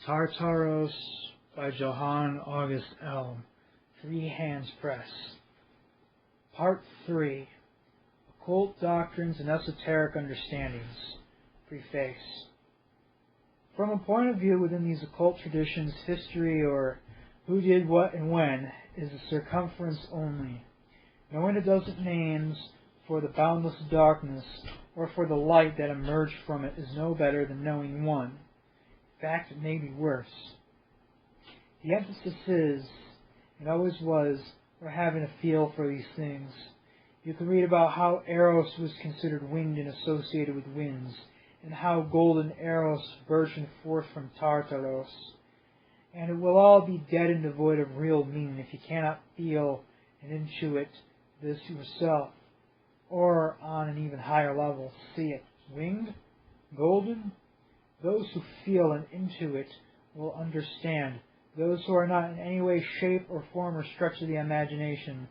Tartaros by Johan August L. Three Hands Press. Part 3. Occult Doctrines and Esoteric Understandings. Preface. From a point of view within these occult traditions, history, or who did what and when, is a circumference only. Knowing a dozen names for the boundless darkness, or for the light that emerged from it, is no better than knowing one. In fact, it may be worse. The emphasis is, and always was, or having a feel for these things. You can read about how Eros was considered winged and associated with winds, and how golden Eros burgeoned forth from Tartaros. And it will all be dead and devoid of real meaning if you cannot feel and intuit this yourself, or on an even higher level, see it. Winged? Golden? Those who feel and intuit will understand. Those who are not in any way, shape, or form or stretch of the imagination,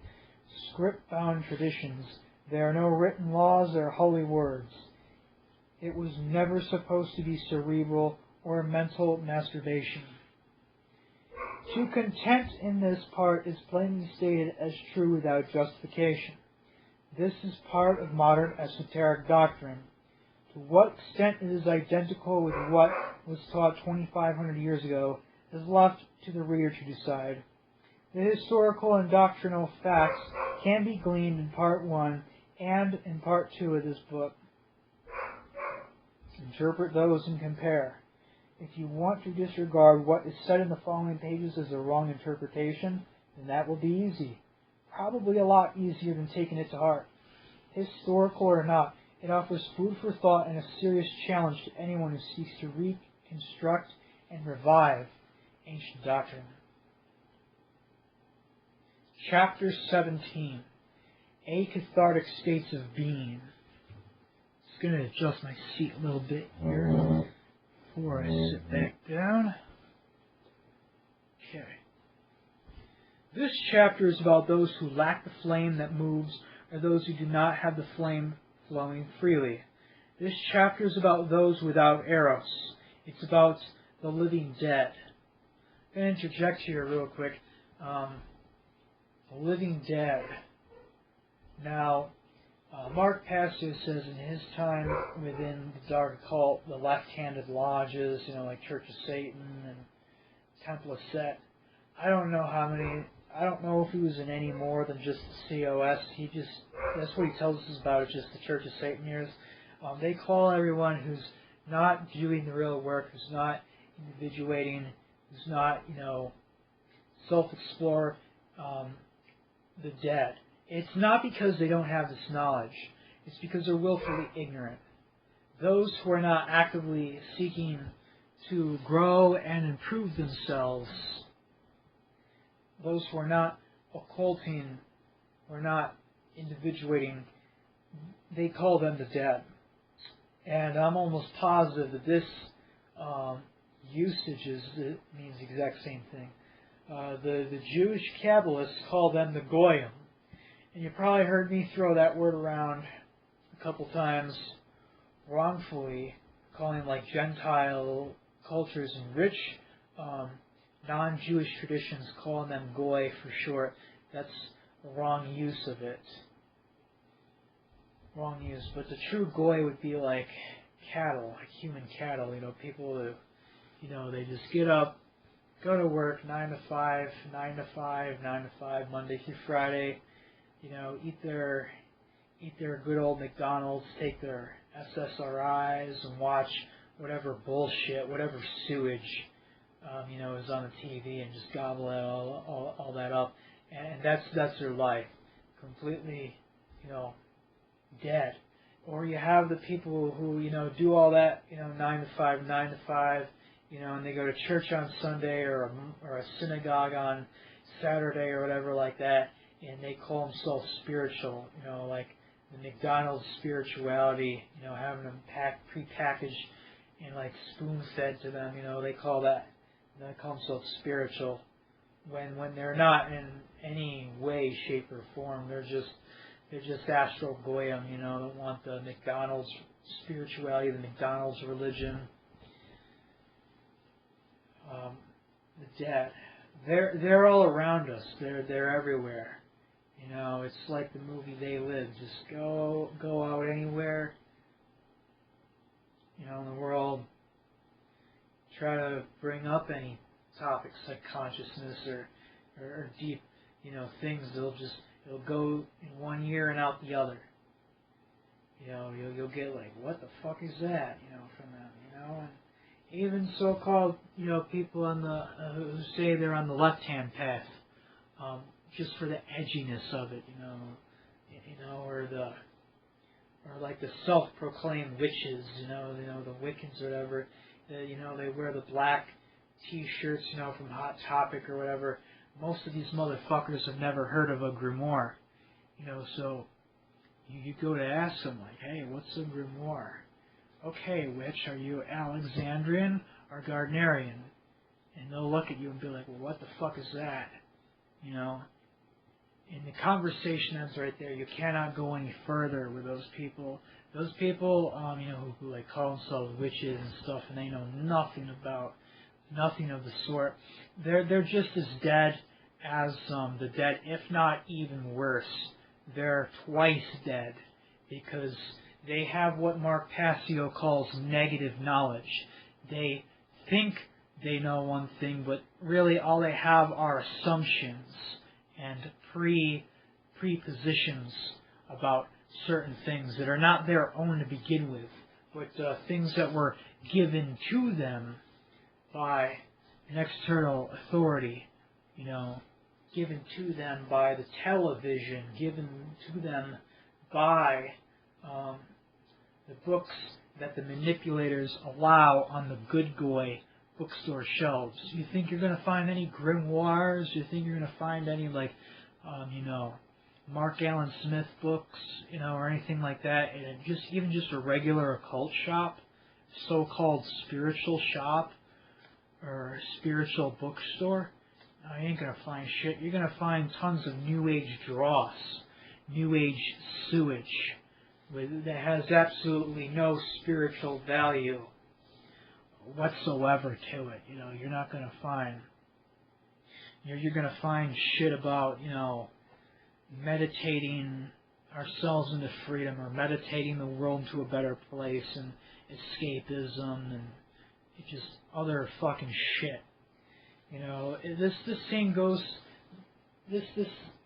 script-bound traditions, there are no written laws or holy words. It was never supposed to be cerebral or mental masturbation. To content in this part is plainly stated as true without justification. This is part of modern esoteric doctrine. To what extent it is identical with what was taught 2,500 years ago is left to the reader to decide. The historical and doctrinal facts can be gleaned in Part 1 and in Part 2 of this book. Interpret those and compare. If you want to disregard what is said in the following pages as a wrong interpretation, then that will be easy. Probably a lot easier than taking it to heart. Historical or not, it offers food for thought and a serious challenge to anyone who seeks to reconstruct and revive ancient doctrine. Chapter 17. Acathartic States of Being. Just going to adjust my seat a little bit here before I sit back down. Okay. This chapter is about those who lack the flame that moves, or those who do not have the flame flowing freely. This chapter is about those without Eros. It's about the living dead. I'm going to interject here real quick. The living dead. Now, Mark Pastor says in his time within the dark occult, the left-handed lodges, like Church of Satan and Temple of Set. I don't know if he was in any more than just the COS. That's what he tells us about, just the Church of Satan years. They call everyone who's not doing the real work, who's not individuating, who's not, self-explore, the dead. It's not because they don't have this knowledge. It's because they're willfully ignorant. Those who are not actively seeking to grow and improve themselves, those who are not occulting or not individuating, they call them the dead. And I'm almost positive that this usage means the exact same thing. The Jewish Kabbalists call them the Goyim. And you probably heard me throw that word around a couple times wrongfully, calling Gentile cultures and rich non-Jewish traditions, calling them Goy for short. That's the wrong use of it. Wrong use. But the true Goy would be like cattle, like human cattle. People who, they just get up, go to work 9 to 5, 9 to 5, 9 to 5, Monday through Friday. Eat their good old McDonald's, take their SSRIs, and watch whatever bullshit, whatever sewage, is on the TV, and just gobble it all that up, and that's their life, completely, dead. Or you have the people who do all that, 9 to 5, and they go to church on Sunday or a synagogue on Saturday or whatever like that. And they call themselves spiritual, like the McDonald's spirituality, having them pre-packaged and spoon-fed to them, they call themselves spiritual, when they're not in any way, shape, or form. They're just astral goyim, that want the McDonald's spirituality, the McDonald's religion. The dead. They're all around us. They're everywhere. You know, it's like the movie They Live. Just go out anywhere, you know, in the world. Try to bring up any topics like consciousness or deep, you know, things. It'll go in one ear and out the other. You know, you'll get like, what the fuck is that? You know, from them. You know, and even so-called, you know, people on the who say they're on the left-hand path, just for the edginess of it, you know, or like the self-proclaimed witches, you know, the Wiccans or whatever. You know, they wear the black T-shirts, you know, from Hot Topic or whatever. Most of these motherfuckers have never heard of a grimoire, you know. So you go to ask them like, hey, what's a grimoire? Okay, witch, are you Alexandrian or Gardnerian? And they'll look at you and be like, well, what the fuck is that? You know. And the conversation ends right there. You cannot go any further with those people. Those people, you know, who like call themselves witches and stuff, and they know nothing of the sort. They're just as dead as the dead, if not even worse. They're twice dead because they have what Mark Passio calls negative knowledge. They think they know one thing, but really all they have are assumptions and prepositions about certain things that are not their own to begin with, but things that were given to them by an external authority, you know, given to them by the television, given to them by the books that the manipulators allow on the good boy bookstore shelves. You think you're going to find any grimoires? You think you're going to find any, like, you know, Mark Allen Smith books, you know, or anything like that? And even just a regular occult shop, so-called spiritual shop, or spiritual bookstore, you ain't going to find shit. You're going to find tons of New Age dross, New Age sewage, that has absolutely no spiritual value whatsoever to it. You know, you're not going to find, you're going to find shit about, you know, meditating ourselves into freedom, or meditating the world into a better place, and escapism, and just other fucking shit. You know, this thing goes, this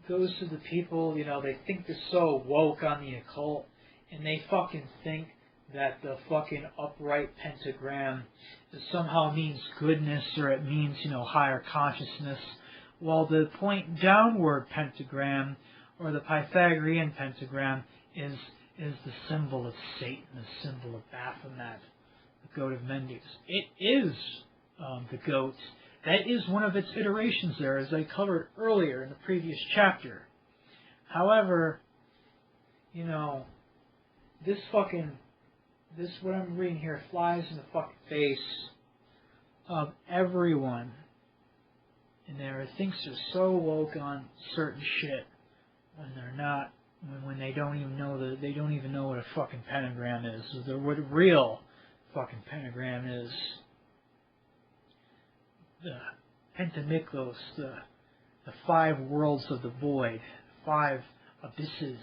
goes to the people, you know, they think they're so woke on the occult, and they fucking think that the fucking upright pentagram somehow means goodness, or it means, you know, higher consciousness. While the point downward pentagram, or the Pythagorean pentagram, is the symbol of Satan, the symbol of Baphomet, the goat of Mendes. It is the goat. That is one of its iterations there, as I covered earlier in the previous chapter. However, you know, this what I'm reading here flies in the fucking face of everyone in there who thinks they're so woke on certain shit when they're not, when they don't even know what a fucking pentagram is, or what a real fucking pentagram is. The pentamiklos, the 5 worlds of the void, 5 abysses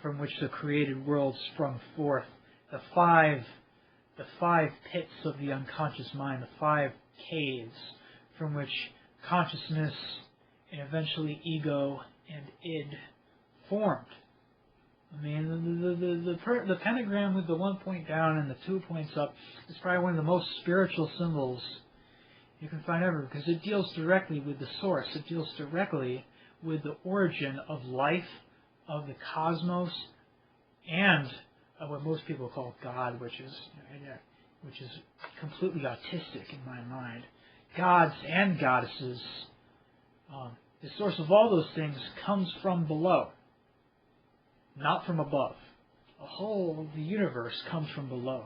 from which the created world sprung forth, the five pits of the unconscious mind, the 5 caves from which consciousness and eventually ego and id formed. I mean, the pentagram with the 1 point down and the 2 points up is probably one of the most spiritual symbols you can find ever, because it deals directly with the source. It deals directly with the origin of life, of the cosmos, and of what most people call God, which is completely autistic in my mind. Gods and goddesses, the source of all those things comes from below, not from above. The whole of the universe comes from below,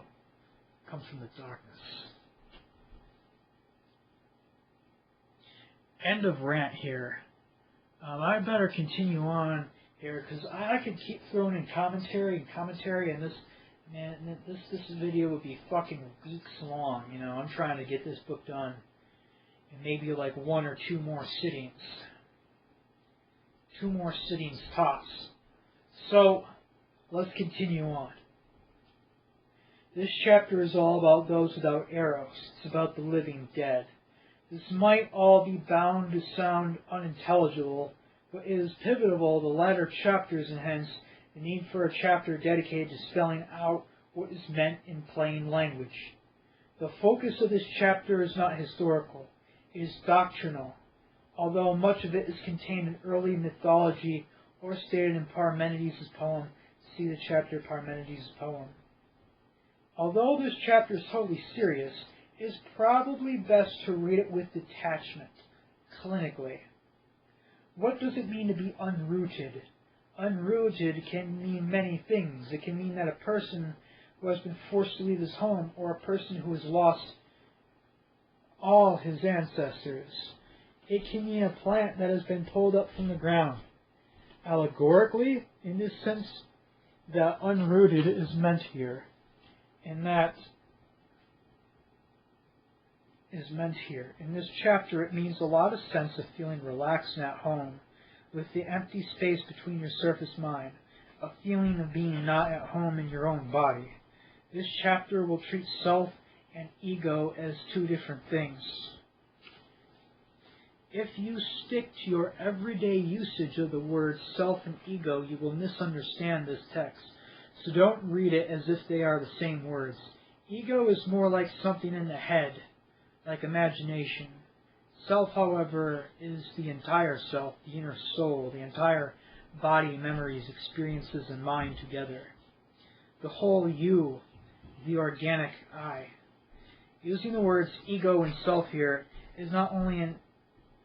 comes from the darkness. End of rant here. I better continue on here, because I could keep throwing in commentary, and this, man, this video would be fucking weeks long. You know, I'm trying to get this book done and maybe like 1 or 2 more sittings. 2 more sittings tops. So, let's continue on. This chapter is all about those without arrows. It's about the living dead. This might all be bound to sound unintelligible, but it is pivotal to the latter chapters, and hence the need for a chapter dedicated to spelling out what is meant in plain language. The focus of this chapter is not historical, it is doctrinal, although much of it is contained in early mythology or stated in Parmenides' poem. See the chapter Parmenides' poem. Although this chapter is totally serious, it is probably best to read it with detachment, clinically. What does it mean to be unrooted? Unrooted can mean many things. It can mean that a person who has been forced to leave his home, or a person who has lost all his ancestors. It can mean a plant that has been pulled up from the ground. Allegorically, in this sense, the unrooted is meant here. And that is meant here. In this chapter, it means a lot of sense of feeling relaxed and at home, with the empty space between your surface mind, a feeling of being not at home in your own body. This chapter will treat self and ego as 2 different things. If you stick to your everyday usage of the words self and ego, you will misunderstand this text. So don't read it as if they are the same words. Ego is more like something in the head, like imagination. Self, however, is the entire self, the inner soul, the entire body, memories, experiences, and mind together. The whole you, the organic I. Using the words ego and self here is not only an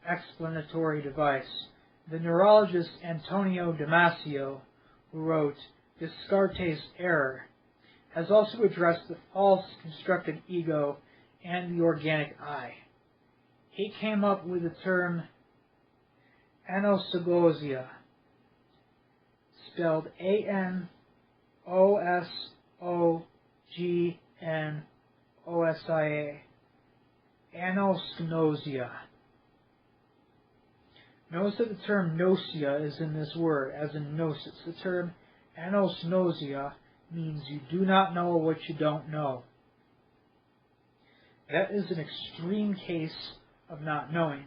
explanatory device. The neurologist Antonio Damasio, who wrote Descartes' Error, has also addressed the false constructed ego and the organic I. He came up with the term anosognosia, spelled A-N-O-S-O-G-N-O-S-I-A, anosognosia. Notice that the term nosia is in this word, as in gnosis. The term anosognosia means you do not know what you don't know. That is an extreme case of not knowing.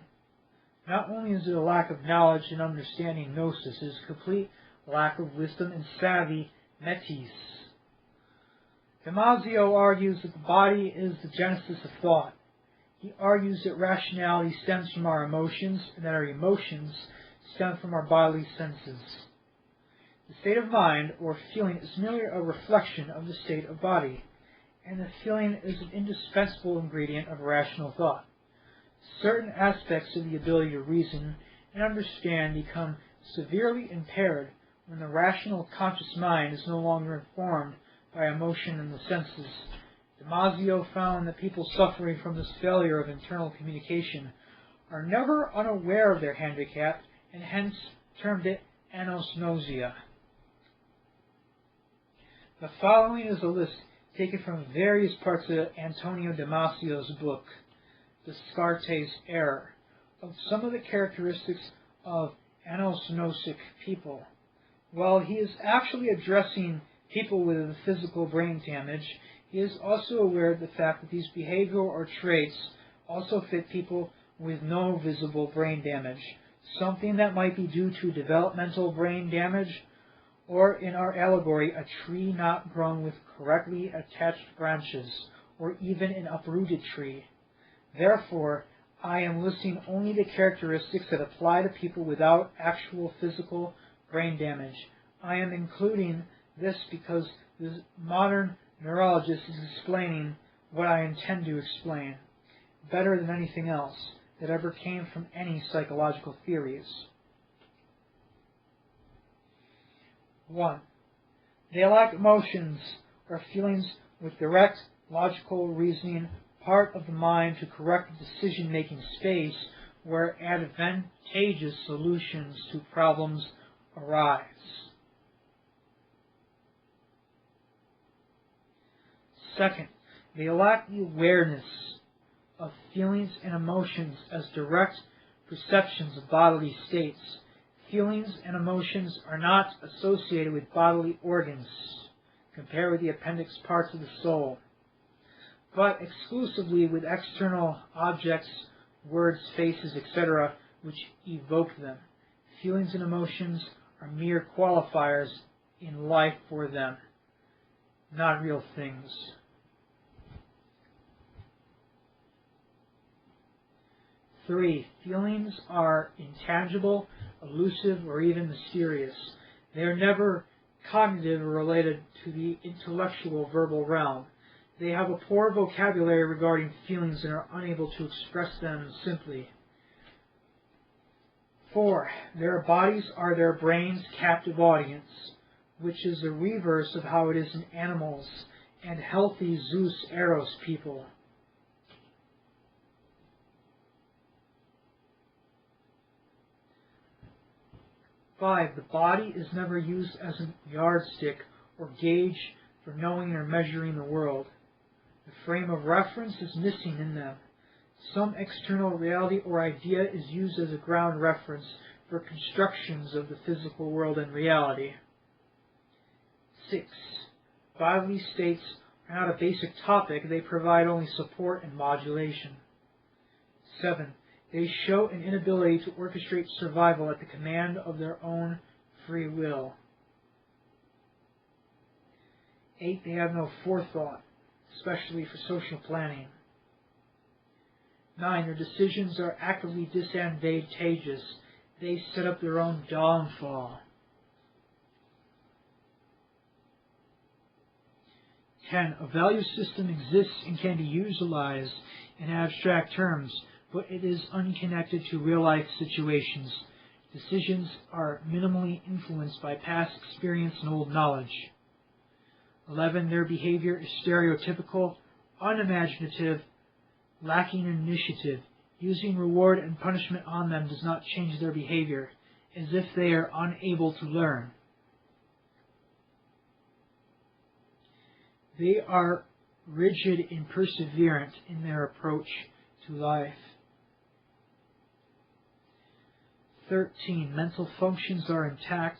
Not only is it a lack of knowledge and understanding gnosis, it is a complete lack of wisdom and savvy metis. Damasio argues that the body is the genesis of thought. He argues that rationality stems from our emotions and that our emotions stem from our bodily senses. The state of mind or feeling is merely a reflection of the state of body, and the feeling is an indispensable ingredient of rational thought. Certain aspects of the ability to reason and understand become severely impaired when the rational conscious mind is no longer informed by emotion and the senses. Damasio found that people suffering from this failure of internal communication are never unaware of their handicap, and hence termed it anosognosia. The following is a list taken from various parts of Antonio Damasio's book, Descartes' Error, of some of the characteristics of anosognosic people. While he is actually addressing people with physical brain damage, he is also aware of the fact that these behavioral or traits also fit people with no visible brain damage, something that might be due to developmental brain damage, or in our allegory, a tree not grown with correctly attached branches, or even an uprooted tree. Therefore, I am listing only the characteristics that apply to people without actual physical brain damage. I am including this because the modern neurologist is explaining what I intend to explain better than anything else that ever came from any psychological theories. 1. They lack emotions or feelings with direct, logical reasoning, part of the mind to correct the decision-making space where advantageous solutions to problems arise. Second, they lack the awareness of feelings and emotions as direct perceptions of bodily states. Feelings and emotions are not associated with bodily organs, compared with the appendix parts of the soul, but exclusively with external objects, words, faces, etc., which evoke them. Feelings and emotions are mere qualifiers in life for them, not real things. Three, feelings are intangible, elusive, or even mysterious. They are never cognitive or related to the intellectual verbal realm. They have a poor vocabulary regarding feelings and are unable to express them simply. 4. Their bodies are their brain's captive audience, which is the reverse of how it is in animals and healthy Zeus Eros people. The body is never used as a yardstick or gauge for knowing or measuring the world. The frame of reference is missing in them. Some external reality or idea is used as a ground reference for constructions of the physical world and reality. 6. Bodily states are not a basic topic, they provide only support and modulation. 7. They show an inability to orchestrate survival at the command of their own free will. 8. They have no forethought, especially for social planning. 9. Their decisions are actively disadvantageous. They set up their own downfall. 10. A value system exists and can be utilized in abstract terms, but it is unconnected to real-life situations. Decisions are minimally influenced by past experience and old knowledge. 11. Their behavior is stereotypical, unimaginative, lacking in initiative. Using reward and punishment on them does not change their behavior, as if they are unable to learn. They are rigid and perseverant in their approach to life. 13. Mental functions are intact,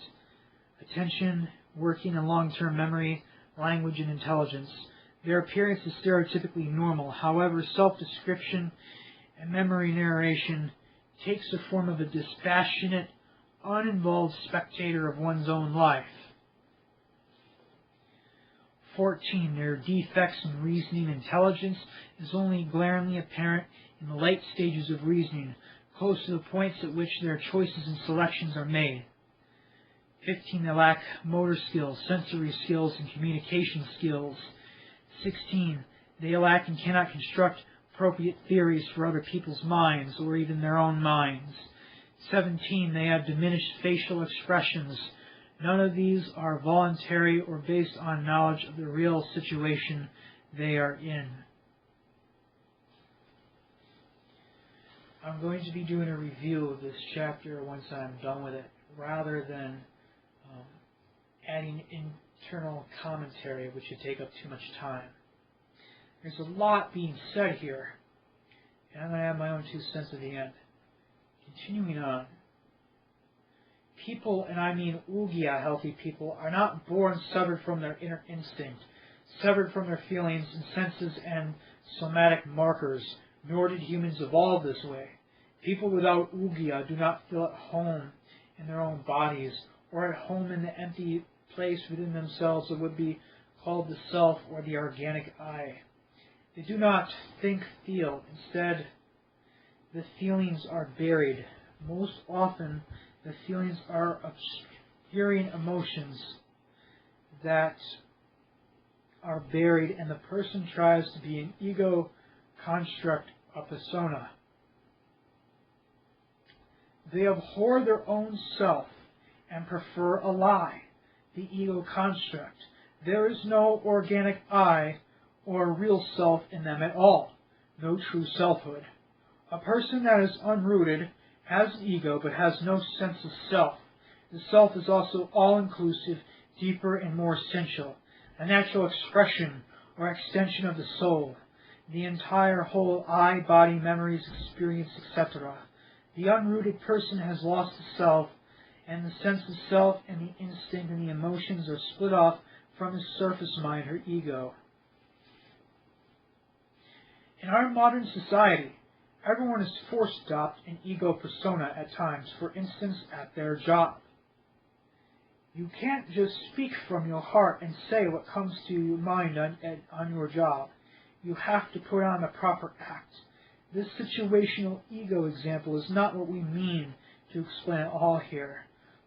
attention, working, and long-term memory, language, and intelligence. Their appearance is stereotypically normal. However, self-description and memory narration takes the form of a dispassionate, uninvolved spectator of one's own life. 14. Their defects in reasoning intelligence is only glaringly apparent in the late stages of reasoning, close to the points at which their choices and selections are made. 15. They lack motor skills, sensory skills, and communication skills. 16. They lack and cannot construct appropriate theories for other people's minds or even their own minds. 17. They have diminished facial expressions. None of these are voluntary or based on knowledge of the real situation they are in. I'm going to be doing a review of this chapter once I'm done with it, rather than adding internal commentary, which would take up too much time. There's a lot being said here, and I'm going to add my own 2 cents at the end. Continuing on. People, and I mean Ugia healthy people, are not born severed from their inner instinct, severed from their feelings and senses and somatic markers, nor did humans evolve this way. People without Ugia do not feel at home in their own bodies, or at home in the empty place within themselves that would be called the self or the organic I. They do not think, feel. Instead, the feelings are buried. Most often, the feelings are obscuring emotions that are buried, and the person tries to be an ego construct, a persona. They abhor their own self and prefer a lie, the ego construct. There is no organic I or real self in them at all, no true selfhood. A person that is unrooted has an ego but has no sense of self. The self is also all-inclusive, deeper and more essential, a natural expression or extension of the soul. the entire whole I, body, memories, experience, etc. The unrooted person has lost the self, and the sense of self and the instinct and the emotions are split off from his surface mind, her ego. In our modern society, everyone is forced to adopt an ego persona at times, for instance, at their job. You can't just speak from your heart and say what comes to your mind on your job. You have to put on a proper act. This situational ego example is not what we mean to explain it all here.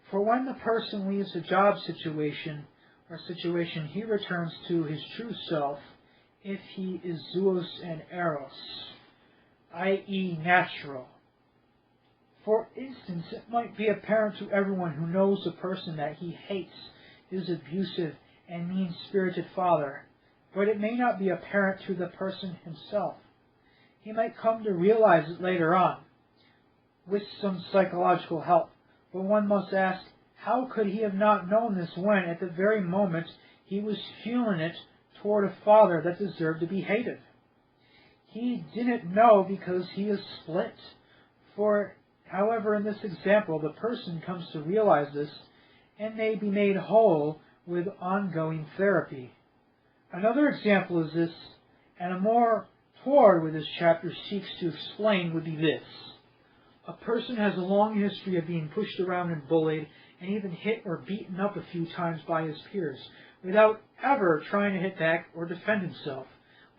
For when the person leaves a job situation, he returns to his true self, if he is zoos and eros, i.e. natural. For instance, it might be apparent to everyone who knows a person that he hates his abusive and mean-spirited father, but it may not be apparent to the person himself. He might come to realize it later on, with some psychological help, but one must ask, how could he have not known this when, at the very moment, he was feeling it toward a father that deserved to be hated? He didn't know because he is split. However, in this example, the person comes to realize this and may be made whole with ongoing therapy. Another example is this, and a more toward what this chapter seeks to explain would be this. A person has a long history of being pushed around and bullied, and even hit or beaten up a few times by his peers, without ever trying to hit back or defend himself,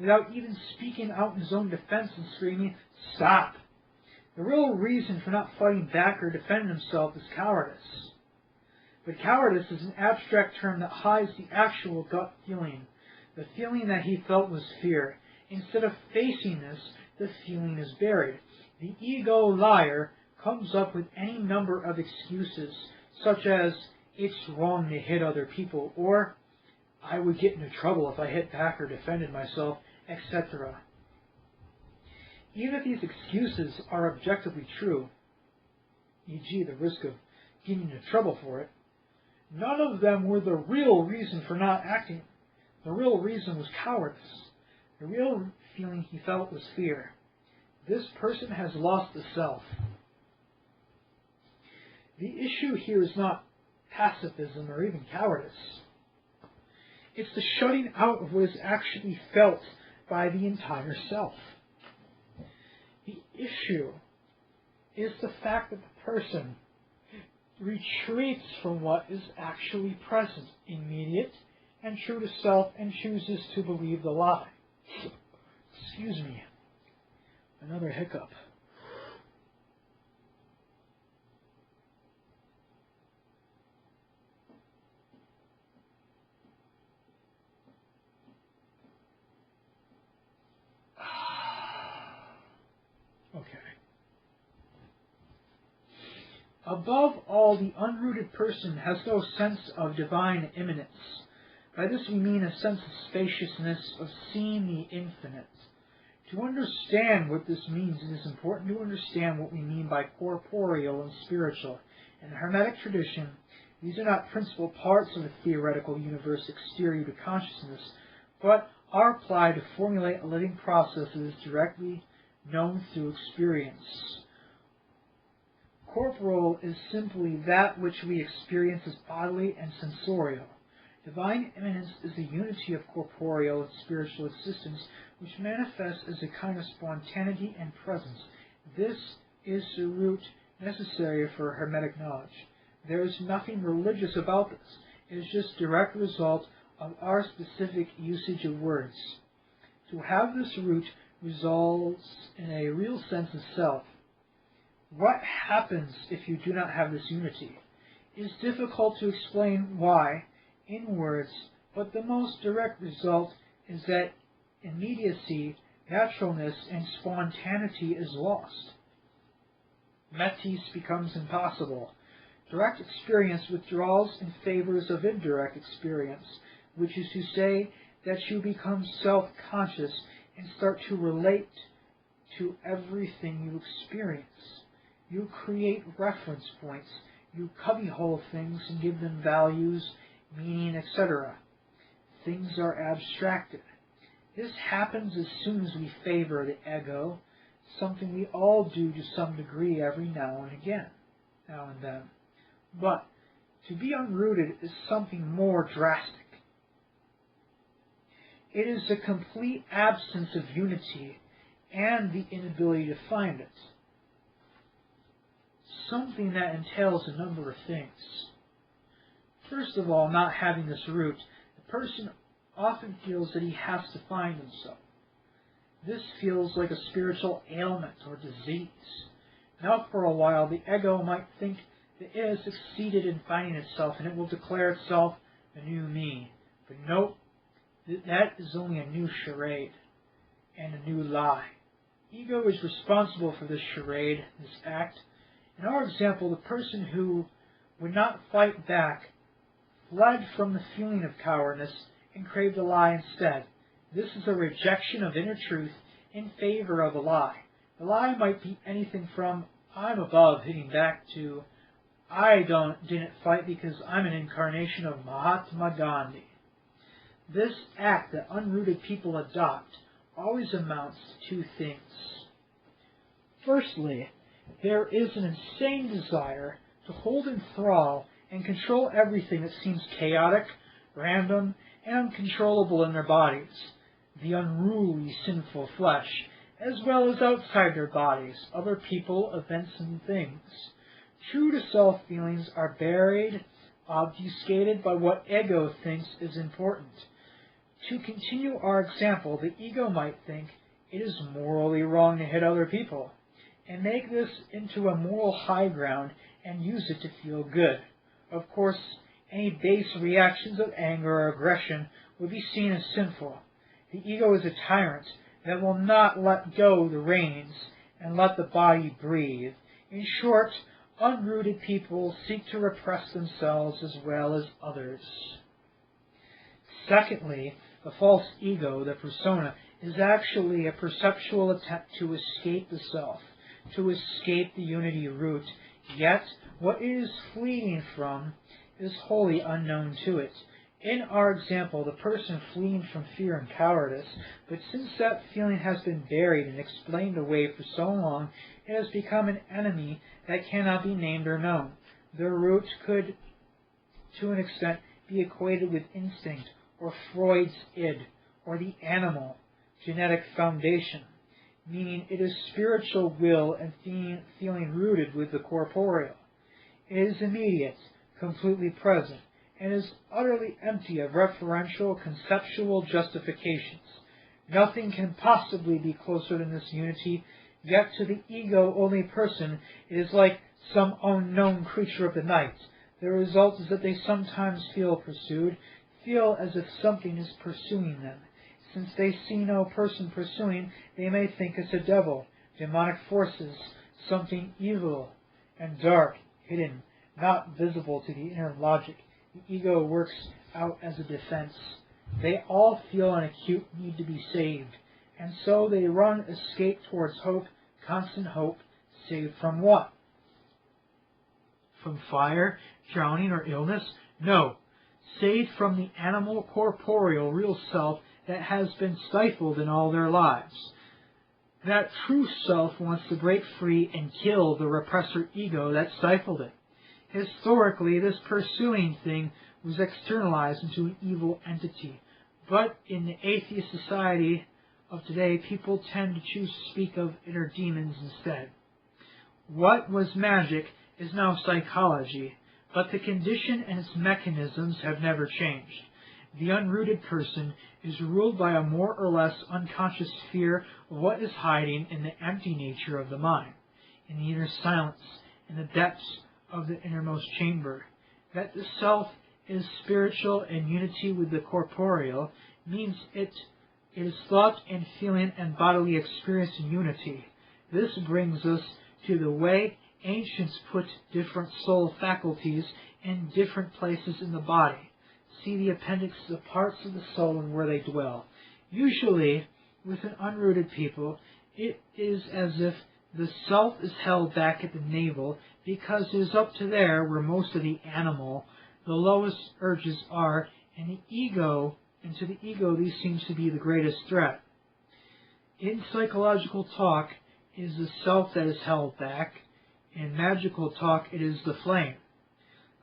without even speaking out in his own defense and screaming, "Stop!" The real reason for not fighting back or defending himself is cowardice. But cowardice is an abstract term that hides the actual gut feeling. The feeling that he felt was fear. Instead of facing this, the feeling is buried. The ego liar comes up with any number of excuses, such as, "It's wrong to hit other people," or "I would get into trouble if I hit back or defended myself," etc. Even if these excuses are objectively true, e.g. the risk of getting into trouble for it, none of them were the real reason for not acting. The real reason was cowardice. The real feeling he felt was fear. This person has lost the self. The issue here is not pacifism or even cowardice. It's the shutting out of what is actually felt by the entire self. The issue is the fact that the person retreats from what is actually present, immediate, and true to self, and chooses to believe the lie. Excuse me. Another hiccup. Okay. Above all, the unrooted person has no sense of divine immanence. By this we mean a sense of spaciousness, of seeing the infinite. To understand what this means, it is important to understand what we mean by corporeal and spiritual. In the Hermetic tradition, these are not principal parts of the theoretical universe exterior to consciousness, but are applied to formulate a living processes directly known through experience. Corporal is simply that which we experience as bodily and sensorial. Divine immanence is the unity of corporeal and spiritual existence, which manifests as a kind of spontaneity and presence. This is the root necessary for Hermetic knowledge. There is nothing religious about this. It is just a direct result of our specific usage of words. To have this root results in a real sense of self. What happens if you do not have this unity? It is difficult to explain why in words, but the most direct result is that immediacy, naturalness, and spontaneity is lost. Metis becomes impossible. Direct experience withdraws in favors of indirect experience, which is to say that you become self-conscious and start to relate to everything you experience. You create reference points. You cubbyhole things and give them values, meaning, etc. Things are abstracted. This happens as soon as we favor the ego, something we all do to some degree every now and then. But to be unrooted is something more drastic. It is a complete absence of unity and the inability to find it. Something that entails a number of things. First of all, not having this root, the person often feels that he has to find himself. This feels like a spiritual ailment or disease. Now for a while, the ego might think that it has succeeded in finding itself and it will declare itself a new me. But nope, that is only a new charade and a new lie. Ego is responsible for this charade, this act. In our example, the person who would not fight back fled from the feeling of cowardice and craved a lie instead. This is a rejection of inner truth in favor of a lie. The lie might be anything from, I'm above hitting back, to, I didn't fight because I'm an incarnation of Mahatma Gandhi. This act that unrooted people adopt always amounts to two things. Firstly, there is an insane desire to hold in thrall and control everything that seems chaotic, random, and uncontrollable in their bodies, the unruly, sinful flesh, as well as outside their bodies, other people, events, and things. True-to-self feelings are buried, obfuscated by what ego thinks is important. To continue our example, the ego might think it is morally wrong to hit other people, and make this into a moral high ground and use it to feel good. Of course, any base reactions of anger or aggression would be seen as sinful. The ego is a tyrant that will not let go the reins and let the body breathe. In short, unrooted people seek to repress themselves as well as others. Secondly, the false ego, the persona, is actually a perceptual attempt to escape the self, to escape the unity root, yet what it is fleeing from is wholly unknown to it. In our example, the person fleeing from fear and cowardice, but since that feeling has been buried and explained away for so long, it has become an enemy that cannot be named or known. The root could, to an extent, be equated with instinct, or Freud's id, or the animal, genetic foundation, meaning it is spiritual will and feeling rooted with the corporeal. It is immediate, completely present, and is utterly empty of referential, conceptual justifications. Nothing can possibly be closer than this unity, yet to the ego-only person it is like some unknown creature of the night. The result is that they sometimes feel pursued, feel as if something is pursuing them. Since they see no person pursuing, they may think it's a devil, demonic forces, something evil and dark, hidden, not visible to the inner logic. The ego works out as a defense. They all feel an acute need to be saved, and so they run escape towards hope, constant hope. Saved from what? From fire, drowning, or illness? No. Saved from the animal, corporeal, real self that has been stifled in all their lives. That true self wants to break free and kill the repressor ego that stifled it. Historically, this pursuing thing was externalized into an evil entity, but in the atheist society of today, people tend to choose to speak of inner demons instead. What was magic is now psychology, but the condition and its mechanisms have never changed. The unrooted person is ruled by a more or less unconscious fear of what is hiding in the empty nature of the mind, in the inner silence, in the depths of the innermost chamber. That the self is spiritual and unity with the corporeal means it is thought and feeling and bodily experience in unity. This brings us to the way ancients put different soul faculties in different places in the body. See the appendix of parts of the soul and where they dwell. Usually, with an unrooted people, it is as if the self is held back at the navel because it is up to there where most of the animal, the lowest urges are, and the ego and to the ego these seems to be the greatest threat. In psychological talk, it is the self that is held back. In magical talk, it is the flame.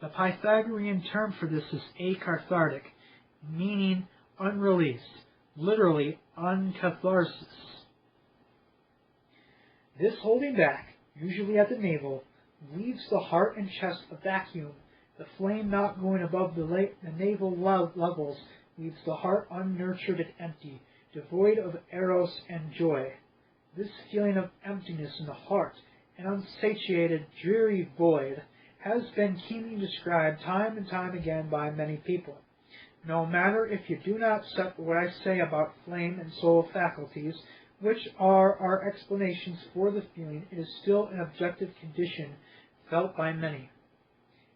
The Pythagorean term for this is acathartic, meaning unreleased, literally uncatharsis. This holding back, usually at the navel, leaves the heart and chest a vacuum. The flame not going above the navel levels leaves the heart unnurtured and empty, devoid of eros and joy. This feeling of emptiness in the heart, an unsatiated, dreary void, has been keenly described time and time again by many people. No matter if you do not accept what I say about flame and soul faculties, which are our explanations for the feeling, it is still an objective condition felt by many.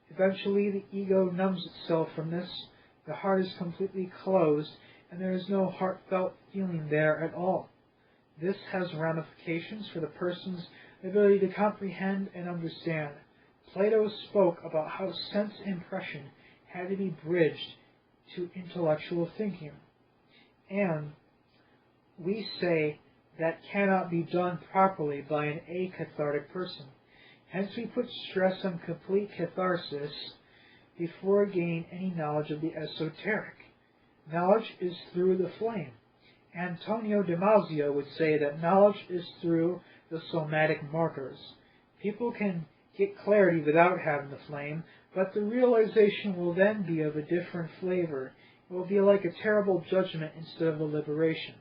Eventually, the ego numbs itself from this, the heart is completely closed, and there is no heartfelt feeling there at all. This has ramifications for the person's ability to comprehend and understand. Plato spoke about how sense impression had to be bridged to intellectual thinking, and we say that cannot be done properly by an acathartic person. Hence we put stress on complete catharsis before gaining any knowledge of the esoteric. Knowledge is through the flame. Antonio Damasio would say that knowledge is through the somatic markers. People can get clarity without having the flame, but the realization will then be of a different flavor. It will be like a terrible judgment instead of a liberation.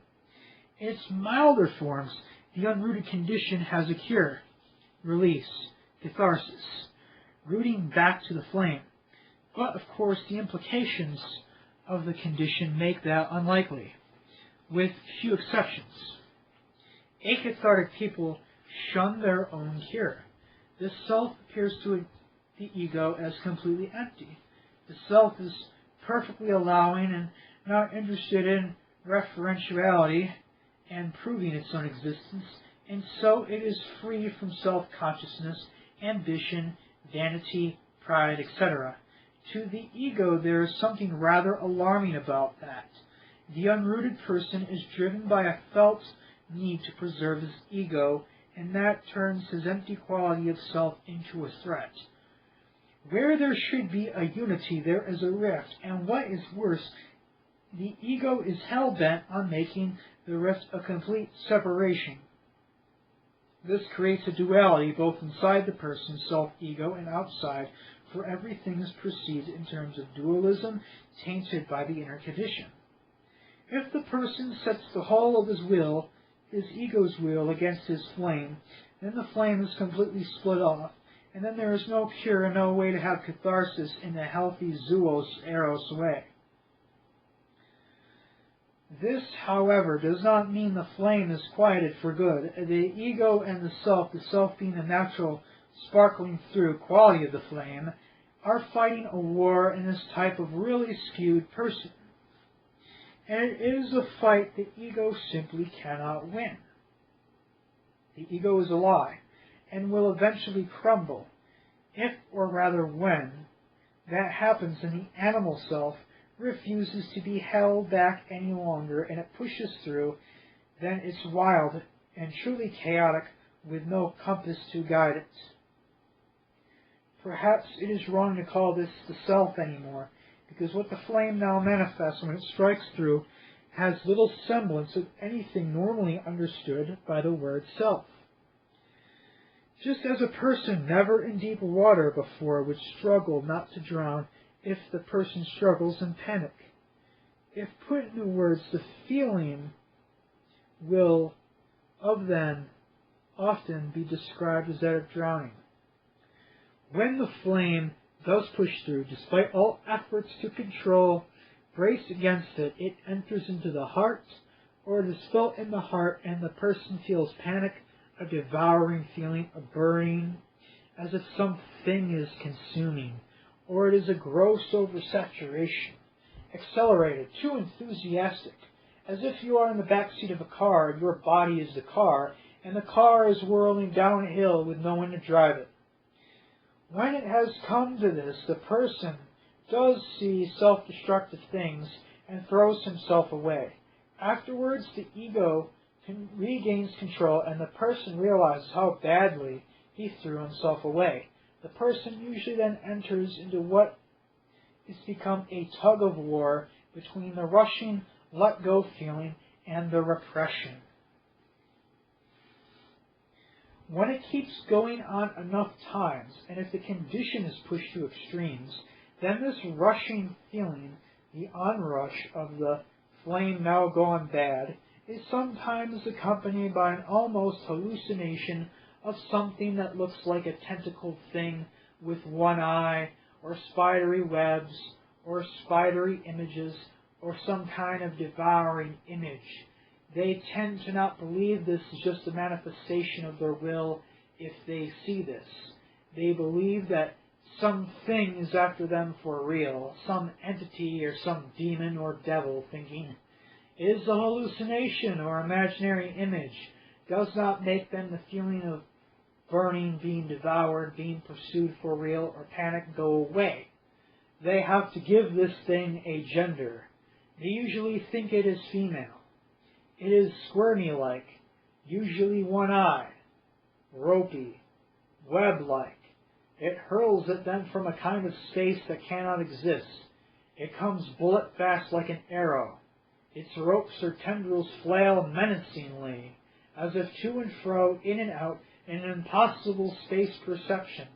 In its milder forms, the unrooted condition has a cure, release, catharsis, rooting back to the flame. But, of course, the implications of the condition make that unlikely, with few exceptions. Acathartic people shun their own cure. This self appears to the ego as completely empty. The self is perfectly allowing and not interested in referentiality and proving its own existence, and so it is free from self-consciousness, ambition, vanity, pride, etc. To the ego there is something rather alarming about that. The unrooted person is driven by a felt need to preserve his ego, and that turns his empty quality of self into a threat. Where there should be a unity, there is a rift, and what is worse, the ego is hell-bent on making the rift a complete separation. This creates a duality both inside the person's self-ego and outside, for everything is perceived in terms of dualism, tainted by the inner condition. If the person sets the whole of his will, his ego's will, against his flame, then the flame is completely split off, and then there is no cure and no way to have catharsis in a healthy zoos eros way. This, however, does not mean the flame is quieted for good. The ego and the self being the natural sparkling through quality of the flame, are fighting a war in this type of really skewed person. And it is a fight the ego simply cannot win. The ego is a lie, and will eventually crumble. If, or rather when, that happens and the animal self refuses to be held back any longer and it pushes through, then it's wild and truly chaotic with no compass to guide it. Perhaps it is wrong to call this the self anymore, because what the flame now manifests when it strikes through has little semblance of anything normally understood by the word self. Just as a person never in deep water before would struggle not to drown if the person struggles in panic. If put into words, the feeling will of then often be described as that of drowning. When the flame does push through, despite all efforts to control, brace against it, it enters into the heart, or it is felt in the heart, and the person feels panic, a devouring feeling, a burning, as if something is consuming, or it is a gross oversaturation, accelerated, too enthusiastic, as if you are in the back seat of a car and your body is the car, and the car is whirling downhill with no one to drive it. When it has come to this, the person does see self-destructive things and throws himself away. Afterwards, the ego regains control, and the person realizes how badly he threw himself away. The person usually then enters into what has become a tug-of-war between the rushing, let-go feeling and the repression. When it keeps going on enough times, and if the condition is pushed to extremes, then this rushing feeling, the onrush of the flame now gone bad, is sometimes accompanied by an almost hallucination of something that looks like a tentacled thing with one eye, or spidery webs, or spidery images, or some kind of devouring image. They tend to not believe this is just a manifestation of their will if they see this. They believe that something is after them for real, some entity or some demon or devil, thinking it is a hallucination or imaginary image, does not make them the feeling of burning, being devoured, being pursued for real, or panic go away. They have to give this thing a gender. They usually think it is female. It is squirmy-like, usually one eye, ropey, web-like. It hurls at them from a kind of space that cannot exist. It comes bullet-fast like an arrow. Its ropes or tendrils flail menacingly, as if to and fro, in and out, in an impossible space perception.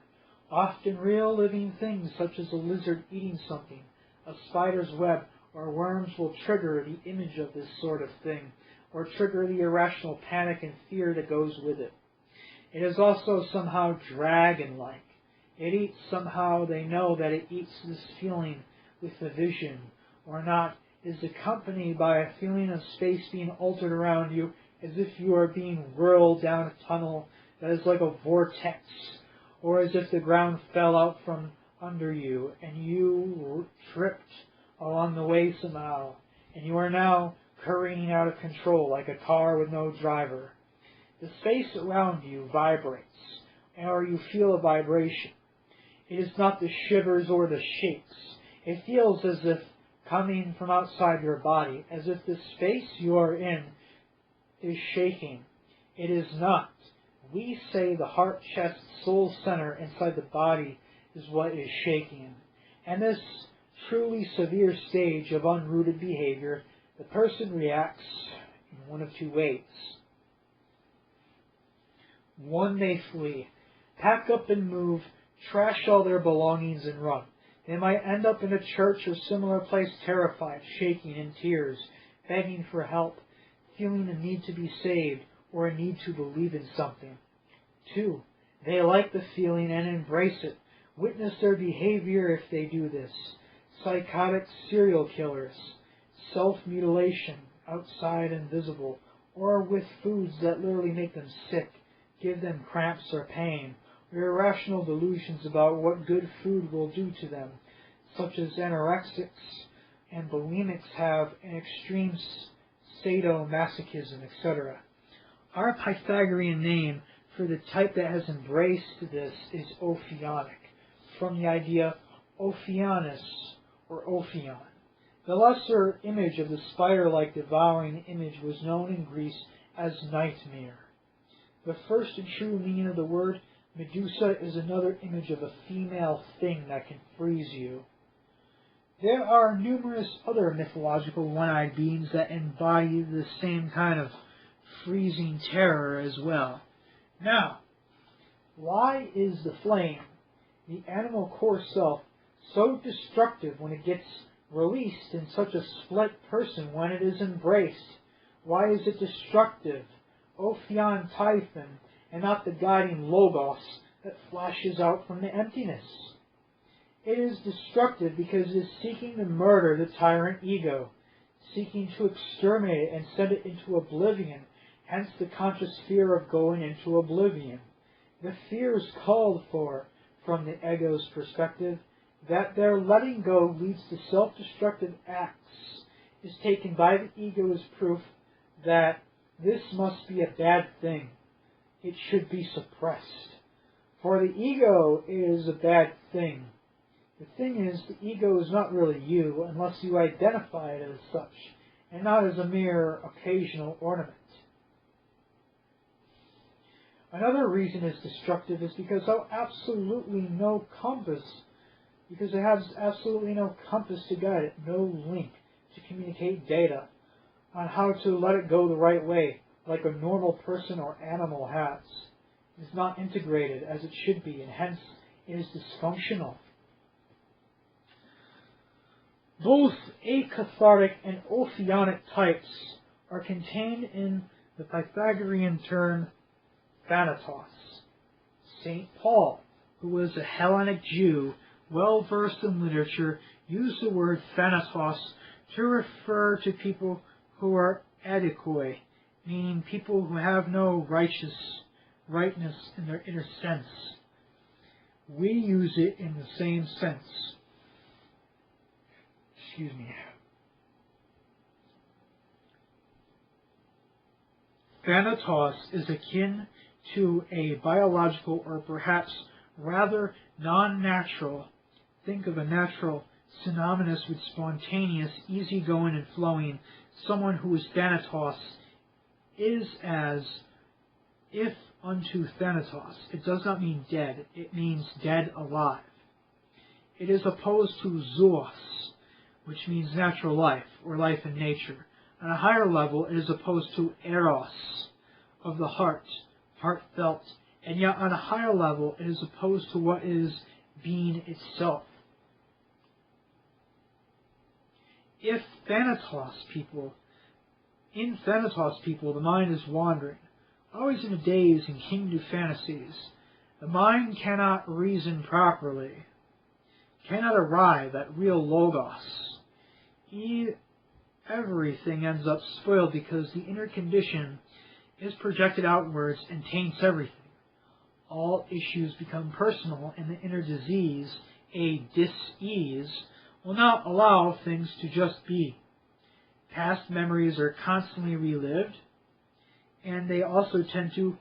Often real living things, such as a lizard eating something, a spider's web, or worms will trigger the image of this sort of thing, or trigger the irrational panic and fear that goes with it. It is also somehow dragon-like. It eats somehow, they know that it eats this feeling with the vision, or not, is accompanied by a feeling of space being altered around you, as if you are being whirled down a tunnel that is like a vortex, or as if the ground fell out from under you, and you tripped along the way somehow, and you are now careening out of control like a car with no driver. The space around you vibrates, or you feel a vibration. It is not the shivers or the shakes. It feels as if coming from outside your body, as if the space you are in is shaking. It is not. We say the heart, chest, soul center inside the body is what is shaking. And this truly severe stage of unrooted behavior, the person reacts in one of two ways. One, they flee, pack up and move, trash all their belongings and run. They might end up in a church or similar place terrified, shaking in tears, begging for help, feeling a need to be saved or a need to believe in something. Two, they like the feeling and embrace it. Witness their behavior if they do this. Psychotic serial killers, self-mutilation, outside and visible, or with foods that literally make them sick, give them cramps or pain, or irrational delusions about what good food will do to them, such as anorexics and bulimics have an extreme sadomasochism, etc. Our Pythagorean name for the type that has embraced this is ophionic, from the idea Ophianus or Ophion. The lesser image of the spider-like devouring image was known in Greece as nightmare. The first and true meaning of the word Medusa is another image of a female thing that can freeze you. There are numerous other mythological one-eyed beings that embody the same kind of freezing terror as well. Now, why is the flame, the animal core self, so destructive when it gets released in such a split person when it is embraced? Why is it destructive? Ophion Typhon, and not the guiding logos that flashes out from the emptiness. It is destructive because it is seeking to murder the tyrant ego, seeking to exterminate it and send it into oblivion, hence the conscious fear of going into oblivion. The fear is called for, from the ego's perspective, that their letting go leads to self-destructive acts, is taken by the ego as proof that this must be a bad thing. It should be suppressed. For the ego is a bad thing. The thing is, the ego is not really you unless you identify it as such, and not as a mere occasional ornament. Another reason it's destructive is because it has absolutely no compass to guide it, no link to communicate data on how to let it go the right way, like a normal person or animal has. It is not integrated as it should be, and hence it is dysfunctional. Both acathartic and ophionic types are contained in the Pythagorean term Thanatos. St. Paul, who was a Hellenic Jew, well versed in literature, used the word Thanatos to refer to people who are adikoi, meaning people who have no rightness in their inner sense. We use it in the same sense. Thanatos is akin to a biological, or perhaps rather non-natural, think of a natural, synonymous with spontaneous, easygoing and flowing. Someone who is Thanatos is as if unto Thanatos. It does not mean dead, it means dead alive. It is opposed to Zoos, which means natural life, or life in nature. On a higher level, it is opposed to Eros, of the heart, heartfelt, and yet on a higher level, it is opposed to what is being itself. In Thanatos people, the mind is wandering, always in a daze and clinging to fantasies. The mind cannot reason properly, cannot arrive at real logos. Everything ends up spoiled because the inner condition is projected outwards and taints everything. All issues become personal, and the inner disease, a dis-ease, will not allow things to just be. Past memories are constantly relived, and they also tend to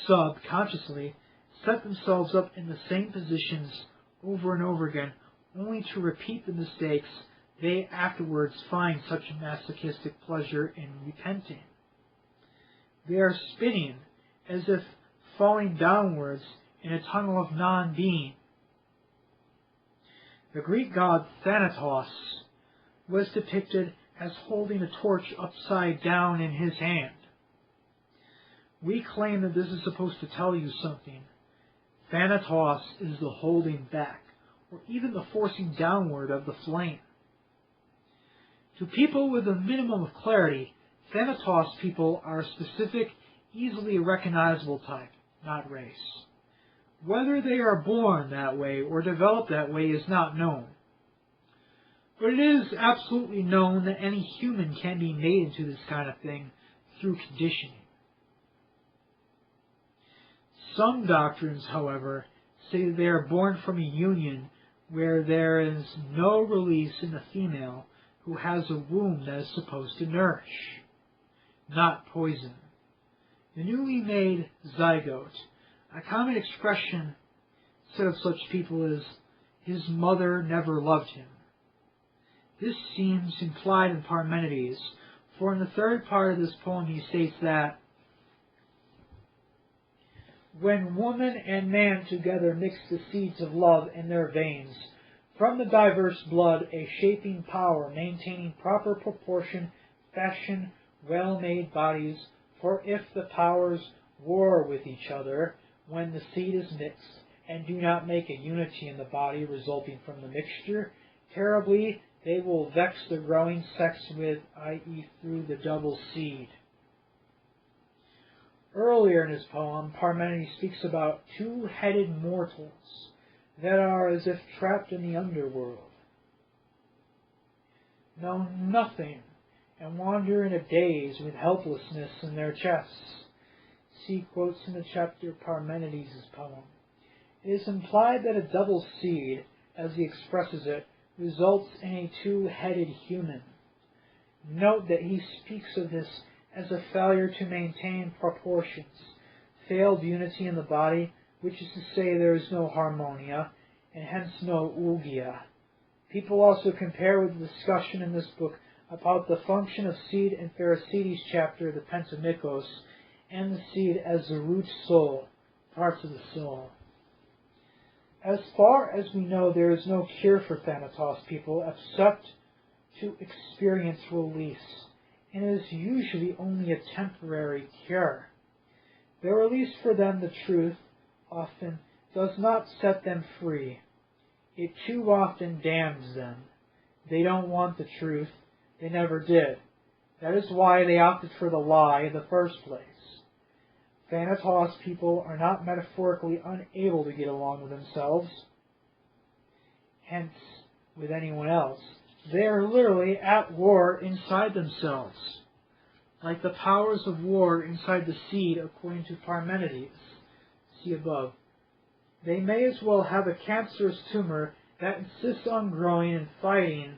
subconsciously set themselves up in the same positions over and over again, only to repeat the mistakes they afterwards find such masochistic pleasure in repenting. They are spinning as if falling downwards in a tunnel of non-being. The Greek god Thanatos was depicted as holding a torch upside down in his hand. We claim that this is supposed to tell you something. Thanatos is the holding back, or even the forcing downward of the flame. To people with a minimum of clarity, Thanatos people are a specific, easily recognizable type, not race. Whether they are born that way or develop that way is not known. But it is absolutely known that any human can be made into this kind of thing through conditioning. Some doctrines, however, say that they are born from a union where there is no release in the female who has a womb that is supposed to nourish, not poison. The newly made zygote. A common expression said of such people is, his mother never loved him. This seems implied in Parmenides, for in the third part of this poem he states that when woman and man together mix the seeds of love in their veins, from the diverse blood a shaping power, maintaining proper proportion, fashion well-made bodies, for if the powers war with each other, when the seed is mixed, and do not make a unity in the body resulting from the mixture, terribly they will vex the growing sex with, i.e. through the double seed. Earlier in his poem, Parmenides speaks about two-headed mortals that are as if trapped in the underworld, know nothing, and wander in a daze with helplessness in their chests. See quotes in the chapter Parmenides' poem. It is implied that a double seed, as he expresses it, results in a two-headed human. Note that he speaks of this as a failure to maintain proportions, failed unity in the body, which is to say there is no harmonia, and hence no Ugia. People also compare with the discussion in this book about the function of seed in Pherecydes' chapter, the Pentamikos, and the seed as the root soul, parts of the soul. As far as we know, there is no cure for Thanatos people except to experience release, and it is usually only a temporary cure. The release for them, the truth, often does not set them free. It too often damns them. They don't want the truth. They never did. That is why they opted for the lie in the first place. Thanatos people are not metaphorically unable to get along with themselves, hence with anyone else. They are literally at war inside themselves, like the powers of war inside the seed according to Parmenides. See above. They may as well have a cancerous tumor that insists on growing and fighting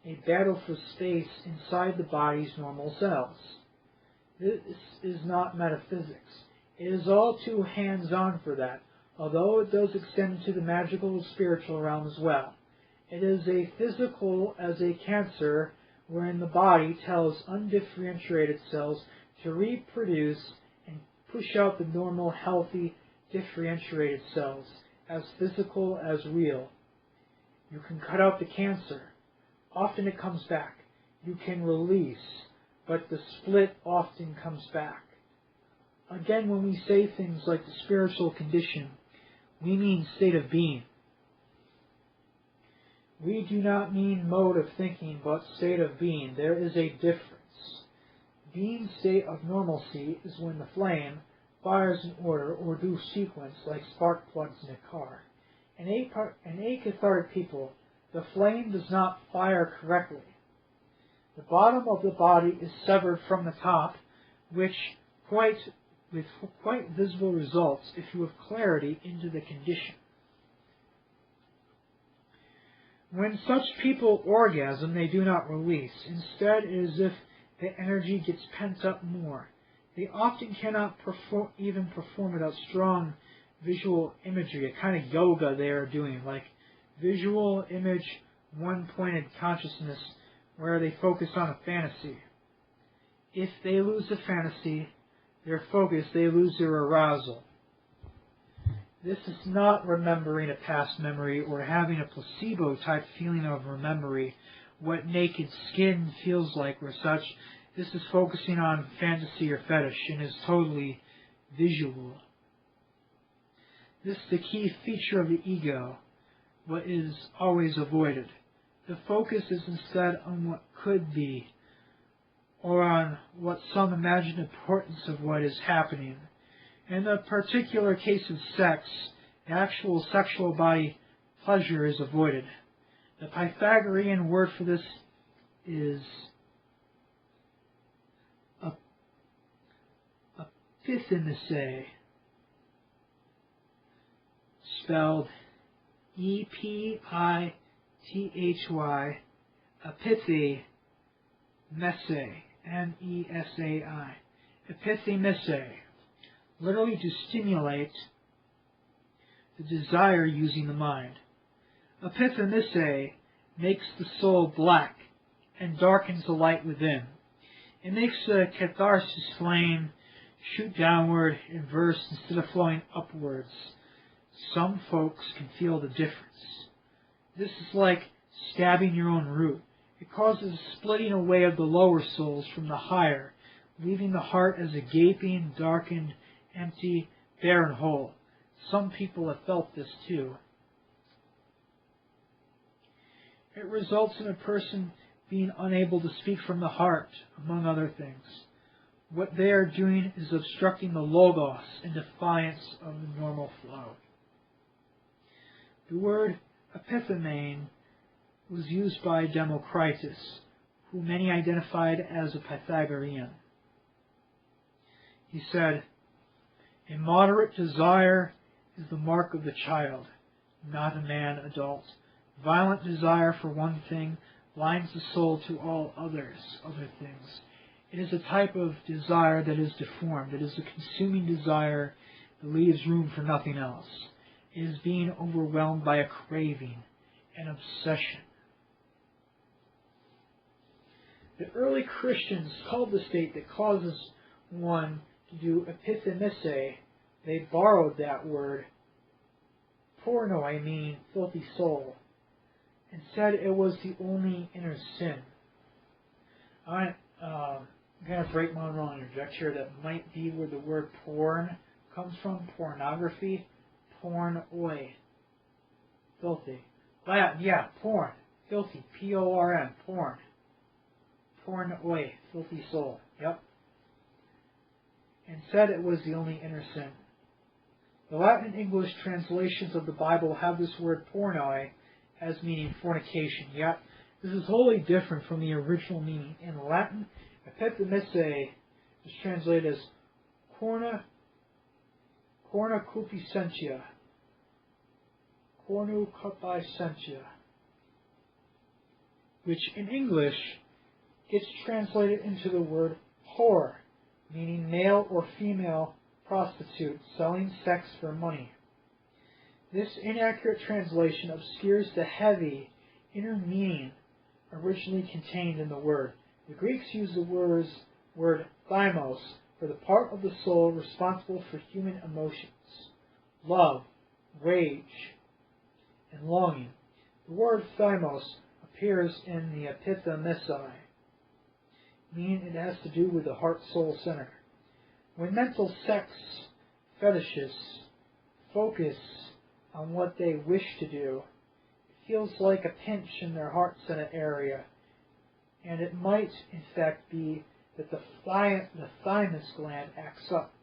a battle for space inside the body's normal cells. This is not metaphysics. It is all too hands-on for that, although it does extend to the magical and spiritual realm as well. It is a physical as a cancer wherein the body tells undifferentiated cells to reproduce and push out the normal, healthy, differentiated cells, as physical as real. You can cut out the cancer. Often it comes back. You can release, but the split often comes back. Again, when we say things like the spiritual condition, we mean state of being. We do not mean mode of thinking, but state of being. There is a difference. Being state of normalcy is when the flame fires in order or due sequence like spark plugs in a car. In acathartic people, the flame does not fire correctly. The bottom of the body is severed from the top, with quite visible results if you have clarity into the condition. When such people orgasm, they do not release. Instead, it is as if the energy gets pent up more. They often cannot even perform without strong visual imagery, a kind of yoga they are doing, like visual image, one-pointed consciousness, where they focus on a fantasy. If they lose the fantasy, their focus, they lose their arousal. This is not remembering a past memory or having a placebo-type feeling of remembering what naked skin feels like or such. This is focusing on fantasy or fetish and is totally visual. This is the key feature of the ego, what is always avoided. The focus is instead on what could be, or on what some imagined importance of what is happening. In the particular case of sex, the actual sexual body pleasure is avoided. The Pythagorean word for this is epithymise, spelled E-P-I-T-H-Y, epithy, messe, M-E-S-A-I, epithymise, literally to stimulate the desire using the mind. Epithymise makes the soul black and darkens the light within. It makes the catharsis flame shoot downward in verse instead of flowing upwards. Some folks can feel the difference. This is like stabbing your own root. It causes a splitting away of the lower souls from the higher, leaving the heart as a gaping, darkened, empty, barren hole. Some people have felt this too. It results in a person being unable to speak from the heart, among other things. What they are doing is obstructing the logos in defiance of the normal flow. The word epithymane was used by Democritus, who many identified as a Pythagorean. He said, "A moderate desire is the mark of the child, not a man adult. Violent desire for one thing blinds the soul to all other things. It is a type of desire that is deformed. It is a consuming desire that leaves room for nothing else. is being overwhelmed by a craving, an obsession. The early Christians called the state that causes one to do epithymise. They borrowed that word, pornoi, meaning filthy soul, and said it was the only inner sin. I'm going to break my rule and interject here. That might be where the word porn comes from, pornography, pornoi, filthy. Latin, yeah, porn, filthy, P-O-R-N, porn. Pornoi, filthy soul, yep. And said it was the only inner sin. The Latin and English translations of the Bible have this word pornoi as meaning fornication, yet this is wholly different from the original meaning. In Latin, epithymise is translated as cornucupiscentia, which in English gets translated into the word whore, meaning male or female prostitute selling sex for money. This inaccurate translation obscures the heavy inner meaning originally contained in the word. The Greeks used the word thymos for the part of the soul responsible for human emotions, love, rage, and longing. The word thymos appears in the epithymise, meaning it has to do with the heart-soul center. When mental sex fetishists focus on what they wish to do, it feels like a pinch in their heart center area, and it might in fact be that the thymus gland acts up.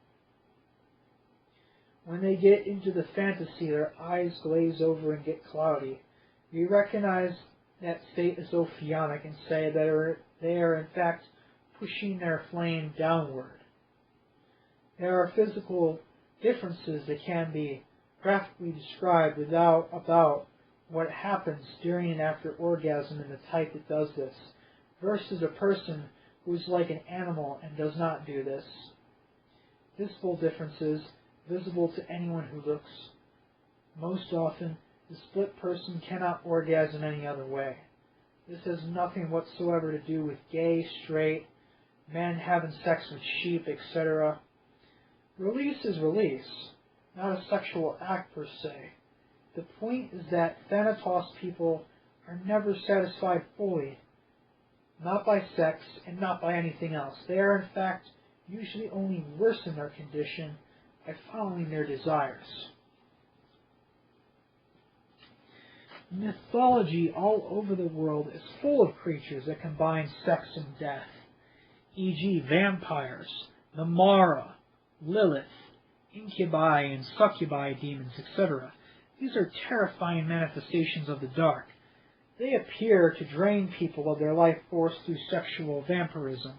When they get into the fantasy, their eyes glaze over and get cloudy. We recognize that state as ophionic and say that they are in fact pushing their flame downward. There are physical differences that can be graphically described about what happens during and after orgasm in the type that does this, versus a person who is like an animal and does not do this. Visible differences, visible to anyone who looks. Most often, the split person cannot orgasm any other way. This has nothing whatsoever to do with gay, straight, men having sex with sheep, etc. Release is release, not a sexual act per se. The point is that thanatos people are never satisfied fully, not by sex and not by anything else. They are in fact usually only worsen their condition by following their desires. Mythology all over the world is full of creatures that combine sex and death, e.g. vampires, the Mara, Lilith, incubi and succubi demons, etc. These are terrifying manifestations of the dark. They appear to drain people of their life force through sexual vampirism.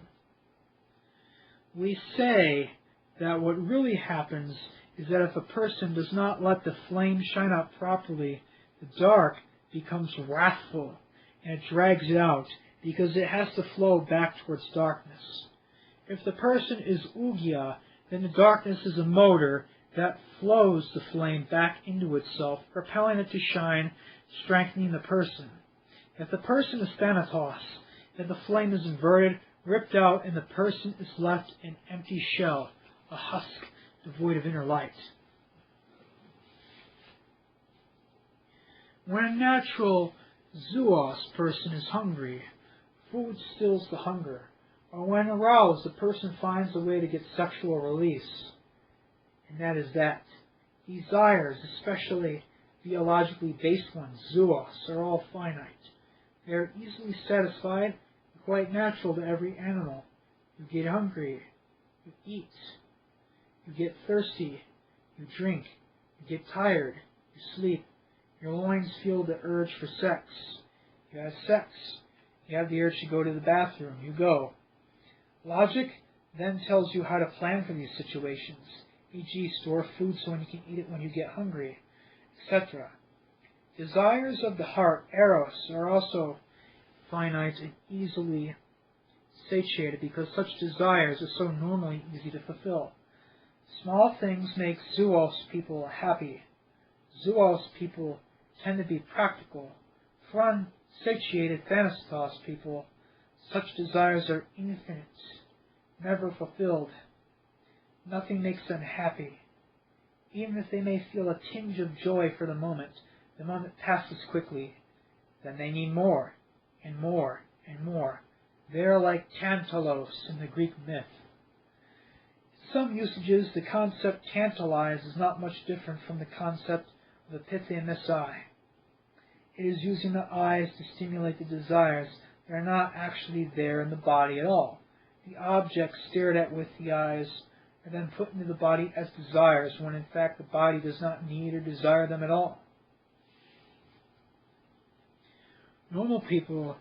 We say that what really happens is that if a person does not let the flame shine out properly, the dark becomes wrathful and it drags it out because it has to flow back towards darkness. If the person is Ugia, then the darkness is a motor that flows the flame back into itself, propelling it to shine, strengthening the person. If the person is Thanatos, then the flame is inverted, ripped out, and the person is left an empty shell, a husk devoid of inner light. When a natural zoos person is hungry, food stills the hunger. Or when aroused, the person finds a way to get sexual release. And that is that. Desires, especially biologically based ones, zoos, are all finite. They are easily satisfied and quite natural to every animal. You get hungry, you eat. You get thirsty, you drink. You get tired, you sleep. Your loins feel the urge for sex. You have sex. You have the urge to go to the bathroom. You go. Logic then tells you how to plan for these situations, e.g. store food so you can eat it when you get hungry, etc. Desires of the heart, eros, are also finite and easily satiated because such desires are so normally easy to fulfill. Small things make zoos people happy. Zoos people tend to be practical. For unsatiated Thanatos people, such desires are infinite, never fulfilled. Nothing makes them happy. Even if they may feel a tinge of joy for the moment passes quickly. Then they need more, and more, and more. They are like Tantalos in the Greek myth. In some usages, the concept tantalize is not much different from the concept of epithemisi. It is using the eyes to stimulate the desires that are not actually there in the body at all. The objects stared at with the eyes are then put into the body as desires, when in fact the body does not need or desire them at all. Normal people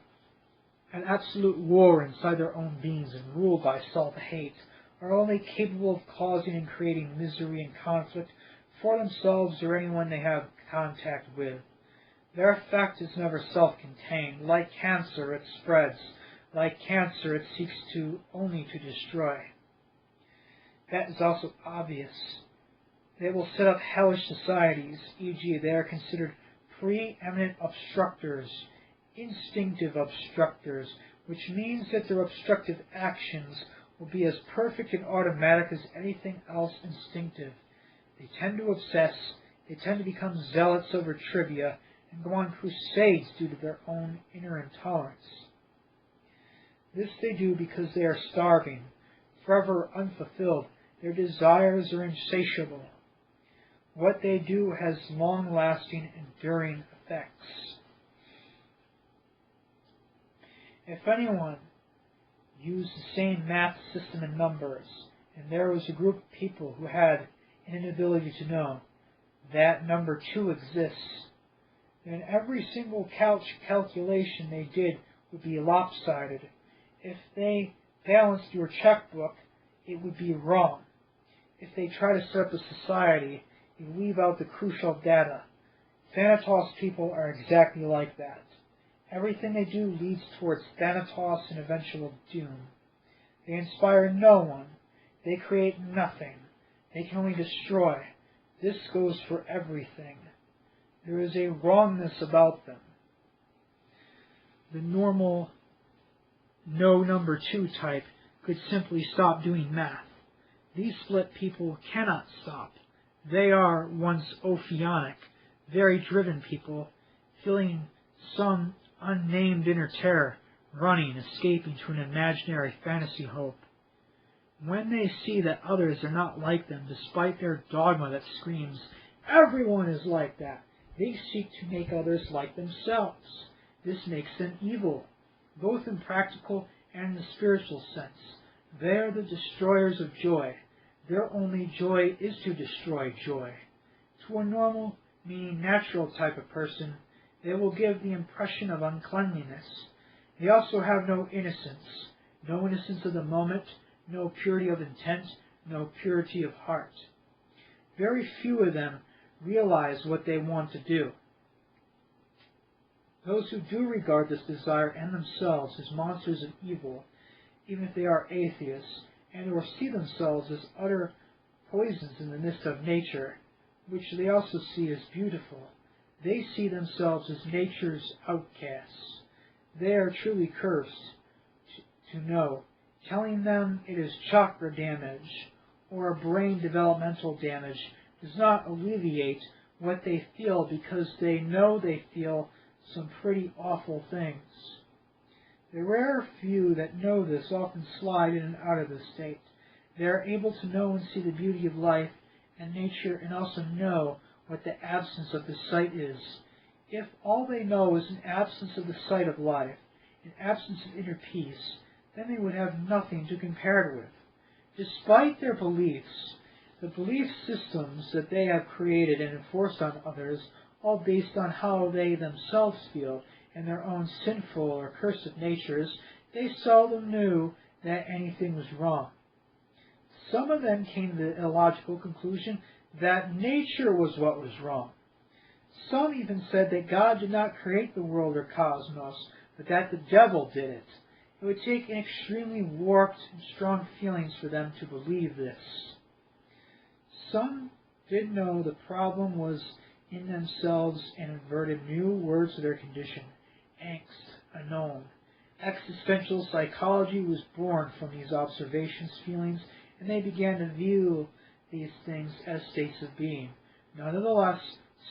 at absolute war inside their own beings and ruled by self-hate are only capable of causing and creating misery and conflict for themselves or anyone they have contact with. Their effect is never self-contained. Like cancer, it spreads. Like cancer, it seeks only to destroy. That is also obvious. They will set up hellish societies, e.g. they are considered preeminent obstructors, instinctive obstructors, which means that their obstructive actions will be as perfect and automatic as anything else instinctive. They tend to obsess, they tend to become zealots over trivia, and go on crusades due to their own inner intolerance. This they do because they are starving, forever unfulfilled. Their desires are insatiable. What they do has long-lasting, enduring effects. If anyone used the same math system in numbers, and there was a group of people who had an inability to know that number 2 exists, then every single calculation they did would be lopsided. If they balanced your checkbook, it would be wrong. If they try to set up a society, you leave out the crucial data. Thanatos people are exactly like that. Everything they do leads towards Thanatos and eventual doom. They inspire no one. They create nothing. They can only destroy. This goes for everything. There is a wrongness about them. The normal no number 2 type could simply stop doing math. These split people cannot stop. They are once ophionic, very driven people, feeling some unnamed inner terror, running, escaping to an imaginary fantasy hope. When they see that others are not like them, despite their dogma that screams, "Everyone is like that," they seek to make others like themselves. This makes them evil, both in practical and in the spiritual sense. They are the destroyers of joy. Their only joy is to destroy joy. To a normal, meaning natural type of person, they will give the impression of uncleanliness. They also have no innocence of the moment, no purity of intent, no purity of heart. Very few of them realize what they want to do. Those who do regard this desire and themselves as monsters of evil, even if they are atheists, and or see themselves as utter poisons in the midst of nature, which they also see as beautiful, they see themselves as nature's outcasts. They are truly cursed to know. Telling them it is chakra damage or brain developmental damage does not alleviate what they feel, because they know they feel some pretty awful things. The rare few that know this often slide in and out of this state. They are able to know and see the beauty of life and nature, and also know what the absence of the sight is. If all they know is an absence of the sight of life, an absence of inner peace, then they would have nothing to compare it with. Despite their beliefs, the belief systems that they have created and enforced on others, all based on how they themselves feel and their own sinful or cursed natures, they seldom knew that anything was wrong. Some of them came to the illogical conclusion that nature was what was wrong. Some even said that God did not create the world or cosmos, but that the devil did it. It would take an extremely warped and strong feelings for them to believe this. Some did know the problem was in themselves and inverted new words to their condition. Angst, unknown. Existential psychology was born from these observations, feelings, and they began to view these things as states of being. Nonetheless,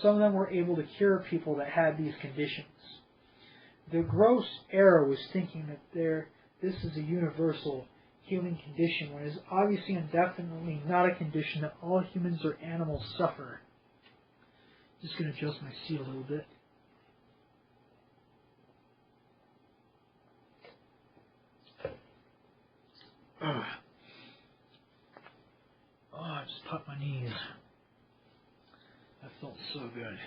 some of them were able to cure people that had these conditions. The gross error was thinking that this is a universal human condition, when it is obviously and definitely not a condition that all humans or animals suffer. Just going to adjust my seat a little bit. I just popped my knees. That felt so good.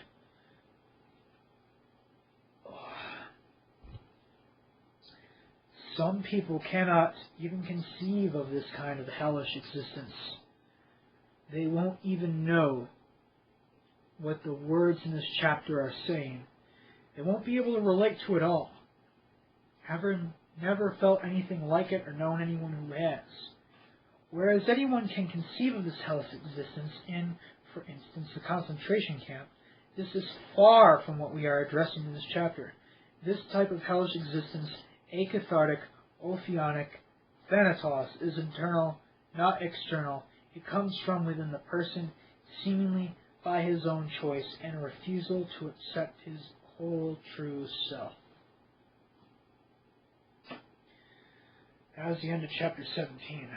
Some people cannot even conceive of this kind of hellish existence. They won't even know what the words in this chapter are saying. They won't be able to relate to it all. Having never felt anything like it or known anyone who has. Whereas anyone can conceive of this hellish existence in, for instance, a concentration camp, this is far from what we are addressing in this chapter. This type of hellish existence, acathartic, ophionic, thanatos, is internal, not external. It comes from within the person, seemingly by his own choice, and a refusal to accept his whole true self. That was the end of chapter 17.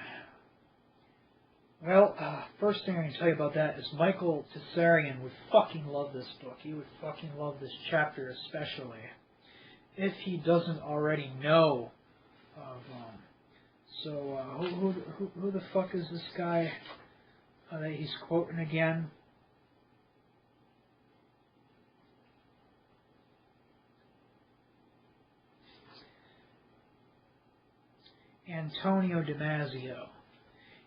Well, first thing I can tell you about that is Michael Tsarian would fucking love this book. He would fucking love this chapter especially. If he doesn't already know of, who the fuck is this guy that he's quoting again? Antonio Damasio.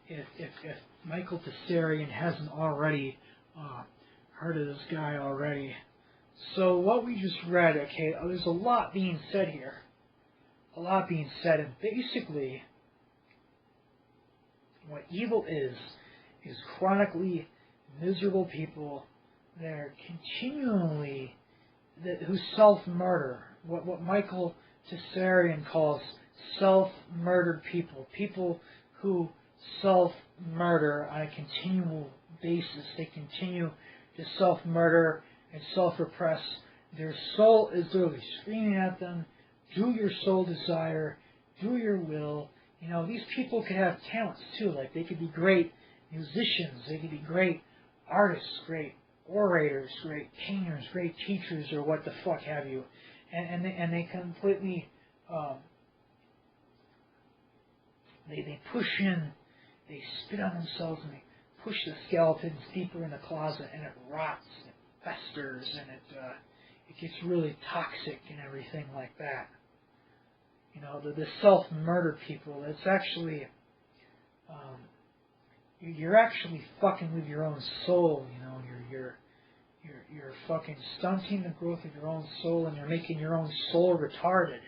If Michael Tsarian hasn't already heard of this guy already. So what we just read, okay, there's a lot being said here. A lot being said, and basically what evil is chronically miserable people that are continually, who self-murder, what Michael Tsarian calls self-murdered people, people who self-murder on a continual basis. They continue to self-murder and self-repress. Their soul is literally screaming at them, do your soul desire, do your will. You know, these people could have talents too, like they could be great musicians, they could be great artists, great orators, great painters, great teachers, or what the fuck have you. And they completely, they push in, they spit on themselves, and they push the skeletons deeper in the closet, and it rots, and it festers, and it gets really toxic and everything like that. You know, the self-murder people, it's actually, you're actually fucking with your own soul, you know, you're fucking stunting the growth of your own soul, and you're making your own soul retarded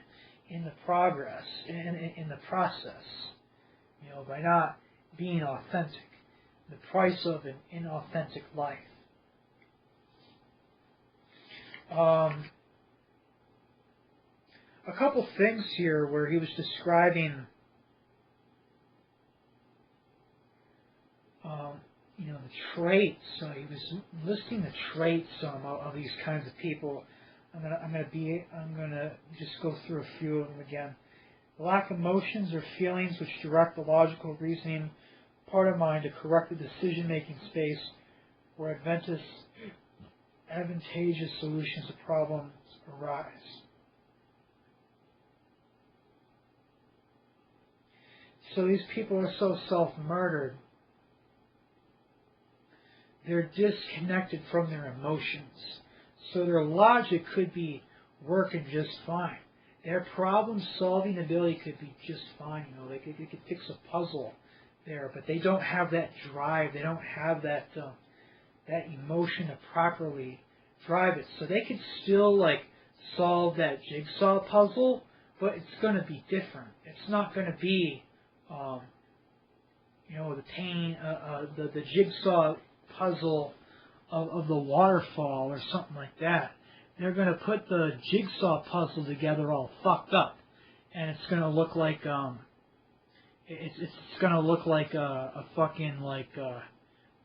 in the progress, in the process, you know, by not being authentic, the price of an inauthentic life. A couple things here where he was describing, you know, the traits. He was listing the traits of these kinds of people. I'm gonna just go through a few of them again. The lack of emotions or feelings which direct the logical reasoning part of mind to correct the decision-making space where advantageous solutions to problems arise. So these people are so self-murdered, they're disconnected from their emotions. So their logic could be working just fine. Their problem-solving ability could be just fine. You know, they could fix a puzzle there, but they don't have that drive. They don't have that that emotion to properly drive it. So they could still like solve that jigsaw puzzle, but it's going to be different. It's not going to be, you know, the jigsaw puzzle of the waterfall or something like that. They're going to put the jigsaw puzzle together all fucked up, and it's going to look like it's going to look like a fucking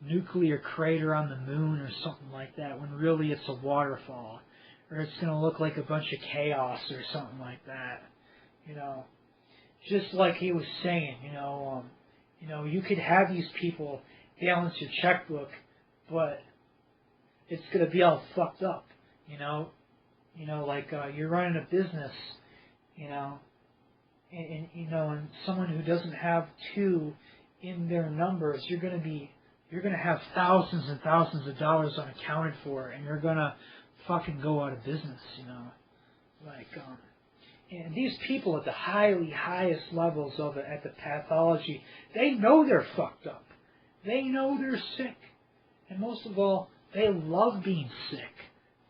nuclear crater on the moon or something like that, when really it's a waterfall, or it's going to look like a bunch of chaos or something like that. Just like he was saying, you could have these people balance your checkbook, but it's going to be all fucked up. You're running a business, and someone who doesn't have 2 in their numbers, you're going to have thousands and thousands of dollars unaccounted for, and you're going to fucking go out of business, and these people at the highest levels of it, at the pathology, they know they're fucked up. They know they're sick. And most of all, they love being sick.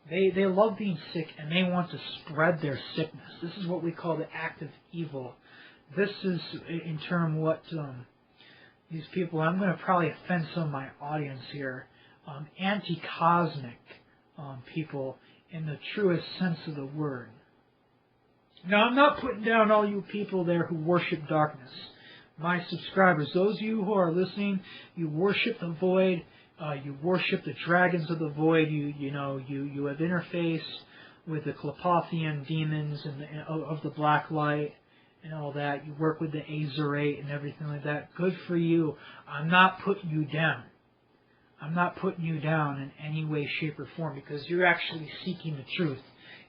They love being sick, and they want to spread their sickness. This is what we call the act of evil. This is, in term, what these people, I'm going to probably offend some of my audience here, anti-cosmic people in the truest sense of the word. Now, I'm not putting down all you people there who worship darkness. My subscribers, those of you who are listening, you worship the void, you worship the dragons of the void, you have interface with the Klapothian demons of the black light and all that. You work with the Azerate and everything like that. Good for you. I'm not putting you down. I'm not putting you down in any way, shape, or form, because you're actually seeking the truth.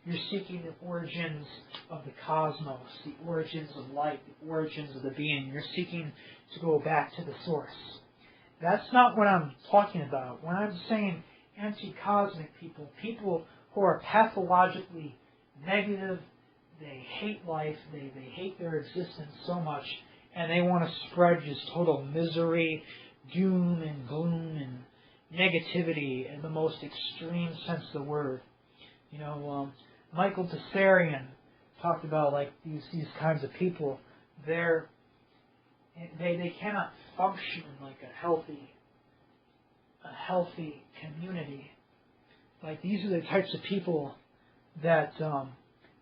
You're seeking the origins of the cosmos, the origins of light, the origins of the being. You're seeking to go back to the source. That's not what I'm talking about. When I'm saying anti-cosmic people, people who are pathologically negative, they hate life, they hate their existence so much, and they want to spread just total misery, doom and gloom and negativity in the most extreme sense of the word. Michael Bessarion talked about these kinds of people. They cannot function like a healthy community. These are the types of people that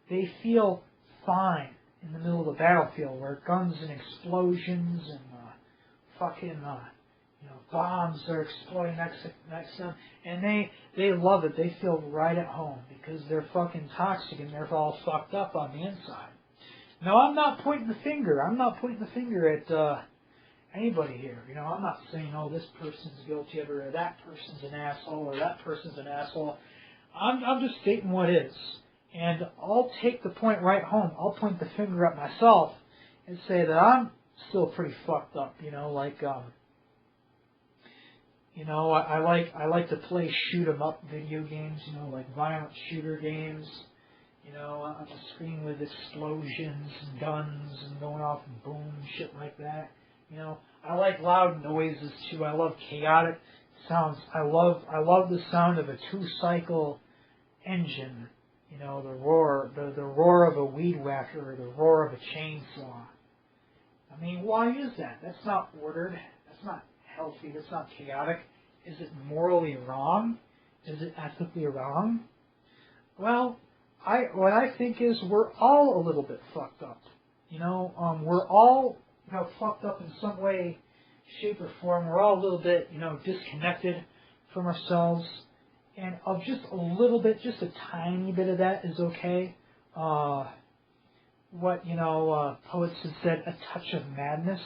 they feel fine in the middle of the battlefield, where guns and explosions and bombs are exploding next to them, and they love it. They feel right at home because they're fucking toxic and they're all fucked up on the inside. Now, I'm not pointing the finger. I'm not pointing the finger at anybody here. I'm not saying, oh, this person's guilty of it, or that person's an asshole, or that person's an asshole. I'm just stating what is. And I'll take the point right home. I'll point the finger at myself and say that I'm still pretty fucked up. I like to play shoot 'em up video games. Violent shooter games. On the screen with explosions and guns and going off and boom, shit like that. I like loud noises too. I love chaotic sounds. I love the sound of a 2-cycle engine. The roar of a weed whacker, or the roar of a chainsaw. I mean, why is that? That's not ordered. That's not healthy. That's not chaotic. Is it morally wrong? Is it ethically wrong? Well, what I think is we're all a little bit fucked up. We're all fucked up in some way, shape, or form. We're all a little bit disconnected from ourselves. And of just a little bit, just a tiny bit of that is okay. Poets have said, a touch of madness,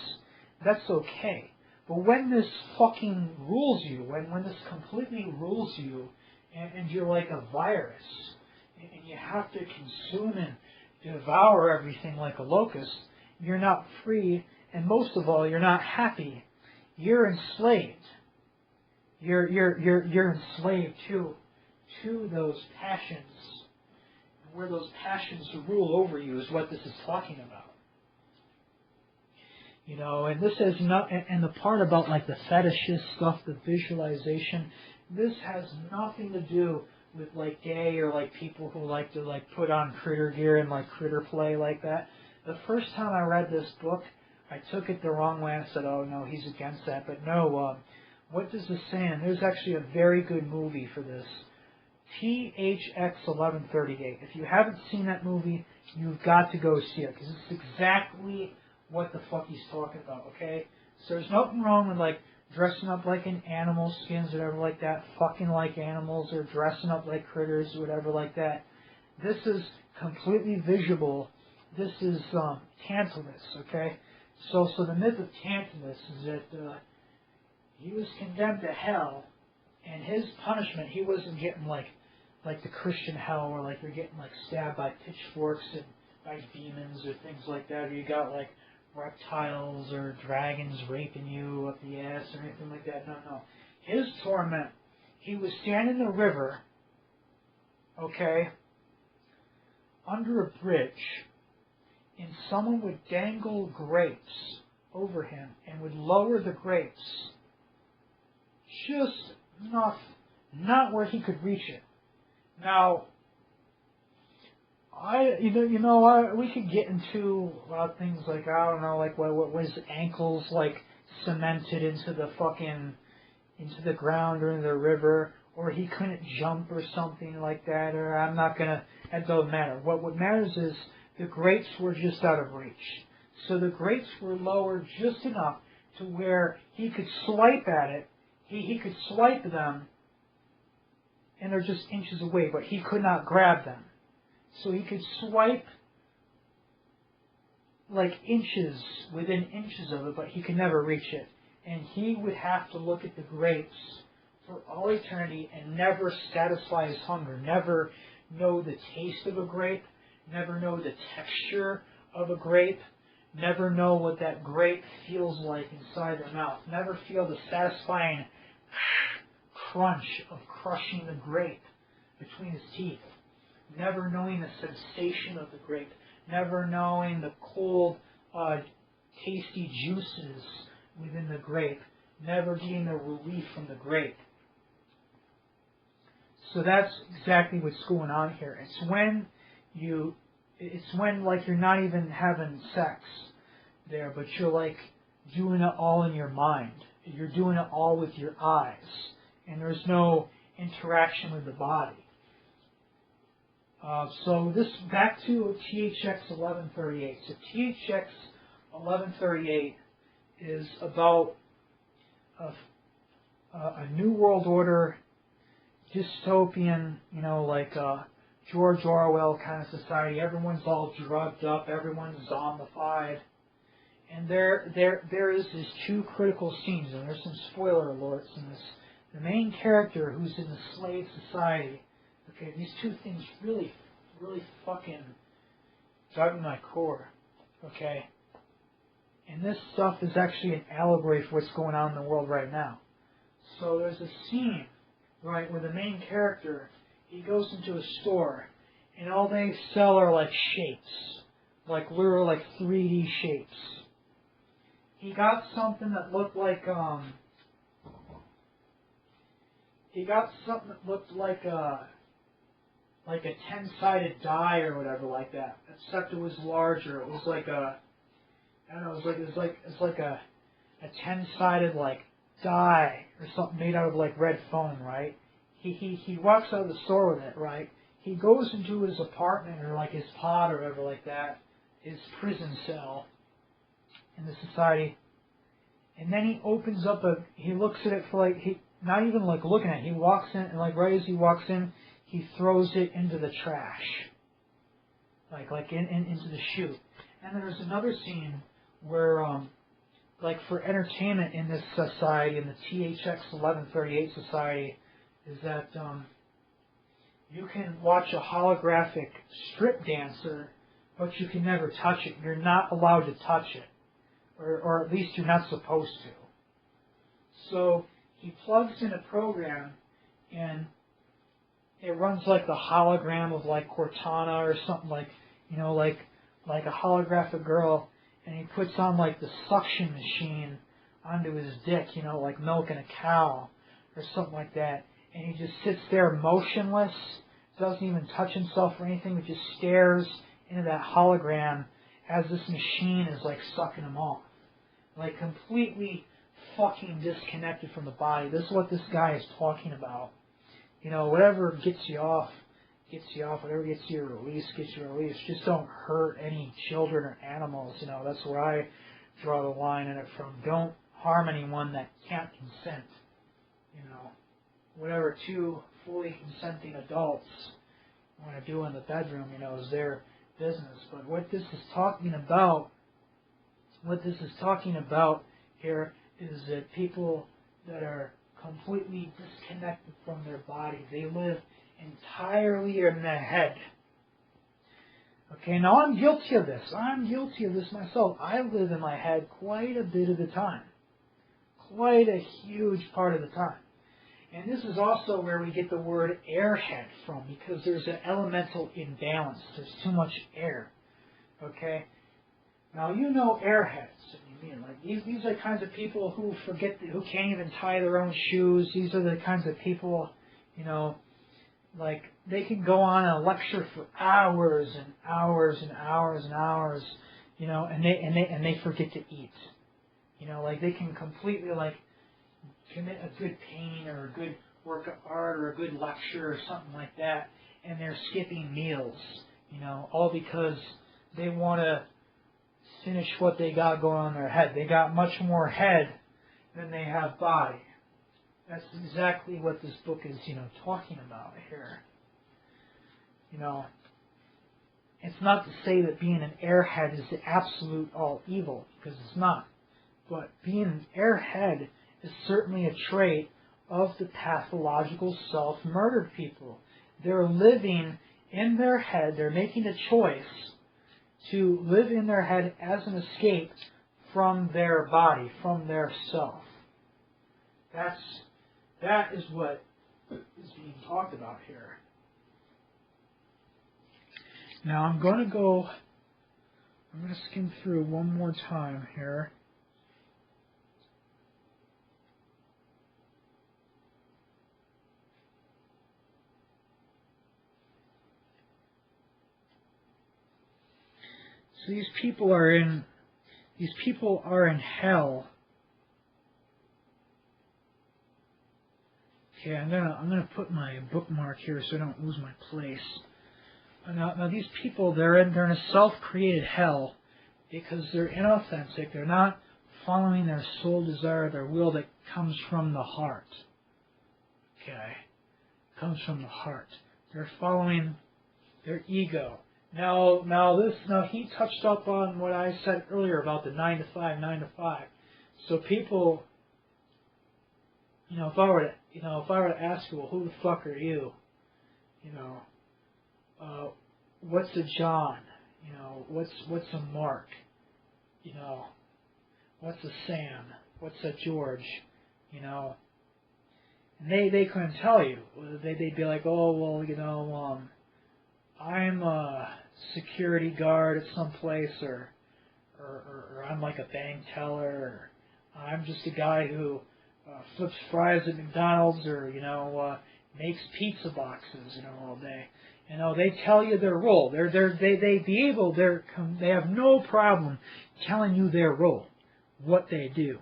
that's okay. But when this fucking rules you, when this completely rules you, and you're like a virus, and you have to consume and devour everything like a locust, you're not free, and most of all, you're not happy. You're enslaved. You're enslaved to those passions. And where those passions rule over you is what this is talking about. And this has not, and the part about the fetishist stuff, the visualization, this has nothing to do with gay or people who like to put on critter gear and critter play like that. The first time I read this book, I took it the wrong way. I said, oh no, he's against that. But no, what does this say? And there's actually a very good movie for this. THX 1138. If you haven't seen that movie, you've got to go see it, because it's exactly what the fuck he's talking about, okay? So there's nothing wrong with, like, dressing up like in animal skins, whatever like that, fucking like animals, or dressing up like critters, whatever like that. This is completely visual. This is Tantalus, okay? So the myth of Tantalus is that he was condemned to hell, and his punishment, he wasn't getting like the Christian hell, where like you're getting like stabbed by pitchforks and by demons or things like that, or you got like reptiles or dragons raping you up the ass or anything like that. No. His torment, he was standing in the river, okay, under a bridge, and someone would dangle grapes over him and would lower the grapes just enough, not where he could reach it. Now, we could get into things like, I don't know, like what was ankles like cemented into the ground or into the river, or he couldn't jump or something like that, or I'm not gonna, that doesn't matter. What matters is the grapes were just out of reach. So the grapes were lowered just enough to where he could swipe at it, he could swipe them, and they're just inches away, but he could not grab them. So he could swipe like inches, within inches of it, but he could never reach it. And he would have to look at the grapes for all eternity and never satisfy his hunger, never know the taste of a grape, never know the texture of a grape, never know what that grape feels like inside their mouth, never feel the satisfying crunch of crushing the grape between his teeth, never knowing the sensation of the grape, never knowing the cold, tasty juices within the grape, never getting the relief from the grape. So that's exactly what's going on here. It's when like you're not even having sex there, but you're like doing it all in your mind. You're doing it all with your eyes, and there's no interaction with the body. So this, back to THX 1138. So THX 1138 is about a new world order, dystopian, like George Orwell kind of society. Everyone's all drugged up, everyone's zombified, and there is these two critical scenes, and there's some spoiler alerts in this. The main character, who's in the slave society. Okay, these two things really fucking dug in my core. Okay, and this stuff is actually an allegory for what's going on in the world right now. So there's a scene, right, where the main character, he goes into a store, and all they sell are like shapes, like literal like 3D shapes. He got something that looked like a 10-sided die or whatever like that, except it was larger. It was like a, I don't know, it's like a 10-sided like die or something made out of like red foam, right? He walks out of the store with it, right? He goes into his apartment or like his pod or whatever like that, his prison cell in the society, and then he opens up he looks at it for like, not even like looking at it, he walks in, and like right as he walks in, he throws it into the trash, into the chute. And there's another scene where like for entertainment in this society, in the THX 1138 society, is that you can watch a holographic strip dancer, but you can never touch it. You're not allowed to touch it, or at least you're not supposed to. So he plugs in a program, and it runs like the hologram of like Cortana or something, like like a holographic girl, and he puts on like the suction machine onto his dick, like milking a cow or something like that. And he just sits there motionless, doesn't even touch himself or anything, but just stares into that hologram as this machine is like sucking him off. Like completely fucking disconnected from the body. This is what this guy is talking about. You know, whatever gets you off, whatever gets you released, gets you released. Just don't hurt any children or animals. You know, that's where I draw the line in it from. Don't harm anyone that can't consent. You know, whatever two fully consenting adults want to do in the bedroom, you know, is their business. But what this is talking about, here is that people that are completely disconnected from their body, they live entirely in their head. Okay, now I'm guilty of this. I'm guilty of this myself. I live in my head quite a bit of the time. Quite a huge part of the time. And this is also where we get the word airhead from, because there's an elemental imbalance. There's too much air. Okay? Now, you know airheads. I mean, like these are the kinds of people who who can't even tie their own shoes. These are the kinds of people, you know, like they can go on a lecture for hours and hours and hours and hours, you know, and they forget to eat. You know, like they can completely like commit a good painting or a good work of art or a good lecture or something like that, and they're skipping meals, you know, all because they want to finish what they got going on in their head. They got much more head than they have body. That's exactly what this book is, you know, talking about here. You know, it's not to say that being an airhead is the absolute all evil, because it's not. But being an airhead is certainly a trait of the pathological self-murdered people. They're living in their head. They're making a choice to live in their head as an escape from their body, from their self. That is what is being talked about here. Now I'm going to skim through one more time here. So these people are in hell. Okay, I'm gonna put my bookmark here so I don't lose my place. Now these people, they're in a self-created hell because they're inauthentic. They're not following their soul desire, their will that comes from the heart. Okay, comes from the heart. They're following their ego. Now he touched up on what I said earlier about the 9 to 5. So people, you know, if I were to ask you, well, who the fuck are you? You know, what's a John? You know, what's a Mark? You know, what's a Sam? What's a George? You know, and they couldn't tell you. They'd be like, oh well, you know, I'm a security guard at some place, or I'm like a bank teller, or I'm just a guy who flips fries at McDonald's, or you know, makes pizza boxes, you know, all day. You know, they tell you their role. They have no problem telling you their role, what they do.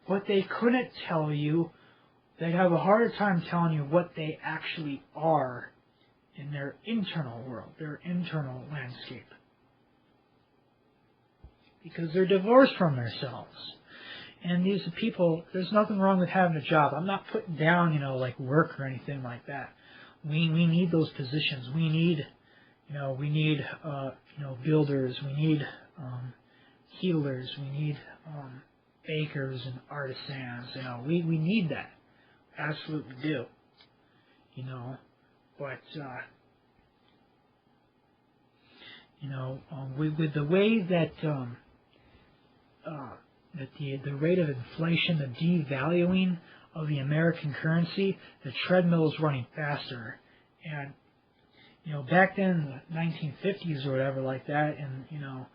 What they couldn't tell you, they'd have a harder time telling you what they actually are in their internal world, their internal landscape. Because they're divorced from themselves. And these people, there's nothing wrong with having a job. I'm not putting down, you know, like work or anything like that. We need those positions. We need builders. We need healers. We need bakers and artisans. You know, we need that. Absolutely do. You know, but with the way that the rate of inflation, the devaluing of the American currency, the treadmill is running faster. And you know, back then in the 1950s or whatever like that, and you know,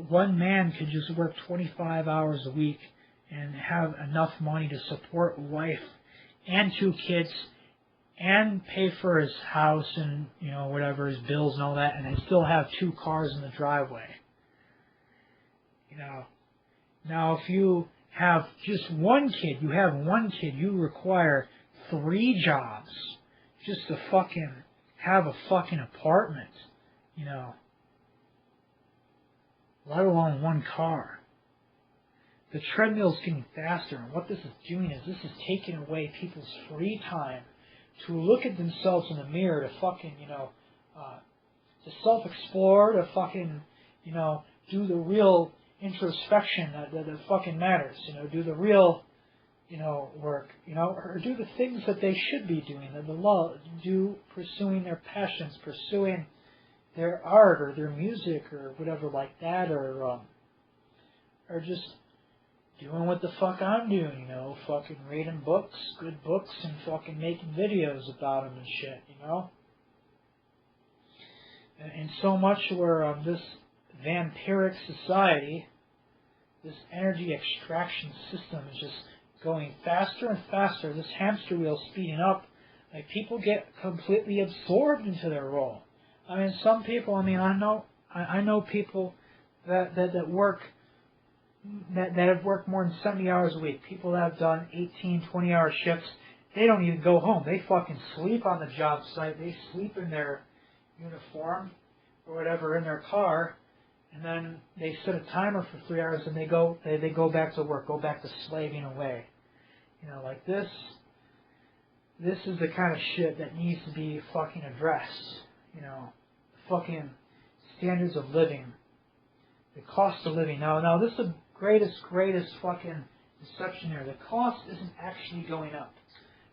one man could just work 25 hours a week and have enough money to support a wife and 2 kids and pay for his house and, you know, whatever, his bills and all that, and then still have 2 cars in the driveway. You know, now if you have just one kid, you require 3 jobs just to fucking have a fucking apartment, you know, let alone 1 car. The treadmill's getting faster, and what this is doing is this is taking away people's free time to look at themselves in the mirror, to fucking, you know, to self-explore, to fucking, you know, do the real introspection that fucking matters, you know, do the real, you know, work, you know, or do the things that they should be doing, that they love, pursuing their passions, pursuing their art or their music or whatever like that, or just doing what the fuck I'm doing, you know, fucking reading books, good books, and fucking making videos about them and shit, you know. And so much where this vampiric society, this energy extraction system is just going faster and faster, this hamster wheel speeding up, like people get completely absorbed into their role. I mean, some people, I mean, I know people that work, that have worked more than 70 hours a week, people that have done 18, 20-hour shifts. They don't even go home. They fucking sleep on the job site. They sleep in their uniform or whatever in their car, and then they set a timer for 3 hours and they go back to work, go back to slaving away. You know, like this is the kind of shit that needs to be fucking addressed. You know, fucking standards of living, the cost of living. Now this is the greatest fucking deception here. The cost isn't actually going up.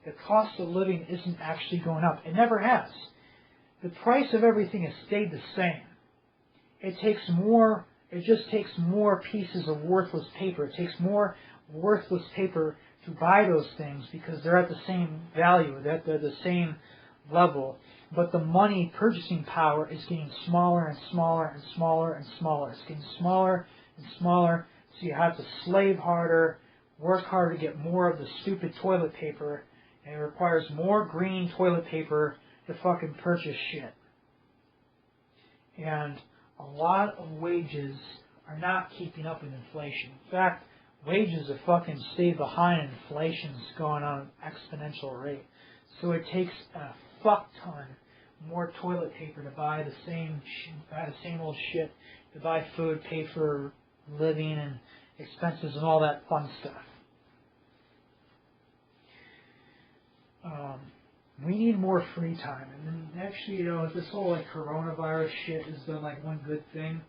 The cost of living isn't actually going up. It never has. The price of everything has stayed the same. It just takes more pieces of worthless paper. It takes more worthless paper to buy those things because they're at the same value, they're the same level. But the money purchasing power is getting smaller and smaller and smaller and smaller. It's getting smaller and smaller, so you have to slave harder, work harder to get more of the stupid toilet paper, and it requires more green toilet paper to fucking purchase shit. And a lot of wages are not keeping up with inflation. In fact, wages have fucking stayed behind, and inflation's going on an exponential rate. So it takes a fuck ton more toilet paper to buy the same old shit, to buy food, pay for living and expenses and all that fun stuff. We need more free time. And then actually, you know, this whole like coronavirus shit has been like one good thing.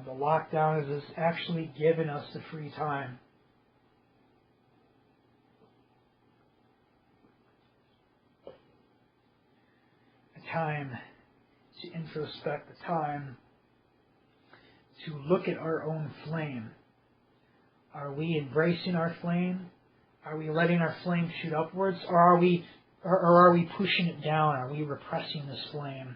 The lockdown has actually given us the free time. A time to introspect, a time to look at our own flame. Are we embracing our flame? Are we letting our flame shoot upwards? Or are we pushing it down? Are we repressing this flame?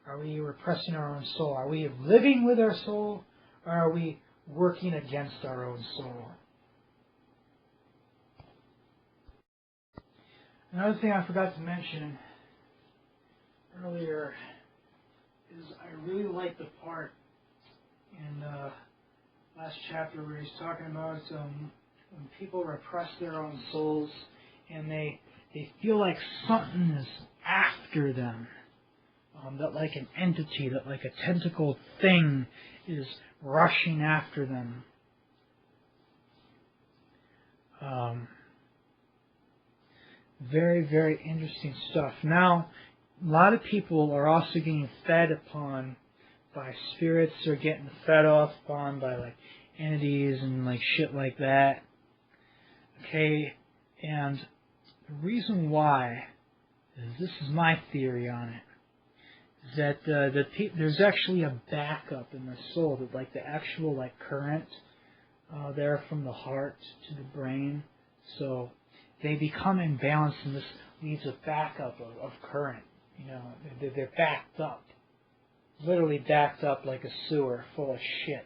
Are we repressing our own soul? Are we living with our soul? Or are we working against our own soul? Another thing I forgot to mention earlier is I really like the part in the last chapter where he's talking about when people repress their own souls and they feel like something is after them, that like an entity, that like a tentacled thing is rushing after them. Very, very interesting stuff. Now, a lot of people are also getting fed upon by spirits, or getting fed off upon by like entities and like shit like that. Okay, and the reason why this is my theory on it, is that there's actually a backup in the soul, that like the actual like current there from the heart to the brain, so they become imbalanced, and this leaves a backup of current. You know, they're backed up, literally backed up like a sewer full of shit.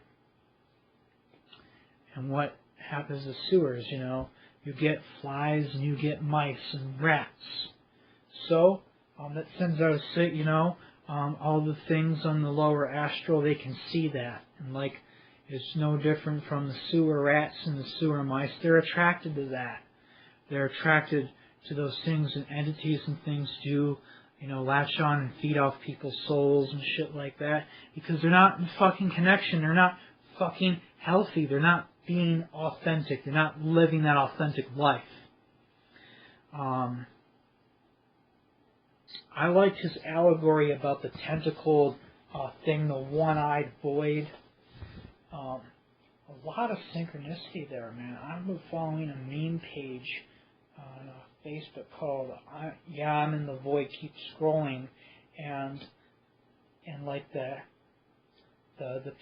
And what happens to sewers, you know, you get flies and you get mice and rats. So that sends out a, you know, all the things on the lower astral, they can see that. And like It's no different from the sewer rats and the sewer mice. They're attracted to that. They're attracted to those things and entities and things do, latch on and feed off people's souls and shit like that, because they're not in fucking connection. They're not fucking healthy. They're not being authentic. They're not living that authentic life. I liked his allegory about the tentacled thing, the one-eyed void. A lot of synchronicity there, man. I've been following a meme page on Facebook called I'm in the Void, keep scrolling, and like the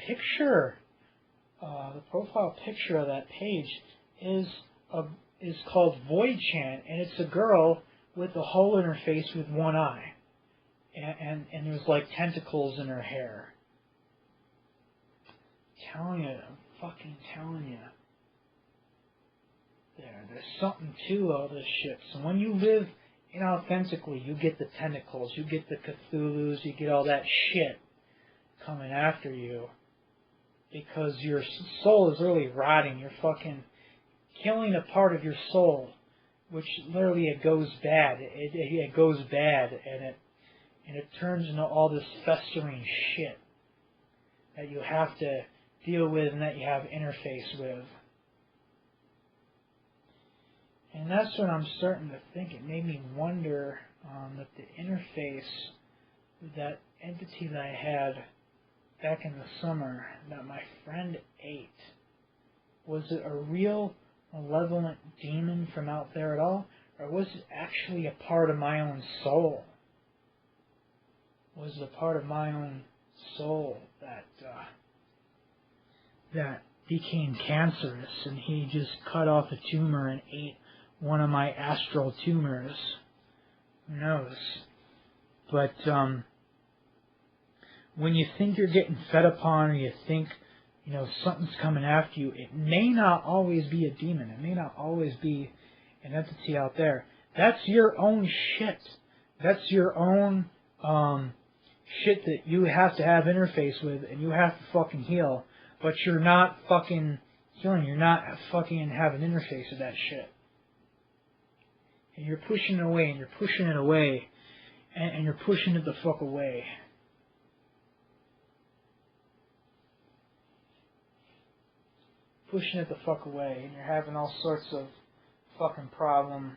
picture, the profile picture of that page is called Void Chan, and it's a girl with a hole in her face with one eye, and there's like tentacles in her hair. I'm fucking telling you. There's something to all this shit. So when you live inauthentically, you get the tentacles, you get the Cthulhus, you get all that shit coming after you. Because your soul is really rotting. You're fucking killing a part of your soul, which literally it goes bad. It goes bad, and it turns into all this festering shit that you have to deal with and that you have interface with. And that's what I'm starting to think. It made me wonder that the interface, that entity that I had back in the summer, that my friend ate, was it a real malevolent demon from out there at all? Or was it actually a part of my own soul? Was it a part of my own soul that became cancerous, and he just cut off a tumor and ate one of my astral tumors? Who knows? But when you think you're getting fed upon, or you think something's coming after you, it may not always be a demon. It may not always be an entity out there. That's your own shit. That's your own shit that you have to have interface with, and you have to fucking heal. But you're not fucking healing. You're not fucking having interface with that shit. And you're pushing it away, and you're pushing it away, and you're pushing it the fuck away. Pushing it the fuck away, and you're having all sorts of fucking problem.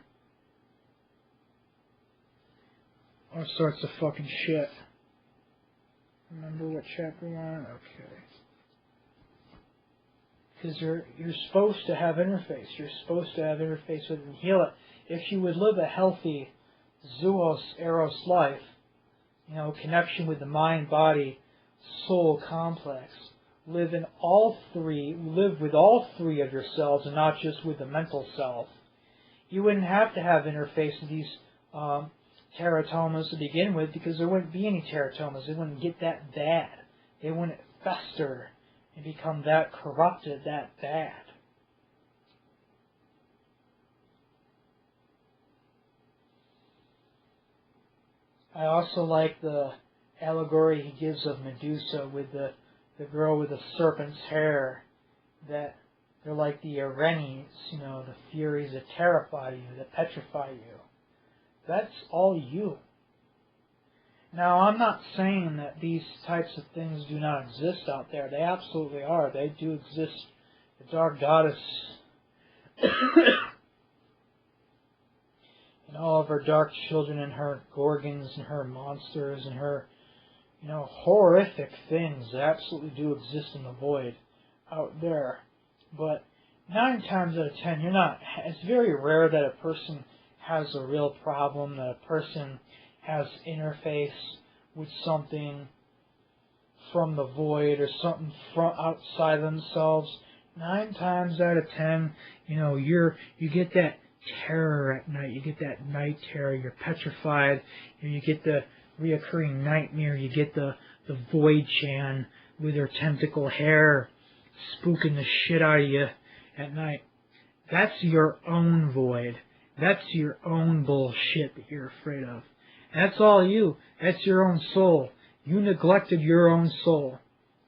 All sorts of fucking shit. Remember what chapter we're on? Okay. Because you're supposed to have interface. You're supposed to have interface with it and heal it. If you would live a healthy Zoos Eros life, connection with the mind, body, soul complex, live with all three of yourselves and not just with the mental self, you wouldn't have to have interface with these teratomas to begin with, because there wouldn't be any teratomas. They wouldn't get that bad. They wouldn't fester and become that corrupted, that bad. I also like the allegory he gives of Medusa with the girl with the serpent's hair, that they're like the Erenes, the furies that terrify you, that petrify you. That's all you. Now, I'm not saying that these types of things do not exist out there. They absolutely are. They do exist. The dark goddess and all of her dark children and her gorgons and her monsters and her, horrific things that absolutely do exist in the void out there. But 9 times out of 10, it's very rare that a person has a real problem, that a person has interface with something from the void or something from outside themselves. 9 times out of 10, you get that terror at night. You get that night terror. You're petrified. You get the reoccurring nightmare. You get the Void Chan with her tentacle hair spooking the shit out of you at night. That's your own void. That's your own bullshit that you're afraid of. That's all you. That's your own soul. You neglected your own soul.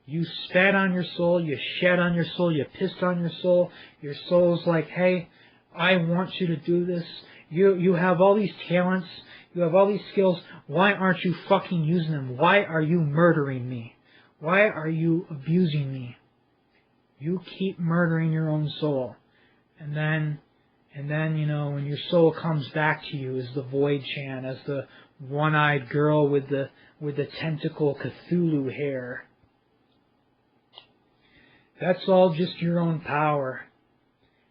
You spat on your soul, you shat on your soul, you pissed on your soul. Your soul's like, hey, I want you to do this. You have all these talents, you have all these skills. Why aren't you fucking using them? Why are you murdering me? Why are you abusing me? You keep murdering your own soul. And then, when your soul comes back to you as the Void Chan, as the one-eyed girl with the tentacle Cthulhu hair, that's all just your own power.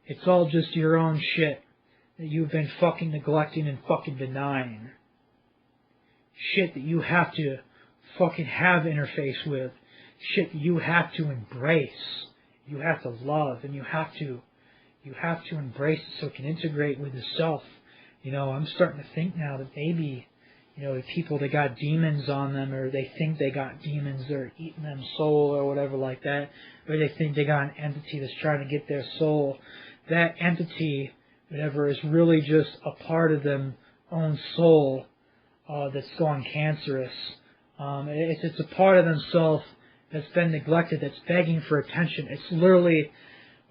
It's all just your own shit that you've been fucking neglecting and fucking denying. Shit that you have to fucking have interface with. Shit that you have to embrace. You have to love, and you have to embrace it so it can integrate with the self. I'm starting to think now that maybe, the people that got demons on them, or they think they got demons that are eating them soul or whatever like that, or they think they got an entity that's trying to get their soul, that entity, whatever, is really just a part of them own soul that's gone cancerous. It's a part of themselves that's been neglected, that's begging for attention. It's literally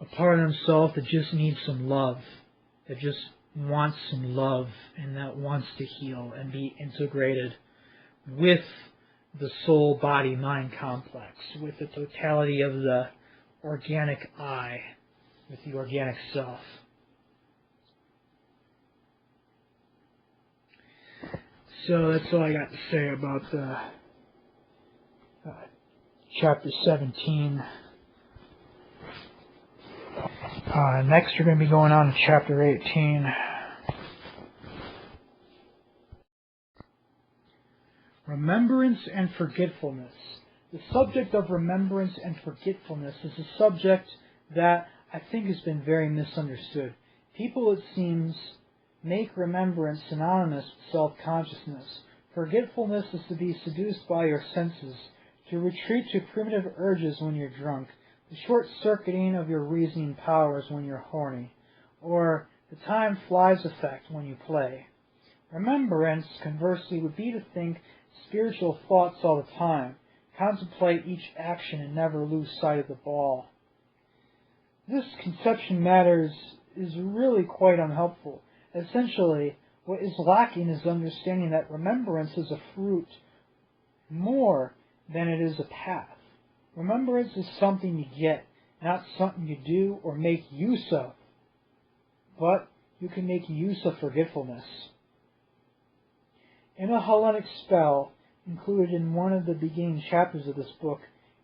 a part of themselves that just needs some love, that just wants some love, and that wants to heal and be integrated with the soul, body, mind complex, with the totality of the organic I, with the organic self. So that's all I got to say about chapter 17. Next we're going to be going on to chapter 18. Remembrance and forgetfulness. The subject of remembrance and forgetfulness is a subject that I think has been very misunderstood. People, it seems, make remembrance synonymous with self-consciousness. Forgetfulness is to be seduced by your senses, to retreat to primitive urges when you're drunk, the short-circuiting of your reasoning powers when you're horny, or the time flies effect when you play. Remembrance, conversely, would be to think spiritual thoughts all the time, contemplate each action and never lose sight of the ball. This conception matters is really quite unhelpful. Essentially, what is lacking is understanding that remembrance is a fruit more than it is a path. Remembrance is something you get, not something you do or make use of. But you can make use of forgetfulness. In a Hellenic spell included in one of the beginning chapters of this book,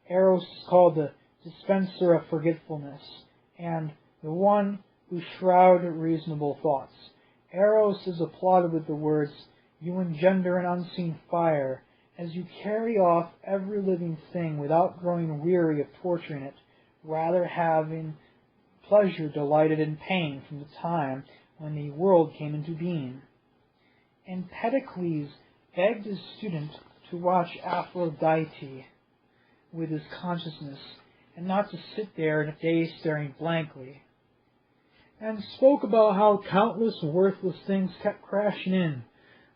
Eros is called the dispenser of forgetfulness, and the one who shroud reasonable thoughts. Eros is applauded with the words, "You engender an unseen fire, as you carry off every living thing without growing weary of torturing it, rather having pleasure delighted in pain from the time when the world came into being." Empedocles begged his student to watch Aphrodite with his consciousness, and not to sit there in a daze staring blankly, and spoke about how countless worthless things kept crashing in,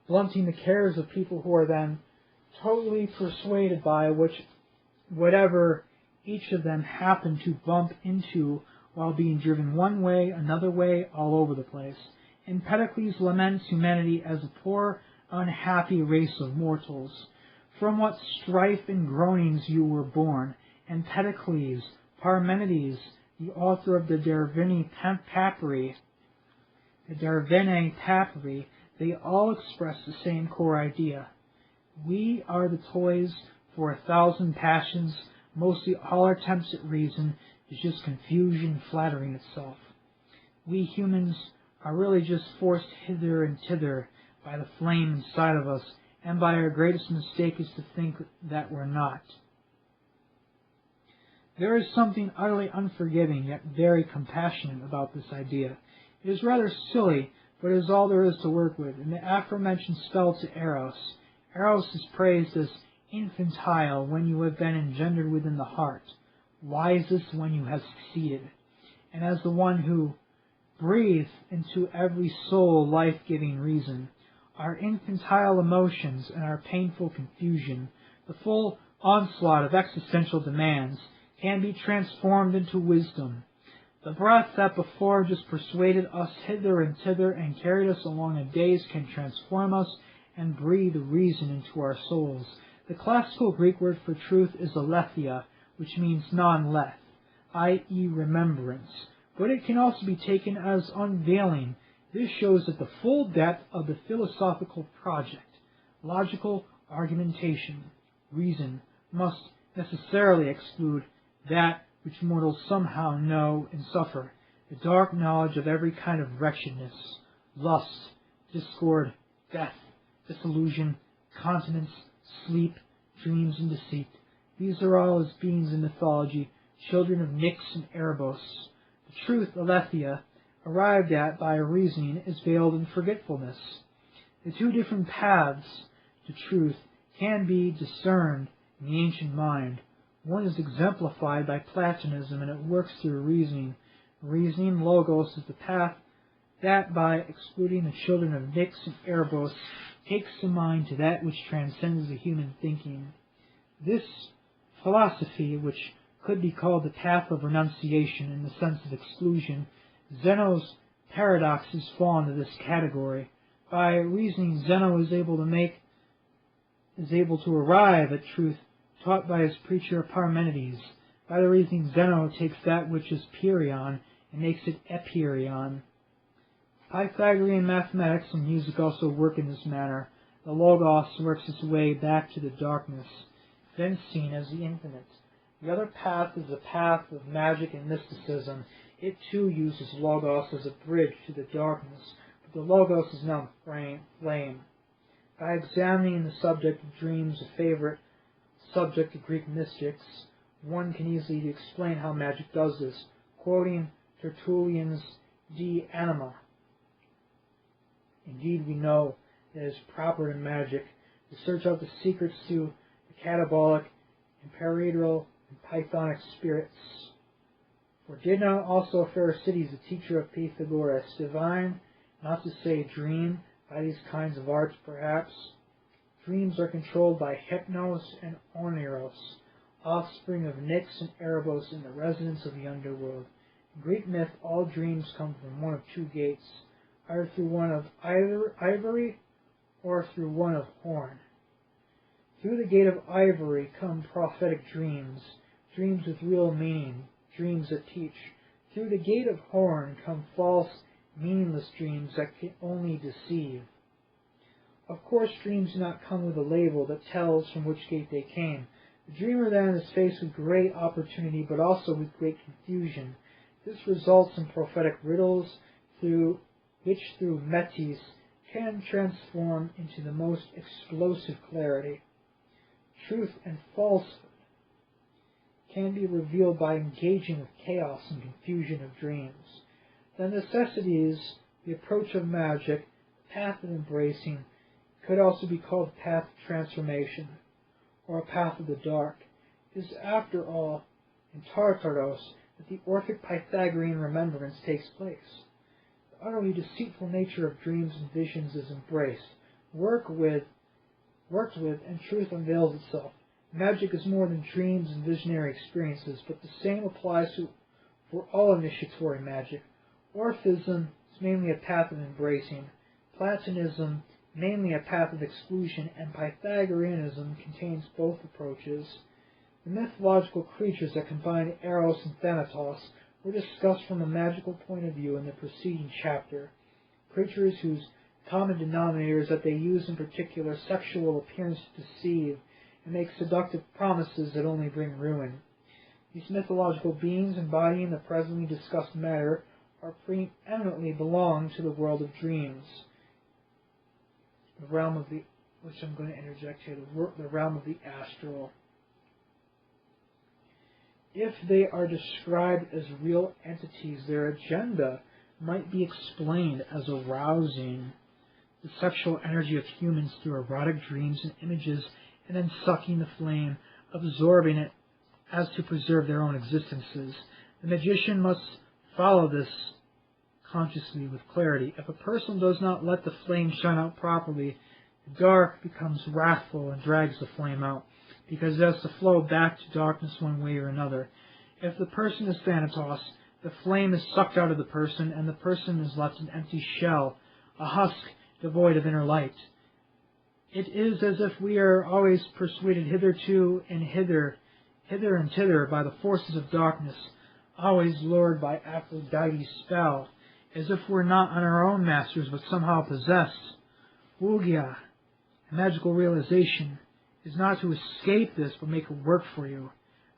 blunting the cares of people who are then totally persuaded by whatever each of them happened to bump into while being driven one way, another way, all over the place. Empedocles laments humanity as a poor, unhappy race of mortals. From what strife and groanings you were born. Empedocles, Parmenides, the author of the Derveni Papyri, they all express the same core idea. We are the toys for 1,000 passions. Mostly all our attempts at reason is just confusion flattering itself. We humans are really just forced hither and thither by the flame inside of us, and by our greatest mistake is to think that we're not. There is something utterly unforgiving yet very compassionate about this idea. It is rather silly, but it is all there is to work with. In the aforementioned spell to Eros, Eros is praised as infantile when you have been engendered within the heart, wisest when you have succeeded, and as the one who breathes into every soul life-giving reason. Our infantile emotions and our painful confusion, the full onslaught of existential demands can be transformed into wisdom. The breath that before just persuaded us hither and thither and carried us along a days can transform us and breathe reason into our souls. The classical Greek word for truth is aletheia, which means non-leth, i.e. remembrance, but it can also be taken as unveiling. This shows that the full depth of the philosophical project, logical argumentation, reason, must necessarily exclude that which mortals somehow know and suffer, the dark knowledge of every kind of wretchedness, lust, discord, death, disillusion, continence, sleep, dreams, and deceit. These are all as beings in mythology, children of Nyx and Erebos. The truth, aletheia, arrived at by reasoning, is veiled in forgetfulness. The two different paths to truth can be discerned in the ancient mind. One is exemplified by Platonism, and it works through reasoning. Reasoning, logos, is the path that, by excluding the children of Nyx and Erebos, takes the mind to that which transcends the human thinking. This philosophy, which could be called the path of renunciation in the sense of exclusion, Zeno's paradoxes fall into this category. By reasoning, Zeno is able to arrive at truth taught by his preacher Parmenides. By the reasoning, Zeno takes that which is Pyrrhion and makes it Epeiron. Pythagorean mathematics and music also work in this manner. The logos works its way back to the darkness, then seen as the infinite. The other path is the path of magic and mysticism. It too uses logos as a bridge to the darkness, but the logos is not flame. By examining the subject of dreams, a favorite subject of Greek mystics, one can easily explain how magic does this, quoting Tertullian's De Anima. Indeed, we know that it is proper in magic to search out the secrets through the catabolic, imperatorial, and pythonic spirits. For did not also Pherecydes, the teacher of Pythagoras, divine, not to say dream, by these kinds of arts perhaps? Dreams are controlled by Hypnos and Oneros, offspring of Nyx and Erebos and the residents of the underworld. In Greek myth, all dreams come from one of two gates, either through one of ivory or through one of horn. Through the gate of ivory come prophetic dreams, dreams with real meaning, dreams that teach. Through the gate of horn come false, meaningless dreams that can only deceive. Of course, dreams do not come with a label that tells from which gate they came. The dreamer then is faced with great opportunity, but also with great confusion. This results in prophetic riddles, which through metis can transform into the most explosive clarity. Truth and falsehood can be revealed by engaging with chaos and confusion of dreams. The necessities, the approach of magic, the path of embracing, could also be called the path of transformation, or a path of the dark. It is, after all, in Tartaros that the Orphic Pythagorean remembrance takes place. The utterly deceitful nature of dreams and visions is embraced, worked with, and truth unveils itself. Magic is more than dreams and visionary experiences, but the same applies for all initiatory magic. Orphism is mainly a path of embracing, Platonism mainly a path of exclusion, and Pythagoreanism contains both approaches. The mythological creatures that combine Eros and Thanatos were discussed from a magical point of view in the preceding chapter. Creatures whose common denominator is that they use in particular sexual appearance to deceive and make seductive promises that only bring ruin. These mythological beings embodying the presently discussed matter are preeminently belong to the world of dreams, the realm of the, which I'm going to interject here, the realm of the astral. If they are described as real entities, their agenda might be explained as arousing the sexual energy of humans through erotic dreams and images, and then sucking the flame, absorbing it as to preserve their own existences. The magician must follow this consciously with clarity. If a person does not let the flame shine out properly, the dark becomes wrathful and drags the flame out. because it has to flow back to darkness one way or another. If the person is Thanatos, the flame is sucked out of the person, and the person is left an empty shell, a husk devoid of inner light. It is as if we are always persuaded hitherto and hither and thither by the forces of darkness, always lured by Aphrodite's spell, as if we're not on our own masters, but somehow possessed. Ugia, magical realization, is not to escape this, but make it work for you.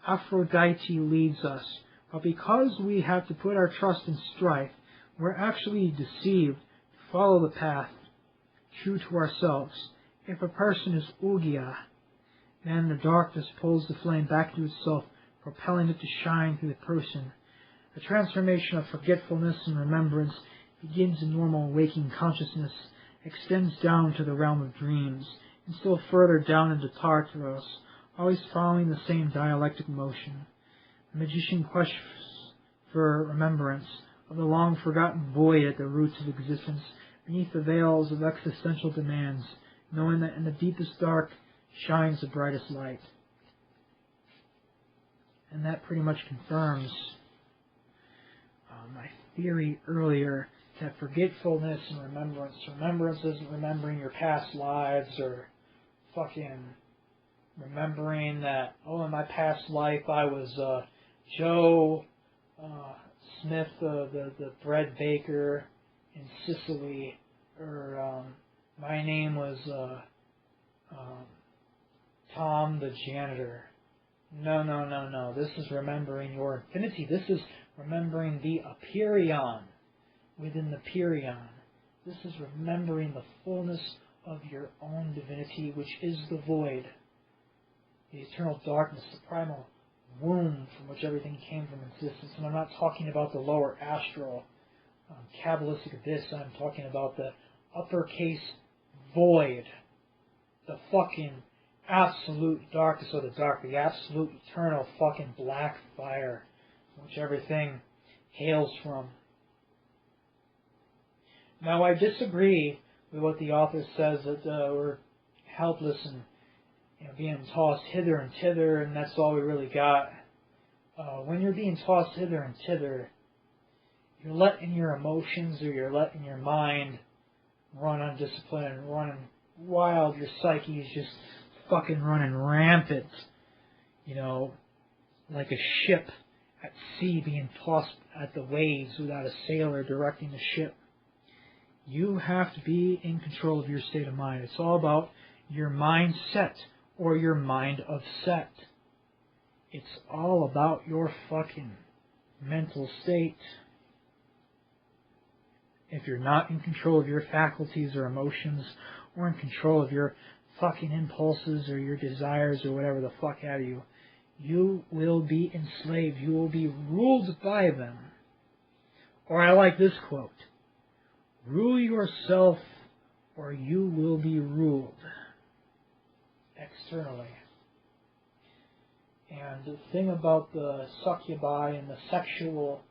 Aphrodite leads us, but because we have to put our trust in strife, we're actually deceived to follow the path, true to ourselves. If a person is Ugia, then the darkness pulls the flame back to itself, propelling it to shine through the person. The transformation of forgetfulness and remembrance begins in normal waking consciousness, extends down to the realm of dreams, and still further down into Tartaros, always following the same dialectic motion. The magician quests for remembrance of the long-forgotten void at the roots of existence, beneath the veils of existential demands, knowing that in the deepest dark shines the brightest light. And that pretty much confirms my theory earlier that forgetfulness and remembrance isn't remembering your past lives or fucking remembering that, oh, in my past life I was Joe Smith, the bread baker in Sicily, or my name was Tom the janitor. No. This is remembering your infinity. This is remembering the aperion within the perion. This is remembering the fullness of your own divinity, which is the void, the eternal darkness, the primal womb from which everything came from existence. And I'm not talking about the lower astral, Kabbalistic abyss. I'm talking about the uppercase void, the fucking absolute darkness of the dark, the absolute eternal fucking black fire from which everything hails from. Now, I disagree with what the author says, that we're helpless and being tossed hither and thither, and that's all we really got. When you're being tossed hither and thither, you're letting your emotions or you're letting your mind run undisciplined and running wild. Your psyche is just fucking running rampant, like a ship at sea being tossed at the waves without a sailor directing the ship. You have to be in control of your state of mind. It's all about your mindset or your mind of set. It's all about your fucking mental state. If you're not in control of your faculties or emotions, or in control of your fucking impulses or your desires or whatever the fuck have you, you will be enslaved. You will be ruled by them. Or I like this quote: rule yourself or you will be ruled externally. And the thing about the succubi and the sexual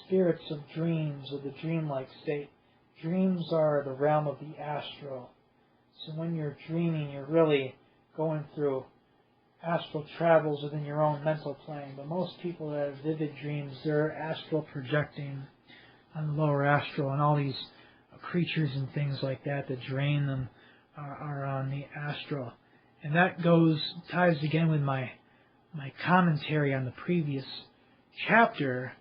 spirits of dreams, or the dreamlike state, dreams are the realm of the astral. So when you're dreaming, you're really going through astral travels within your own mental plane. But most people that have vivid dreams, they're astral projecting on the lower astral, and all these creatures and things like that drain them are on the astral. And that ties again with my commentary on the previous chapter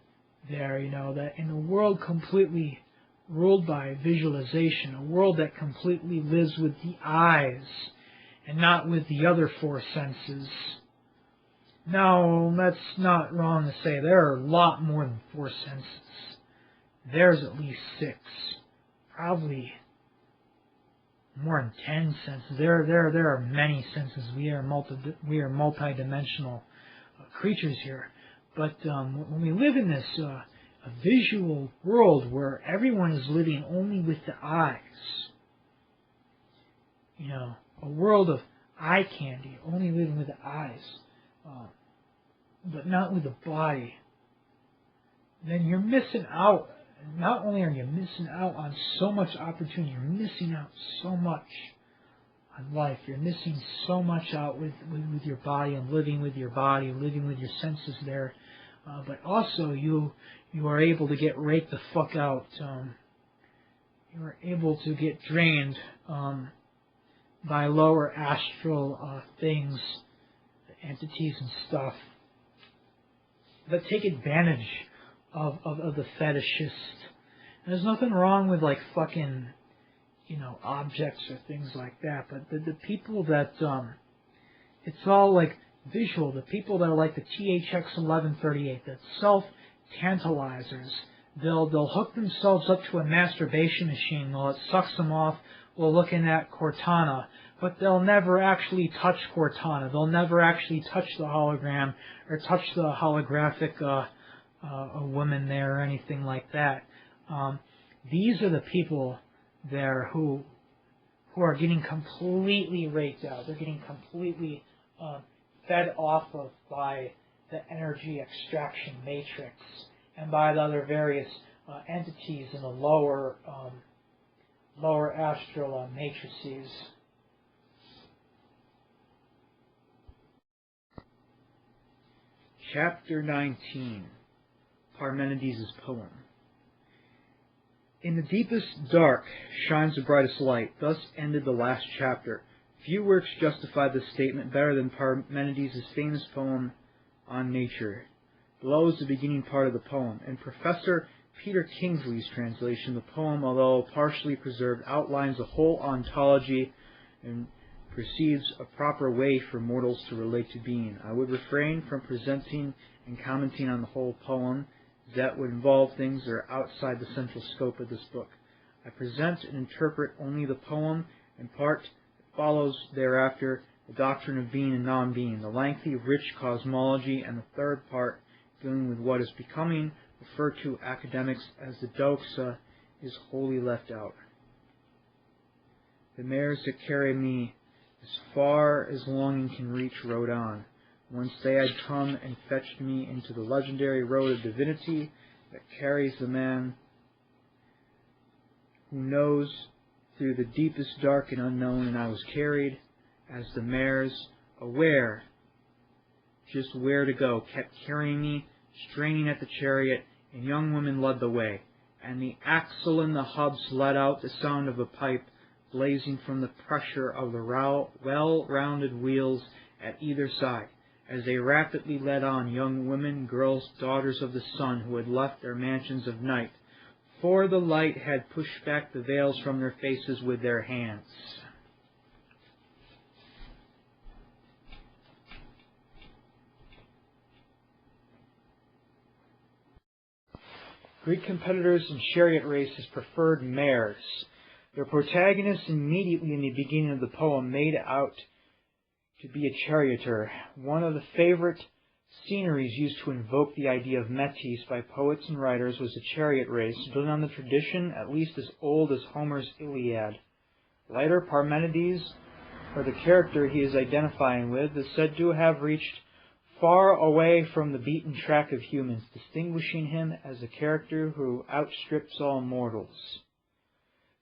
there, that in a world completely ruled by visualization, a world that completely lives with the eyes and not with the other four senses. Now, that's not wrong to say. There are a lot more than four senses. There's at least 6. Probably more than 10 senses. There are many senses. We are multidimensional creatures here. But when we live in this a visual world where everyone is living only with the eyes, a world of eye candy, only living with the eyes, but not with the body, then you're missing out. Not only are you missing out on so much opportunity, you're missing out so much on life. You're missing so much out with your body and living with your body, living with your senses there. But also you are able to get raped the fuck out. You are able to get drained by lower astral things, entities and stuff that take advantage of the fetishist. And there's nothing wrong with like fucking, objects or things like that, but the people that it's all like visual, the people that are like the THX 1138, that self-tantalizers, they'll hook themselves up to a masturbation machine while it sucks them off while looking at Cortana, but they'll never actually touch Cortana. They'll never actually touch the hologram or touch the holographic a woman there or anything like that. These are the people there who are getting completely raped out. They're getting completely fed off of by the energy extraction matrix and by the other various entities in the lower astral matrices. Chapter 19, Parmenides' Poem. In the deepest dark shines the brightest light. Thus ended the last chapter. Few works justify this statement better than Parmenides' famous poem on nature. Below is the beginning part of the poem. In Professor Peter Kingsley's translation, the poem, although partially preserved, outlines the whole ontology and perceives a proper way for mortals to relate to being. I would refrain from presenting and commenting on the whole poem, that would involve things that are outside the central scope of this book. I present and interpret only the poem, and part that follows thereafter, the doctrine of being and non-being, the lengthy, rich cosmology, and the third part, dealing with what is becoming referred to academics as the doxa, is wholly left out. The mares that carry me as far as longing can reach rode on, whence they had come and fetched me into the legendary road of divinity that carries the man who knows through the deepest dark and unknown, and I was carried as the mares, aware just where to go, kept carrying me, straining at the chariot, and young women led the way, and the axle and the hubs let out the sound of a pipe blazing from the pressure of the well-rounded wheels at either side, as they rapidly led on young women, girls, daughters of the sun, who had left their mansions of night, for the light had pushed back the veils from their faces with their hands. Greek competitors in chariot races preferred mares. Their protagonist immediately in the beginning of the poem made out to be a charioteer, one of the favorite sceneries used to invoke the idea of metis by poets and writers was the chariot race, built on the tradition at least as old as Homer's Iliad. Later, Parmenides, or the character he is identifying with, is said to have reached far away from the beaten track of humans, distinguishing him as a character who outstrips all mortals.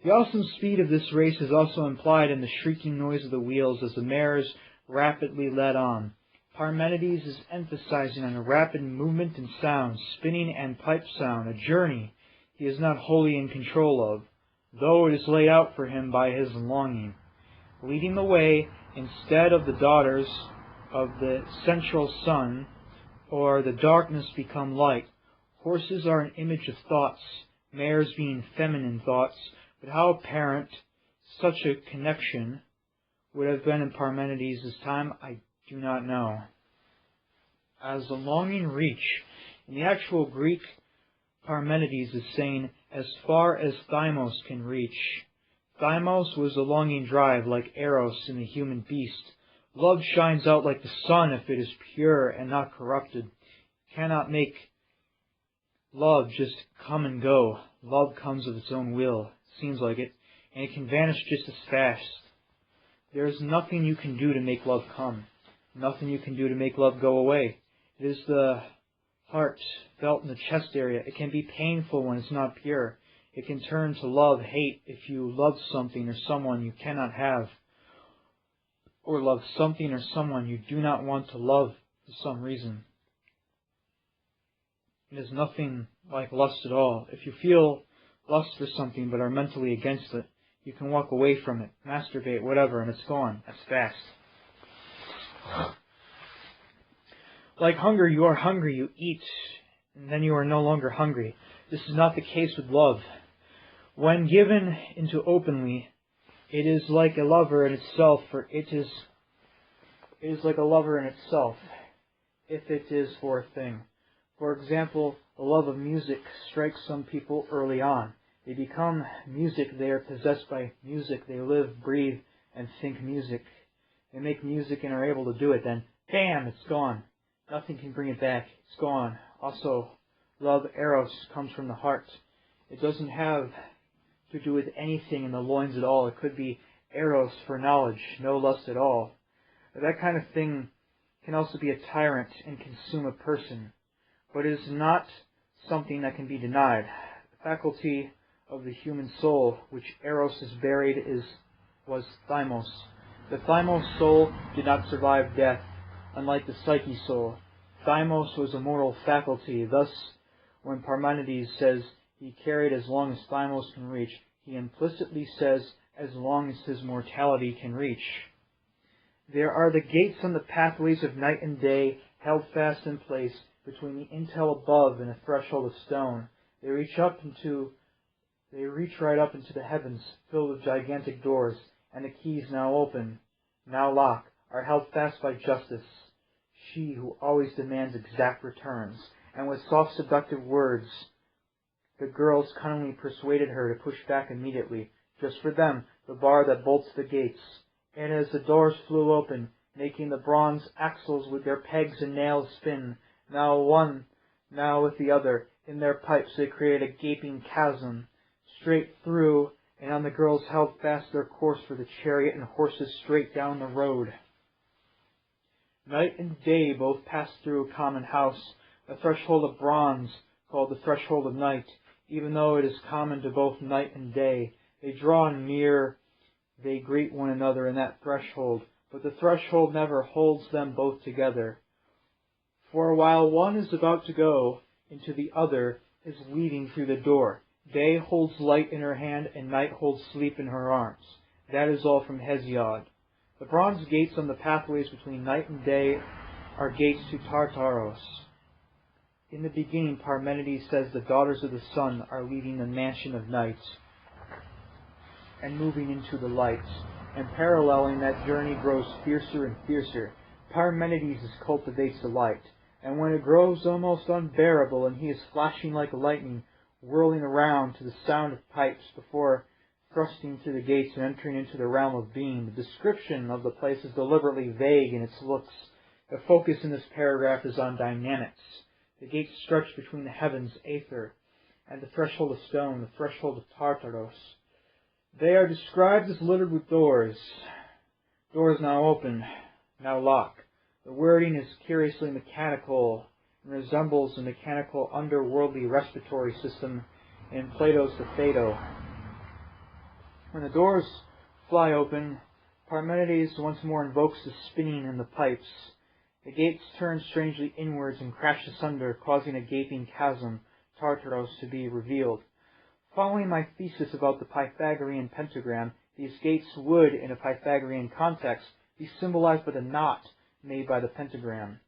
The awesome speed of this race is also implied in the shrieking noise of the wheels as the mares rapidly led on. Parmenides is emphasizing on a rapid movement and sound, spinning and pipe sound, a journey he is not wholly in control of, though it is laid out for him by his longing. Leading the way, instead of the daughters of the central sun, or the darkness become light. Horses are an image of thoughts, mares being feminine thoughts, but how apparent such a connection would have been in Parmenides' time, I do not know. As the longing reach, in the actual Greek, Parmenides is saying, as far as Thymos can reach. Thymos was the longing drive, like Eros in the human beast. Love shines out like the sun if it is pure and not corrupted. You cannot make love just come and go. Love comes of its own will, seems like it, and it can vanish just as fast. There is nothing you can do to make love come, nothing you can do to make love go away. It is the heart felt in the chest area. It can be painful when it's not pure. It can turn to love, hate, if you love something or someone you cannot have. or love something or someone you do not want to love for some reason. It is nothing like lust at all. If you feel lust for something but are mentally against it, you can walk away from it, masturbate, whatever, and it's gone. That's fast. Like hunger, you are hungry, you eat, and then you are no longer hungry. This is not the case with love. When given into openly, it is like a lover in itself, for it is like a lover in itself, if it is for a thing. For example, the love of music strikes some people early on. They become music, they are possessed by music, they live, breathe, and think music. They make music and are able to do it, then, bam, it's gone. Nothing can bring it back, it's gone. Also, love, eros, comes from the heart. It doesn't have to do with anything in the loins at all. It could be eros for knowledge, no lust at all. That kind of thing can also be a tyrant and consume a person, but it is not something that can be denied. The faculty of the human soul, which eros is buried, was thymos. The thymos soul did not survive death, unlike the psyche soul. Thymos was a mortal faculty. Thus, when Parmenides says he carried as long as thymos can reach, he implicitly says as long as his mortality can reach. There are the gates on the pathways of night and day, held fast in place between the intel above and a threshold of stone. They reach right up into the heavens, filled with gigantic doors, and the keys now open, now lock, are held fast by justice, she who always demands exact returns, and with soft seductive words the girls cunningly persuaded her to push back immediately, just for them, the bar that bolts the gates. And as the doors flew open, making the bronze axles with their pegs and nails spin, now one, now with the other, in their pipes they created a gaping chasm, straight through, and on the girls held fast their course for the chariot and horses straight down the road. Night and day both passed through a common house, a threshold of bronze, called the threshold of night, even though it is common to both night and day. They draw near, they greet one another in that threshold, but the threshold never holds them both together. For while one is about to go into the other is leaving through the door. Day holds light in her hand, and night holds sleep in her arms. That is all from Hesiod. The bronze gates on the pathways between night and day are gates to Tartaros. In the beginning, Parmenides says the daughters of the sun are leaving the mansion of night and moving into the light, and paralleling that journey grows fiercer and fiercer. Parmenides cultivates the light, and when it grows almost unbearable and he is flashing like lightning, whirling around to the sound of pipes before thrusting through the gates and entering into the realm of being, the description of the place is deliberately vague in its looks. The focus in this paragraph is on dynamics. The gates stretch between the heavens, aether, and the threshold of stone, the threshold of Tartaros. They are described as littered with doors. Doors now open, now lock. The wording is curiously mechanical and resembles the mechanical underworldly respiratory system in Plato's The Phaedo. When the doors fly open, Parmenides once more invokes the spinning in the pipes. The gates turn strangely inwards and crash asunder, causing a gaping chasm, Tartaros, to be revealed. Following my thesis about the Pythagorean pentagram, these gates would, in a Pythagorean context, be symbolized by the knot made by the pentagram.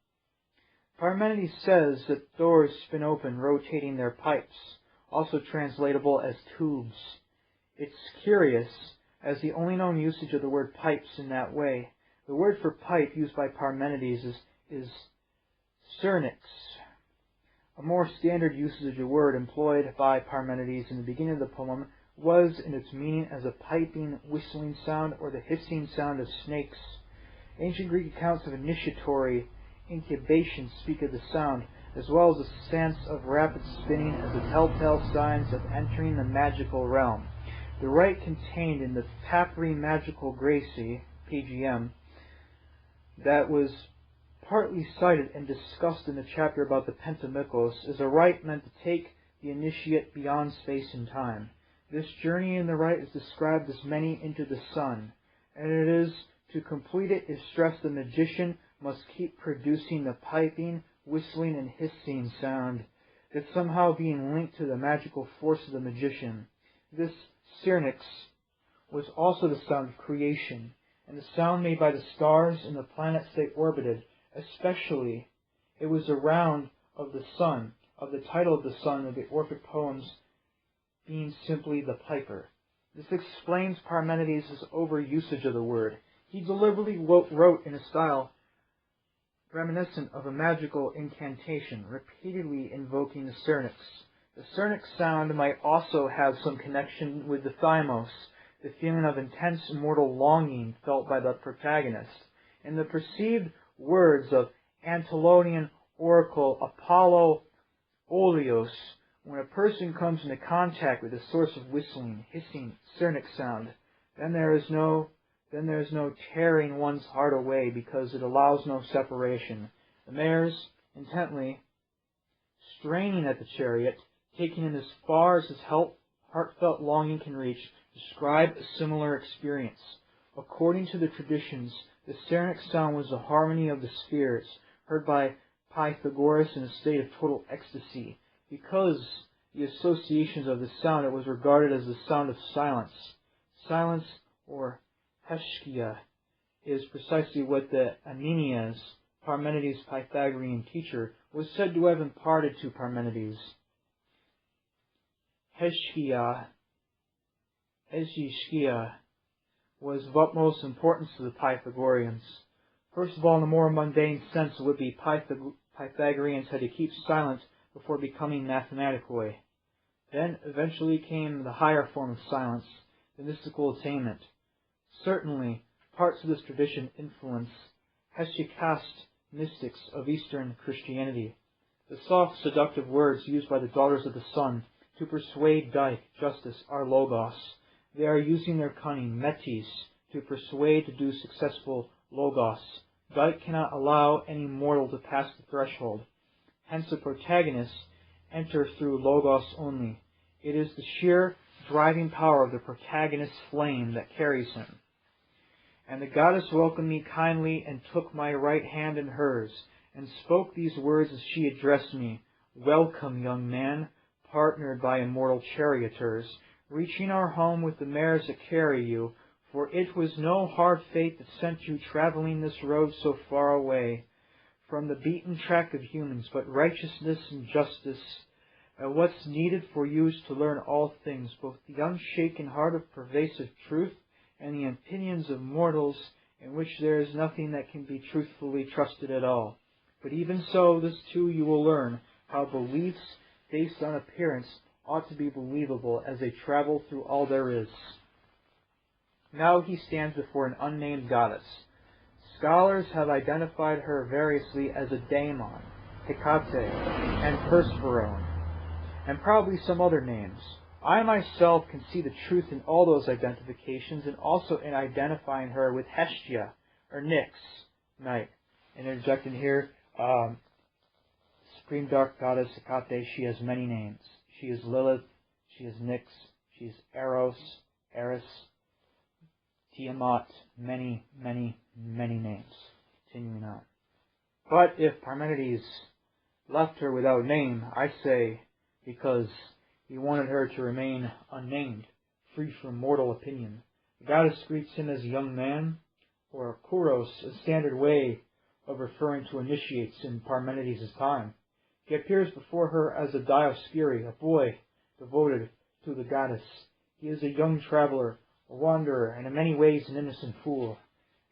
Parmenides says that doors spin open, rotating their pipes, also translatable as tubes. It's curious, as the only known usage of the word pipes in that way. The word for pipe used by Parmenides is syrinx. A more standard usage of the word employed by Parmenides in the beginning of the poem was in its meaning as a piping, whistling sound or the hissing sound of snakes. Ancient Greek accounts of initiatory incubation speak of the sound, as well as a sense of rapid spinning as the telltale signs of entering the magical realm. The rite contained in the Papyri Magical Gracie, PGM, that was partly cited and discussed in the chapter about the Pentamikos, is a rite meant to take the initiate beyond space and time. This journey in the rite is described as many into the sun, and it is To complete it is stressed the magician must keep producing the piping, whistling, and hissing sound that somehow being linked to the magical force of the magician. This syrinx was also the sound of creation, and the sound made by the stars and the planets they orbited. Especially, it was the round of the sun, of the title of the sun of the Orphic poems being simply the piper. This explains Parmenides' overusage of the word. He deliberately wrote in a style reminiscent of a magical incantation, repeatedly invoking the syrinx. The syrinx sound might also have some connection with the thymos, the feeling of intense mortal longing felt by the protagonist. In the perceived words of Antilonean oracle Apollo Olios, when a person comes into contact with the source of whistling, hissing, syrinx sound, then there is no tearing one's heart away, because it allows no separation. The mares, intently straining at the chariot, taking it as far as his heartfelt longing can reach, describe a similar experience. According to the traditions, the syrinx sound was the harmony of the spheres, heard by Pythagoras in a state of total ecstasy. Because the associations of the sound, it was regarded as the sound of silence. Silence, or Heschia, is precisely what the Ananias, Parmenides' Pythagorean teacher, was said to have imparted to Parmenides. Heschia was of utmost importance to the Pythagoreans. First of all, in a more mundane sense, it would be Pythagoreans had to keep silent before becoming mathematicoi. Then eventually came the higher form of silence, the mystical attainment. Certainly, parts of this tradition influence Hesychast mystics of Eastern Christianity. The soft, seductive words used by the daughters of the sun to persuade Dike, justice, are logos. They are using their cunning, metis, to persuade to do successful logos. Dike cannot allow any mortal to pass the threshold. Hence the protagonists enter through logos only. It is the sheer driving power of the protagonist's flame that carries him. And the goddess welcomed me kindly and took my right hand in hers, and spoke these words as she addressed me. Welcome, young man, partnered by immortal charioteers, reaching our home with the mares that carry you, for it was no hard fate that sent you traveling this road so far away from the beaten track of humans, but righteousness and justice. What's needed for you is to learn all things, both the unshaken heart of pervasive truth and the opinions of mortals, in which there is nothing that can be truthfully trusted at all. But even so, this too you will learn, how beliefs based on appearance ought to be believable as they travel through all there is. Now he stands before an unnamed goddess. Scholars have identified her variously as a daemon, Hecate, and Persephone, and probably some other names. I myself can see the truth in all those identifications, and also in identifying her with Hestia, or Nyx, night. And interjecting here, Supreme Dark Goddess Hecate, she has many names. She is Lilith, she is Nyx, she is Eros, Eris, Tiamat, many, many, many names. Continuing on. But if Parmenides left her without name, I say, because he wanted her to remain unnamed, free from mortal opinion. The goddess greets him as a young man, or kouros, a standard way of referring to initiates in Parmenides' time. He appears before her as a Dioskiri, a boy devoted to the goddess. He is a young traveler, a wanderer, and in many ways an innocent fool.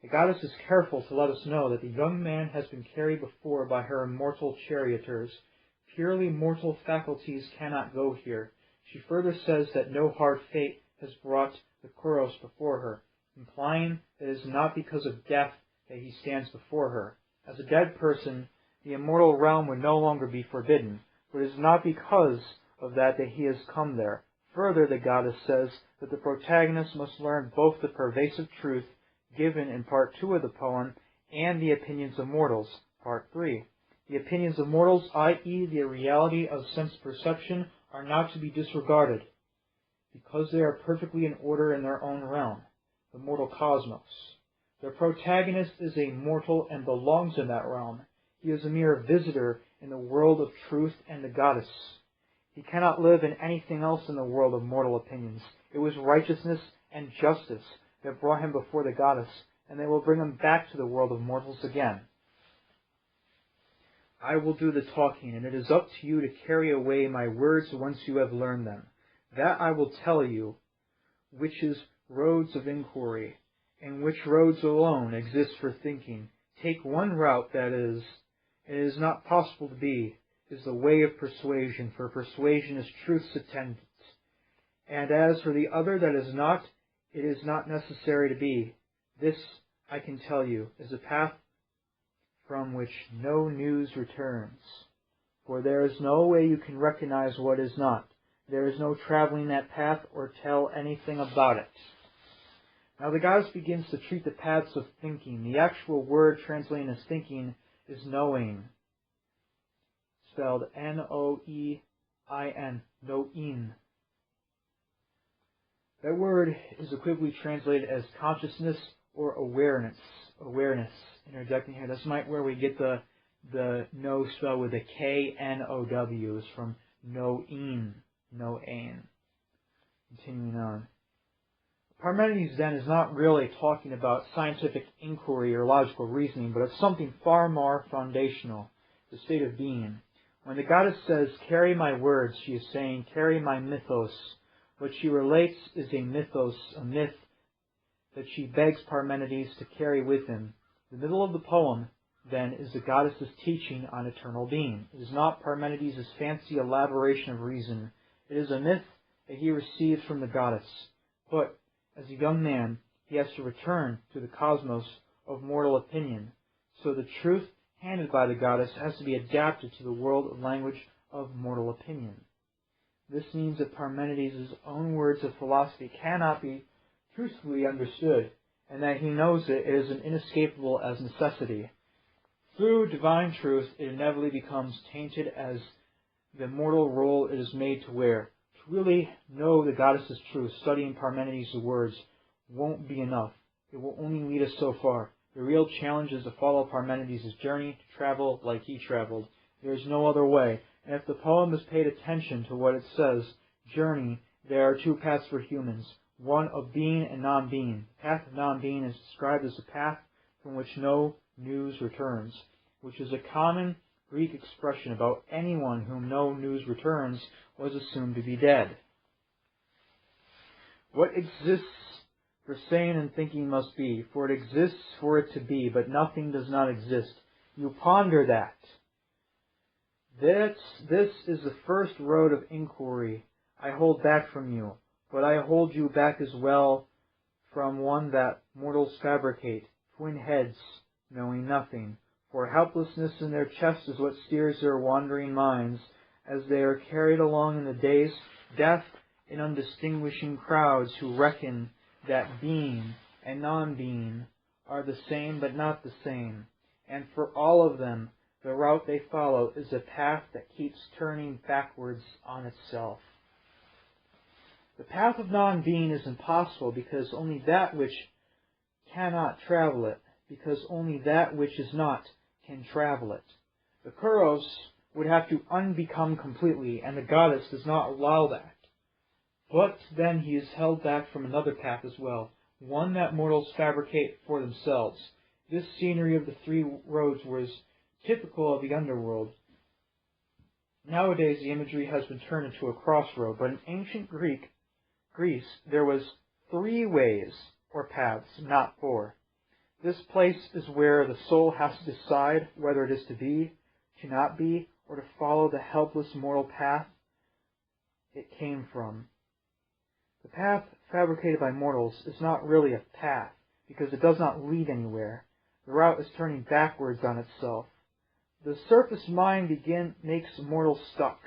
The goddess is careful to let us know that the young man has been carried before by her immortal charioteers. Purely mortal faculties cannot go here. She further says that no hard fate has brought the kouros before her, implying that it is not because of death that he stands before her. As a dead person, the immortal realm would no longer be forbidden, but it is not because of that he has come there. Further, the goddess says that the protagonist must learn both the pervasive truth given in Part 2 of the poem and the opinions of mortals, Part 3. The opinions of mortals, i.e. the reality of sense perception, are not to be disregarded, because they are perfectly in order in their own realm, the mortal cosmos. The protagonist is a mortal and belongs in that realm. He is a mere visitor in the world of truth and the goddess. He cannot live in anything else in the world of mortal opinions. It was righteousness and justice that brought him before the goddess, and they will bring him back to the world of mortals again. I will do the talking, and it is up to you to carry away my words once you have learned them. That I will tell you, which is roads of inquiry, and which roads alone exist for thinking. Take one route that is, it is not possible to be, is the way of persuasion, for persuasion is truth's attendant. And as for the other that is not, it is not necessary to be. This, I can tell you, is a path from which no news returns. For there is no way you can recognize what is not. There is no traveling that path or tell anything about it. Now the goddess begins to treat the paths of thinking. The actual word translated as thinking is knowing, spelled N-O-E-I-N, no-in. That word is equivocally translated as consciousness or awareness. Interjecting here, that's where we get the no spelled with a K-N-O-W, is from no-in, no-ain. Continuing on. Parmenides then is not really talking about scientific inquiry or logical reasoning, but of something far more foundational, the state of being. When the goddess says, carry my words, she is saying, carry my mythos. What she relates is a mythos, a myth that she begs Parmenides to carry with him. The middle of the poem, then, is the goddess's teaching on eternal being. It is not Parmenides' fancy elaboration of reason. It is a myth that he receives from the goddess. But, as a young man, he has to return to the cosmos of mortal opinion. So the truth handed by the goddess has to be adapted to the world language of mortal opinion. This means that Parmenides' own words of philosophy cannot be truthfully understood, and that he knows it is as inescapable as necessity. Through divine truth, it inevitably becomes tainted as the mortal role it is made to wear. To really know the goddess's truth, studying Parmenides' words won't be enough. It will only lead us so far. The real challenge is to follow Parmenides' journey, to travel like he traveled. There is no other way. And if the poem has paid attention to what it says, journey, there are two paths for humans, one of being and non-being. The path of non-being is described as a path from which no news returns, which is a common Greek expression about anyone whom no news returns was assumed to be dead. What exists for saying and thinking must be, for it exists for it to be, but nothing does not exist. You ponder that. This is the first road of inquiry I hold back from you, but I hold you back as well from one that mortals fabricate, twin heads, knowing nothing. For helplessness in their chest is what steers their wandering minds, as they are carried along in the days, deaf and undistinguishing crowds who reckon that being and non-being are the same but not the same. And for all of them, the route they follow is a path that keeps turning backwards on itself. The path of non-being is impossible because only that which cannot travel it, because only that which is not can travel it. The Kuros would have to unbecome completely, and the goddess does not allow that. But then he is held back from another path as well, one that mortals fabricate for themselves. This scenery of the three roads was typical of the underworld. Nowadays the imagery has been turned into a crossroad, but in ancient Greece there was 3 ways or paths, not 4. This place is where the soul has to decide whether it is to be, to not be, or to follow the helpless mortal path it came from. The path fabricated by mortals is not really a path, because it does not lead anywhere. The route is turning backwards on itself. The surface mind makes mortals stuck,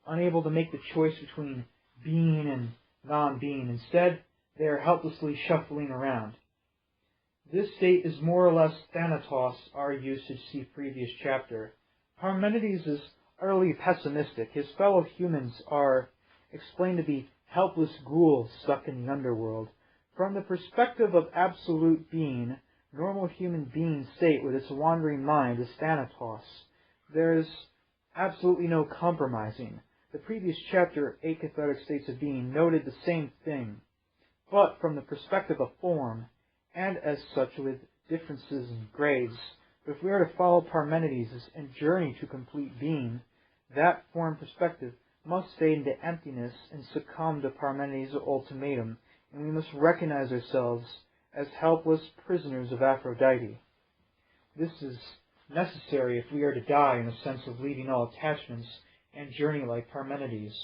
unable to make the choice between being and non-being. Instead, they are helplessly shuffling around. This state is more or less Thanatos, our usage, see previous chapter. Parmenides is utterly pessimistic. His fellow humans are explained to be helpless ghouls stuck in the underworld. From the perspective of absolute being, normal human being state with its wandering mind is Thanatos. There is absolutely no compromising. The previous chapter, 8 Cathartic States of Being, noted the same thing, but from the perspective of form, and as such with differences in grades. But if we are to follow Parmenides and journey to complete being, that form perspective must fade into emptiness and succumb to Parmenides' ultimatum, and we must recognize ourselves as helpless prisoners of Aphrodite. This is necessary if we are to die in the sense of leaving all attachments and journey like Parmenides.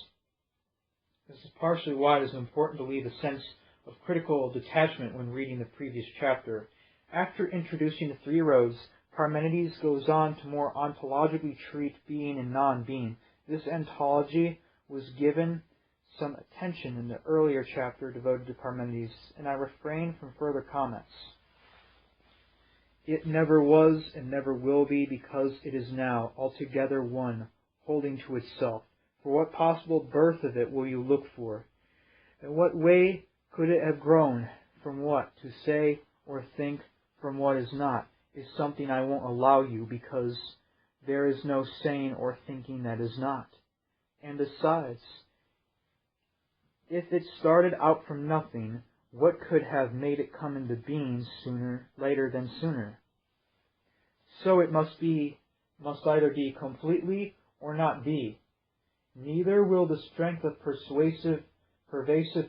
This is partially why it is important to leave a sense of critical detachment when reading the previous chapter. After introducing the three roads, Parmenides goes on to more ontologically treat being and non-being. This ontology was given some attention in the earlier chapter devoted to Parmenides, and I refrain from further comments. It never was and never will be, because it is now altogether one, holding to itself. For what possible birth of it will you look for? In what way could it have grown? From what? To say or think from what is not is something I won't allow you, because there is no saying or thinking that is not. And besides, if it started out from nothing, what could have made it come into being later than sooner? So it must either be completely or not be. Neither will the strength of pervasive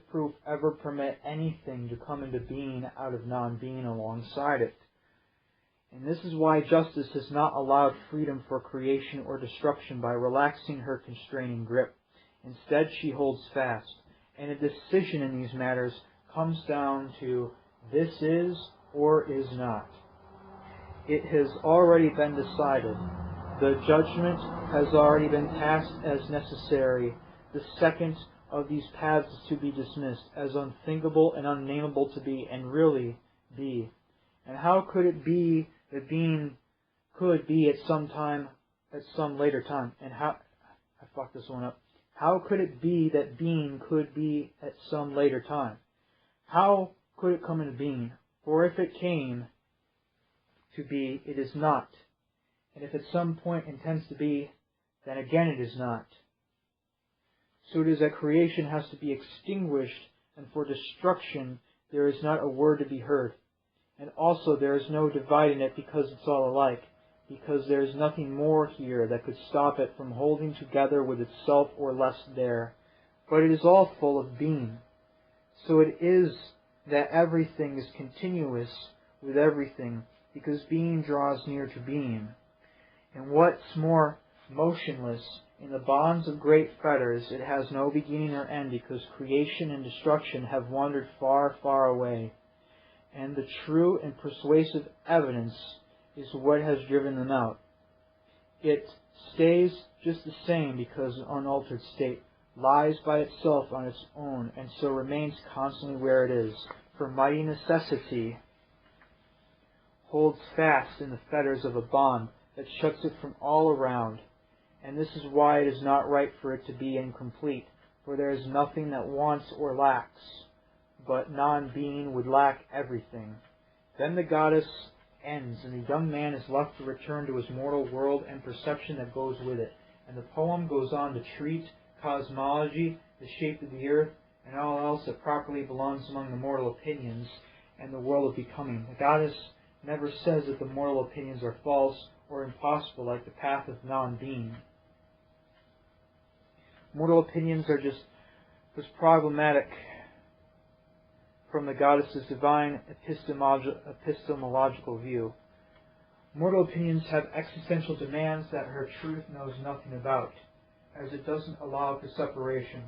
proof ever permit anything to come into being out of non-being alongside it. And this is why justice has not allowed freedom for creation or destruction by relaxing her constraining grip. Instead, she holds fast, and a decision in these matters comes down to this is or is not. It has already been decided. The judgment has already been passed as necessary. The second of these paths is to be dismissed as unthinkable and unnameable to be, and really be. And how could it be that being could be at some later time? And how could it be that being could be at some later time? How could it come into being? For if it came to be, it is not. And if at some point intends to be, then again it is not. So it is that creation has to be extinguished, and for destruction there is not a word to be heard. And also there is no dividing it, because it's all alike, because there is nothing more here that could stop it from holding together with itself or less there. But it is all full of being. So it is that everything is continuous with everything, because being draws near to being. And what's more motionless, in the bonds of great fetters, it has no beginning or end, because creation and destruction have wandered far, far away. And the true and persuasive evidence is what has driven them out. It stays just the same, because an unaltered state lies by itself on its own, and so remains constantly where it is. For mighty necessity holds fast in the fetters of a bond that shuts it from all around. And this is why it is not right for it to be incomplete, for there is nothing that wants or lacks, but non-being would lack everything. Then the goddess ends, and the young man is left to return to his mortal world and perception that goes with it. And the poem goes on to treat cosmology, the shape of the earth, and all else that properly belongs among the mortal opinions and the world of becoming. The goddess never says that the mortal opinions are false or impossible, like the path of non-being. Mortal opinions are just problematic from the goddess's divine epistemological view. Mortal opinions have existential demands that her truth knows nothing about, as it doesn't allow for separation.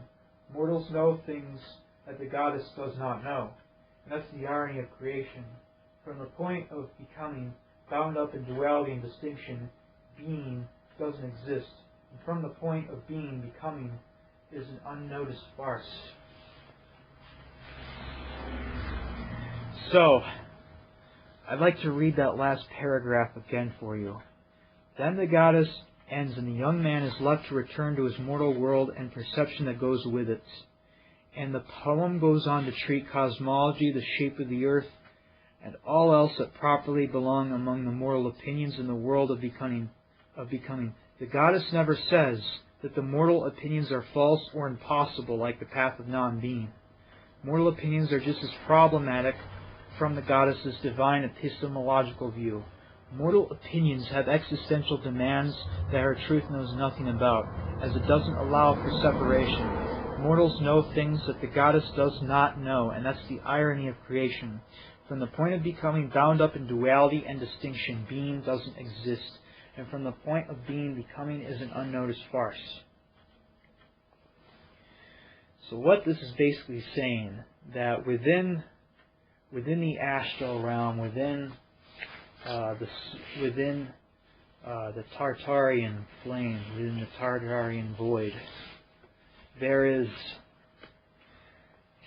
Mortals know things that the goddess does not know. And that's the irony of creation. From the point of becoming, bound up in duality and distinction, being doesn't exist. And from the point of being, becoming is an unnoticed farce. So, I'd like to read that last paragraph again for you. Then the goddess ends, and the young man is left to return to his mortal world and perception that goes with it. And the poem goes on to treat cosmology, the shape of the earth, and all else that properly belong among the mortal opinions in the world of becoming. The goddess never says that the mortal opinions are false or impossible like the path of non-being. Mortal opinions are just as problematic from the goddess's divine epistemological view. Mortal opinions have existential demands that her truth knows nothing about, as it doesn't allow for separation. Mortals know things that the goddess does not know, and that's the irony of creation. From the point of becoming bound up in duality and distinction, being doesn't exist, and from the point of being, becoming is an unnoticed farce. So what this is basically saying, that within the astral realm, within the Tartarian flame, within the Tartarian void, there is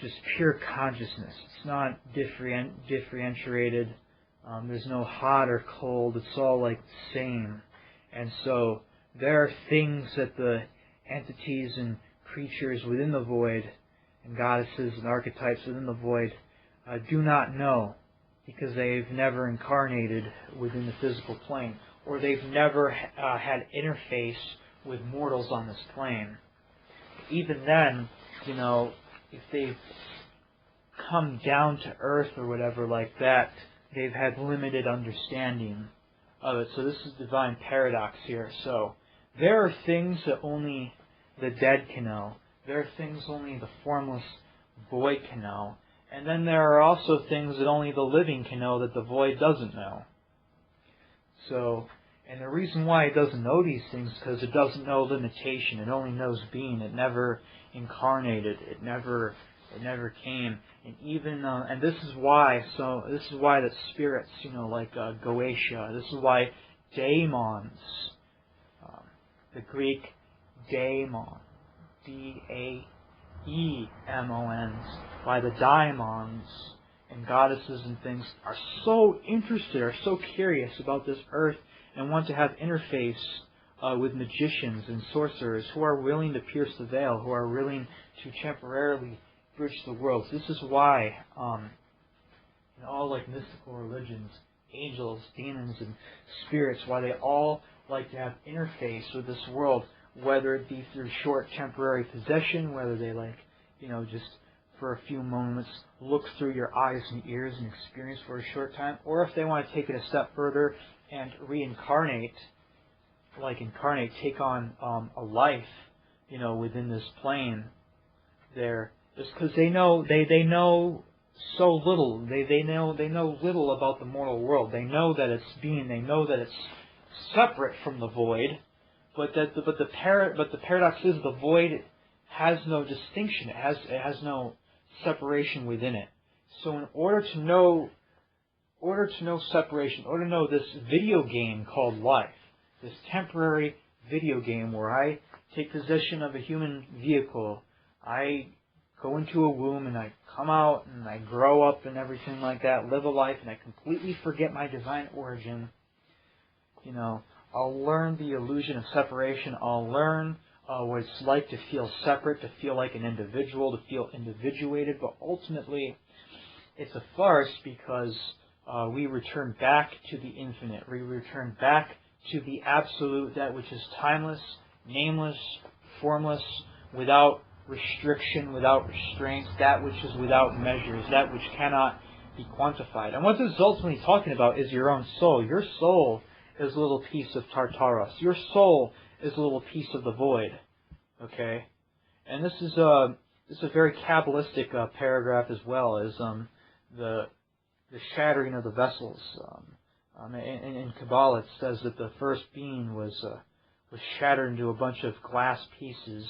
just pure consciousness. It's not differentiated. There's no hot or cold. It's all like the same. And so there are things that the entities and creatures within the void, and goddesses and archetypes within the void, do not know, because they've never incarnated within the physical plane, or they've never had interface with mortals on this plane. Even then, if they've come down to earth or whatever like that, they've had limited understanding of it. So this is divine paradox here. So there are things that only the dead can know. There are things only the formless void can know. And then there are also things that only the living can know that the void doesn't know. So, and the reason why it doesn't know these things is because it doesn't know limitation. It only knows being. It never incarnated. It never came. And even and this is why. So this is why that spirits, like Goetia. This is why daemons, the Greek daemon, daemons, why the daimons and goddesses and things are so interested, are so curious about this earth, and want to have interface with magicians and sorcerers who are willing to pierce the veil, who are willing to temporarily bridge the worlds. This is why in all like mystical religions, angels, demons, and spirits, why they all like to have interface with this world, whether it be through short temporary possession, whether they just for a few moments look through your eyes and ears and experience for a short time, or if they want to take it a step further and reincarnate, take on a life, within this plane. There, just because they know so little, they know little about the mortal world. They know that it's being, they know that it's separate from the void, but the paradox is the void has no distinction. It has no separation within it. So in order to know separation, in order to know this video game called life, this temporary video game where I take possession of a human vehicle, I go into a womb and I come out and I grow up and everything like that, live a life, and I completely forget my divine origin. I'll learn the illusion of separation. I'll learn what it's like to feel separate, to feel like an individual, to feel individuated. But ultimately, it's a farce, because we return back to the infinite. We return back to the absolute, that which is timeless, nameless, formless, without restriction, without restraints, that which is without measures, that which cannot be quantified. And what this is ultimately talking about is your own soul. Your soul is a little piece of Tartaros. Your soul is a little piece of the void. Okay? And this is a very Kabbalistic paragraph as well, as the shattering of the vessels. In Kabbalah, it says that the first being was shattered into a bunch of glass pieces,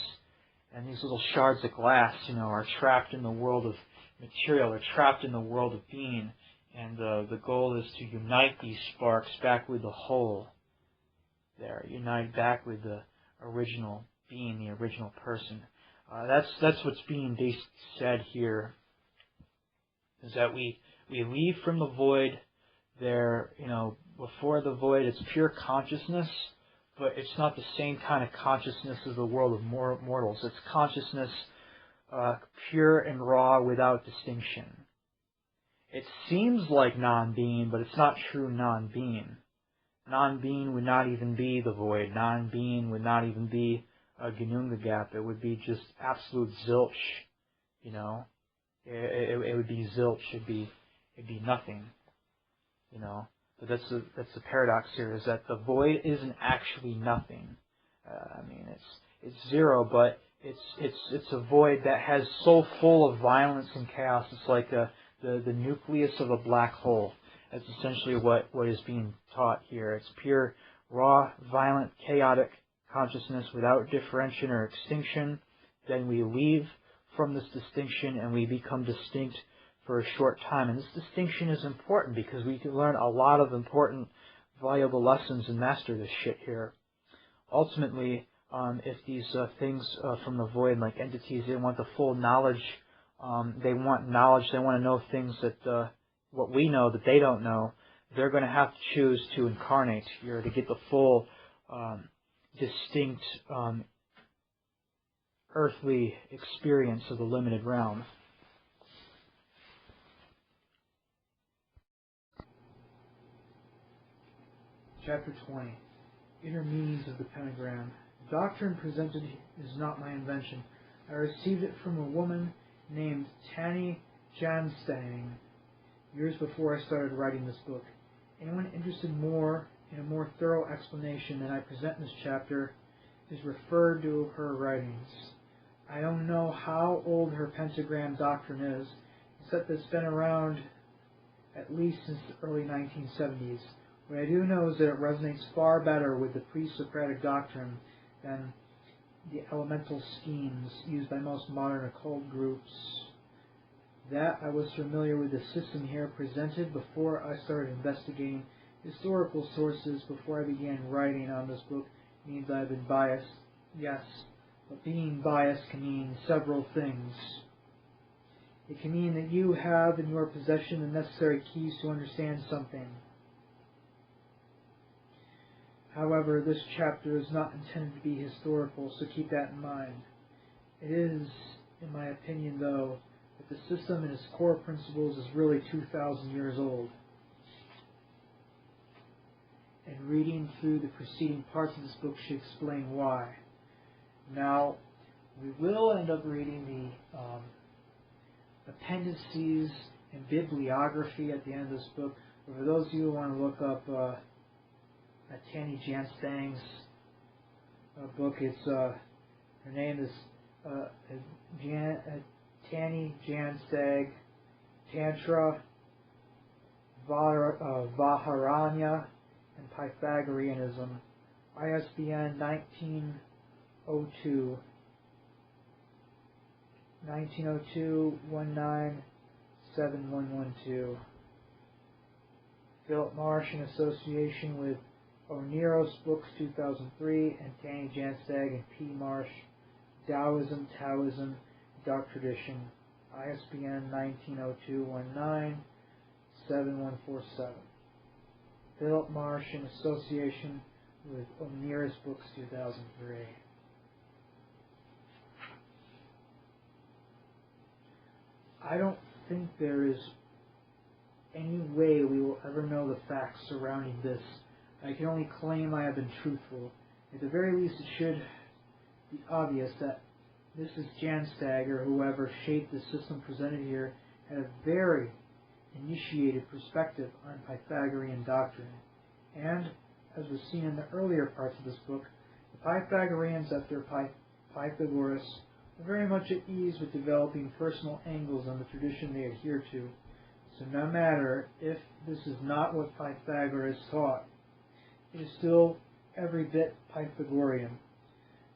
and these little shards of glass, are trapped in the world of material, are trapped in the world of being, and the goal is to unite these sparks back with the whole. There, unite back with the original being, the original person. That's what's being said here, is that we leave from the void. There, before the void, it's pure consciousness, but it's not the same kind of consciousness as the world of mortals. It's consciousness pure and raw, without distinction. It seems like non-being, but it's not true non-being. Non-being would not even be the void. Non-being would not even be a Gnunga gap. It would be just absolute zilch, you know. It would be zilch. It'd be nothing, you know. But that's the paradox here, is that the void isn't actually nothing. I mean, it's zero, but it's a void that has so full of violence and chaos. It's like the nucleus of a black hole. That's essentially what is being taught here. It's pure, raw, violent, chaotic consciousness without differentiation or extinction. Then we leave from this distinction and we become distinct for a short time. And this distinction is important because we can learn a lot of important, valuable lessons and master this shit here. Ultimately, if these things from the void, like entities, they want the full knowledge, they want knowledge, they want to know things that what we know that they don't know, they're going to have to choose to incarnate here to get the full, distinct, earthly experience of the limited realm. Chapter 20. Inner Meanings of the Pentagram. The doctrine presented is not my invention. I received it from a woman named Tani Janstang years before I started writing this book. Anyone interested in a more thorough explanation than I present in this chapter is referred to her writings. I don't know how old her pentagram doctrine is, except that it's been around at least since the early 1970s. What I do know is that it resonates far better with the pre-Socratic doctrine than the elemental schemes used by most modern occult groups. That I was familiar with the system here presented before I started investigating historical sources before I began writing on this book means I've been biased. Yes, but being biased can mean several things. It can mean that you have in your possession the necessary keys to understand something. However, this chapter is not intended to be historical, so keep that in mind. It is, in my opinion, though, that the system in its core principles is really 2,000 years old. And reading through the preceding parts of this book should explain why. Now, we will end up reading the appendices and bibliography at the end of this book. But for those of you who want to look up Tani Janstang's book, it's her name is Tani Janstang, Tantra, Vaharanya, and Pythagoreanism. ISBN 1902 1902-197112. Philip Marsh in association with Oneros Books 2003 and Tani Janstang and P. Marsh, Taoism, Dark Tradition. ISBN 1902-197147. Philip Marsh in association with Oneros Books 2003. I don't think there is any way we will ever know the facts surrounding this. I can only claim I have been truthful. At the very least, it should be obvious that Mrs. Janstang, or whoever shaped the system presented here, had a very initiated perspective on Pythagorean doctrine. And, as was seen in the earlier parts of this book, the Pythagoreans, after Pythagoras, were very much at ease with developing personal angles on the tradition they adhere to. So no matter if this is not what Pythagoras taught, it is still every bit Pythagorean.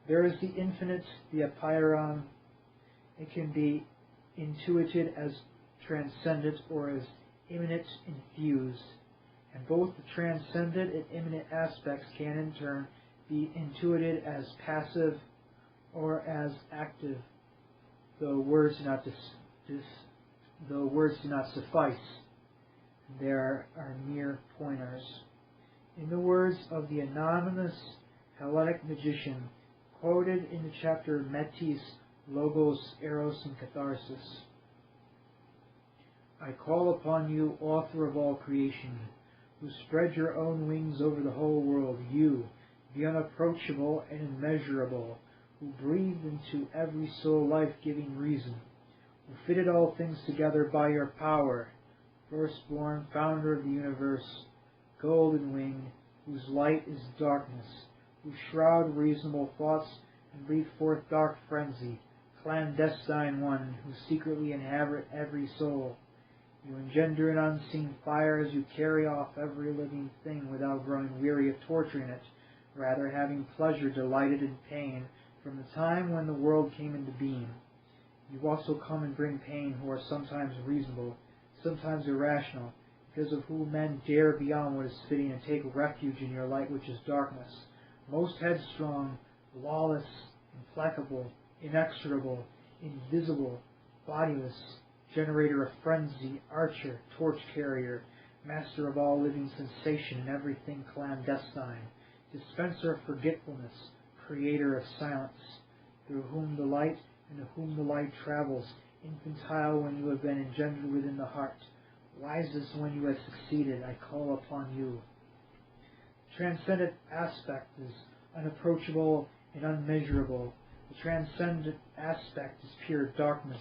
There is the infinite, the apeiron. It can be intuited as transcendent or as immanent infused. And both the transcendent and immanent aspects can in turn be intuited as passive or as active, though words do not suffice. There are mere pointers. In the words of the anonymous Hellenic magician, quoted in the chapter Metis, Logos, Eros, and Catharsis, I call upon you, author of all creation, who spread your own wings over the whole world, you, the unapproachable and immeasurable, who breathed into every soul life-giving reason, who fitted all things together by your power, firstborn, founder of the universe, golden winged, whose light is darkness, who shroud reasonable thoughts and breathe forth dark frenzy, clandestine one, who secretly inhabit every soul. You engender an unseen fire as you carry off every living thing without growing weary of torturing it, rather having pleasure delighted in pain from the time when the world came into being. You also come and bring pain who are sometimes reasonable, sometimes irrational, because of whom men dare beyond what is fitting and take refuge in your light which is darkness, most headstrong, lawless, implacable, inexorable, invisible, bodiless, generator of frenzy, archer, torch carrier, master of all living sensation and everything clandestine, dispenser of forgetfulness, creator of silence, through whom the light and to whom the light travels, infantile when you have been engendered within the heart, wisest when you have succeeded, I call upon you. Transcendent aspect is unapproachable and unmeasurable. The transcendent aspect is pure darkness,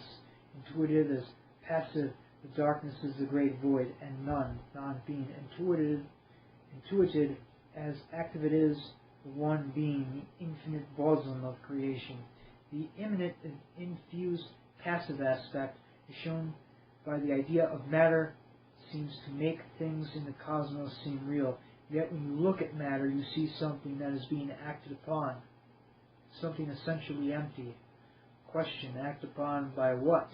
intuitive as passive. The darkness is the great void, and none, non-being, intuited as active it is, the one being, the infinite bosom of creation. The immanent and infused passive aspect is shown by the idea of matter, seems to make things in the cosmos seem real. Yet when you look at matter, you see something that is being acted upon, something essentially empty. Question, act upon by what?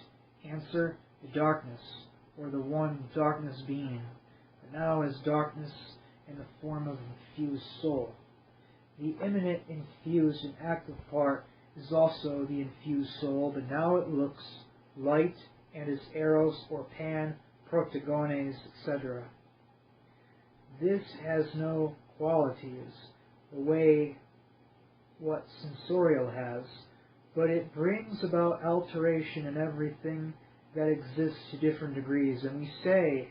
Answer, the darkness, or the one darkness being, but now as darkness in the form of infused soul. The immanent, infused, and active part is also the infused soul, but now it looks light and is eros or pan, protagones, etc. This has no qualities, the way what sensorial has, but it brings about alteration in everything that exists to different degrees, and we say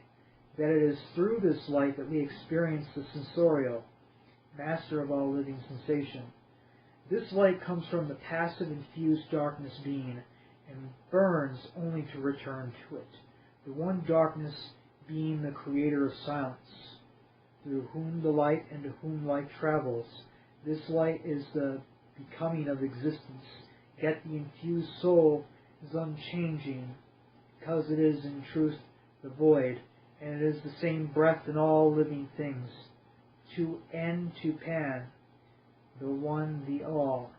that it is through this light that we experience the sensorial, master of all living sensation. This light comes from the passive infused darkness being, and burns only to return to it, the one darkness being the creator of silence, through whom the light and to whom light travels. This light is the becoming of existence, yet the infused soul is unchanging, because it is in truth the void, and it is the same breath in all living things, to N to Pan, the one, the all.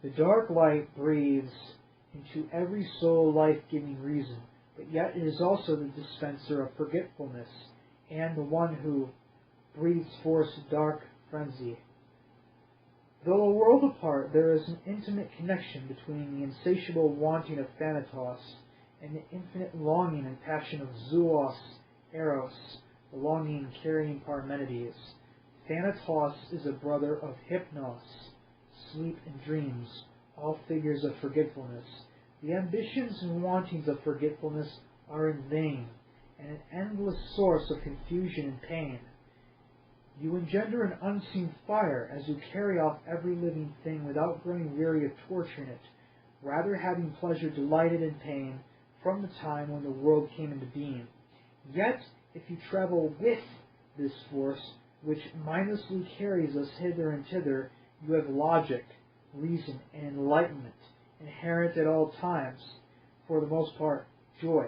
The dark light breathes into every soul life-giving reason, but yet it is also the dispenser of forgetfulness, and the one who breathes forth dark frenzy. Though a world apart, there is an intimate connection between the insatiable wanting of Thanatos and the infinite longing and passion of Zoos, Eros, the longing and carrying Parmenides. Thanatos is a brother of Hypnos, sleep and dreams, all figures of forgetfulness. The ambitions and wantings of forgetfulness are in vain, and an endless source of confusion and pain. You engender an unseen fire as you carry off every living thing without growing weary of torturing it, rather having pleasure delighted in pain from the time when the world came into being. Yet, if you travel with this force, which mindlessly carries us hither and thither, you have logic, reason, and enlightenment, inherent at all times, for the most part, joy.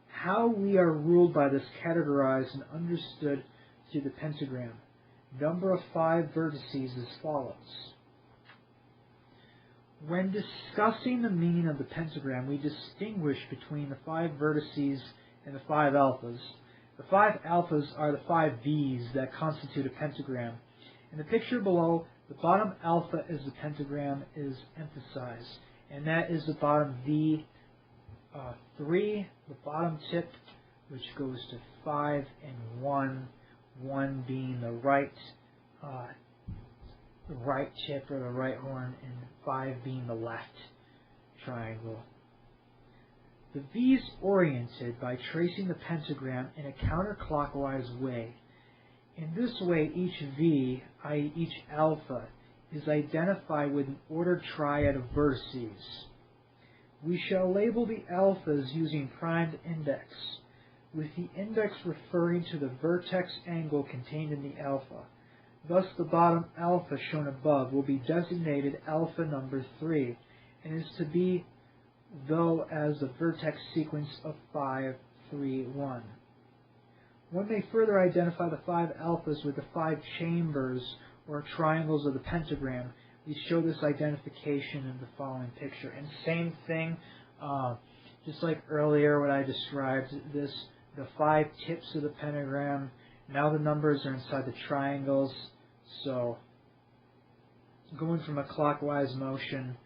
How we are ruled by this categorized and understood through the pentagram. Number of 5 vertices as follows. When discussing the meaning of the pentagram, we distinguish between the 5 vertices and the 5 alphas. The 5 alphas are the 5 V's that constitute a pentagram. In the picture below, the bottom alpha as the pentagram is emphasized, and that is the bottom V3, the bottom tip, which goes to 5 and 1, 1 being the right tip or the right horn, and 5 being the left triangle. The V is oriented by tracing the pentagram in a counterclockwise way. In this way, each V, i.e. each alpha, is identified with an ordered triad of vertices. We shall label the alphas using primed index, with the index referring to the vertex angle contained in the alpha. Thus, the bottom alpha shown above will be designated alpha number 3, and is to be though as the vertex sequence of 5, 3, 1. One may further identify the 5 alphas with the 5 chambers or triangles of the pentagram. We show this identification in the following picture. And same thing, just like earlier when I described this, the 5 tips of the pentagram, now the numbers are inside the triangles. So going from a clockwise motion,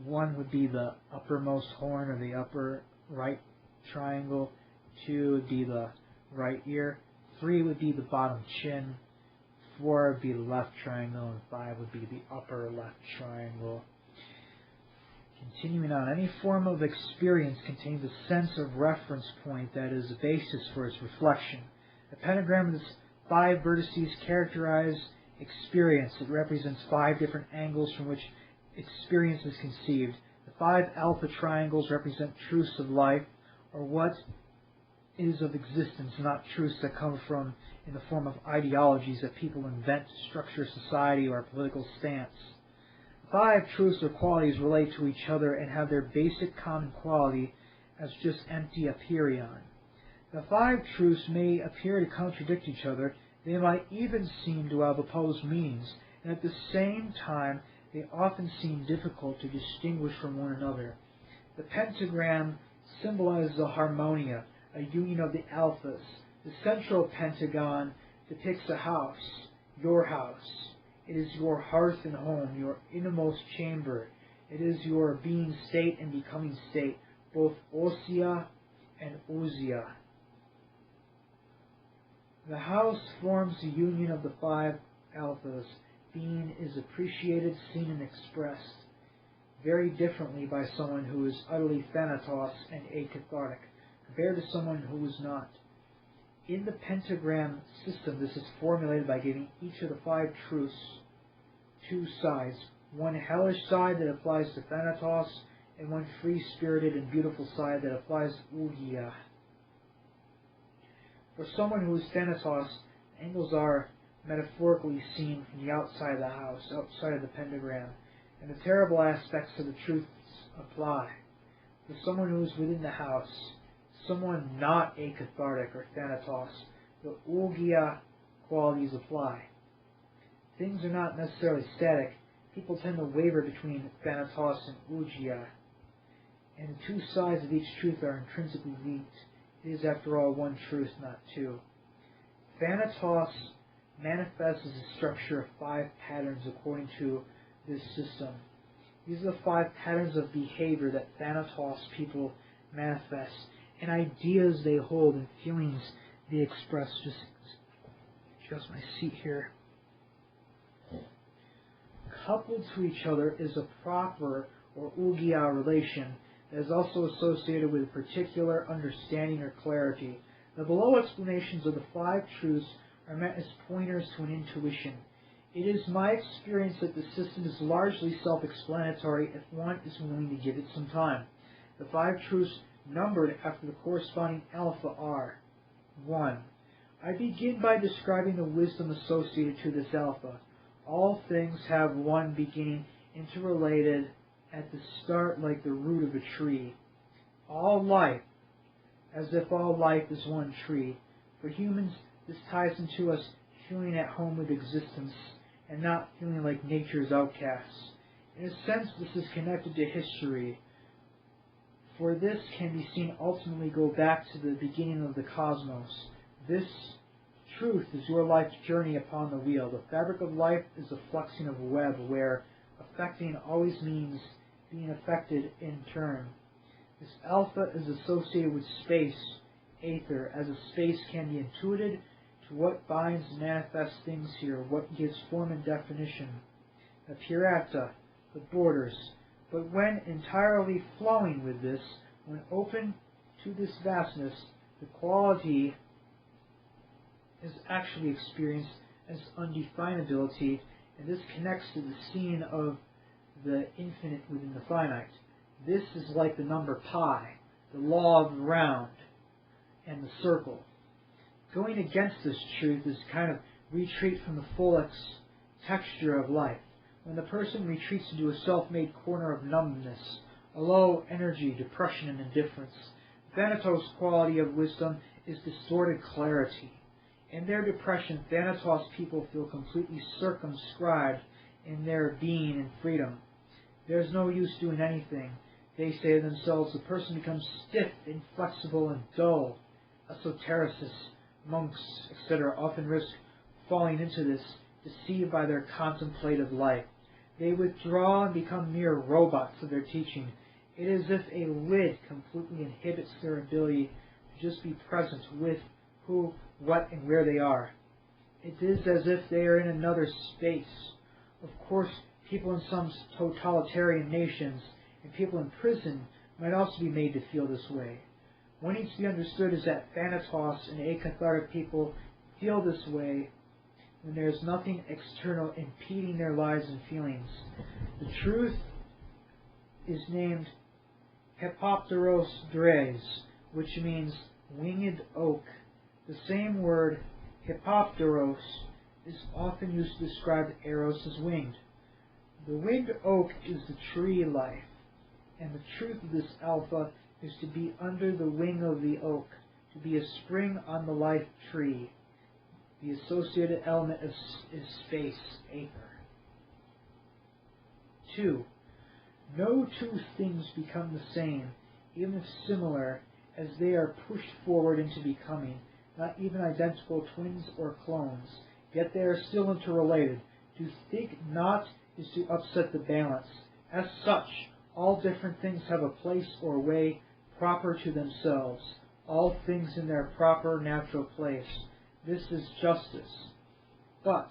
1 would be the uppermost horn or the upper right triangle, 2 would be the right ear, 3 would be the bottom chin, 4 would be the left triangle, and 5 would be the upper left triangle. Continuing on, any form of experience contains a sense of reference point that is the basis for its reflection. The pentagram with its 5 vertices characterize experience. It represents 5 different angles from which experience is conceived. The 5 alpha triangles represent truths of life, or what is of existence, not truths that come from in the form of ideologies that people invent to structure society or a political stance. 5 truths or qualities relate to each other and have their basic common quality as just empty aperion. The 5 truths may appear to contradict each other. They might even seem to have opposed meanings, and at the same time they often seem difficult to distinguish from one another. The pentagram symbolizes a harmonia, a union of the alphas. The central pentagon depicts a house, your house. It is your hearth and home, your innermost chamber. It is your being state and becoming state, both ousia and ousia. The house forms the union of the 5 alphas. Being is appreciated, seen, and expressed very differently by someone who is utterly thanatos and acathartic, compared to someone who is not. In the pentagram system, this is formulated by giving each of the 5 truths 2 sides, one hellish side that applies to thanatos, and one free-spirited and beautiful side that applies to ougia. For someone who is thanatos, angles are metaphorically seen from the outside of the house, outside of the pentagram, and the terrible aspects of the truths apply. For someone who is within the house, someone not acathartic or thanatos, the ougia qualities apply. Things are not necessarily static. People tend to waver between thanatos and ougia, and the 2 sides of each truth are intrinsically linked. It is, after all, one truth, not 2. Thanatos manifests as a structure of 5 patterns according to this system. These are the 5 patterns of behavior that Thanatos people manifest, and ideas they hold and feelings they express. Just adjust my seat here. Coupled to each other is a proper or ougia relation that is also associated with a particular understanding or clarity. The below explanations of the 5 truths are meant as pointers to an intuition. It is my experience that the system is largely self-explanatory if one is willing to give it some time. The 5 truths numbered after the corresponding alpha are: 1. I begin by describing the wisdom associated to this alpha. All things have one beginning, interrelated at the start like the root of a tree. All life, as if all life is one tree. For humans, this ties into us feeling at home with existence and not feeling like nature's outcasts. In a sense, this is connected to history, for this can be seen ultimately go back to the beginning of the cosmos. This truth is your life's journey upon the wheel. The fabric of life is the flexing of a web where affecting always means being affected in turn. This alpha is associated with space, aether, as a space can be intuited to what binds and manifests things here, what gives form and definition. The purata, the borders. But when entirely flowing with this, When open to this vastness, the quality is actually experienced as undefinability, and this connects to the scene of the infinite within the finite. This is like the number pi, the law of the round, and the circle. Going against this truth is kind of retreat from the full texture of life. When the person retreats into a self-made corner of numbness, a low energy, depression, and indifference, Thanatos' quality of wisdom is distorted clarity. In their depression, Thanatos people feel completely circumscribed in their being and freedom. There's no use doing anything. They say to themselves, the person becomes stiff, inflexible, and dull. Esotericists, monks, etc. often risk falling into this, deceived by their contemplative life. They withdraw and become mere robots of their teaching. It is as if a lid completely inhibits their ability to just be present with who, what, and where they are. It is as if they are in another space. Of course, people in some totalitarian nations and people in prison might also be made to feel this way. What needs to be understood is that Thanatos and acathartic people feel this way when there is nothing external impeding their lives and feelings. The truth is named Hepopteros Dres, which means winged oak. The same word, Hepopteros, is often used to describe Eros as winged. The winged oak is the tree life, and the truth of this alpha is to be under the wing of the oak, to be a spring on the life tree. The associated element is space, aether. 2. No two things become the same, even if similar, as they are pushed forward into becoming, not even identical twins or clones, yet they are still interrelated. To think not is to upset the balance. As such, all different things have a place or way proper to themselves, all things in their proper natural place. This is justice. But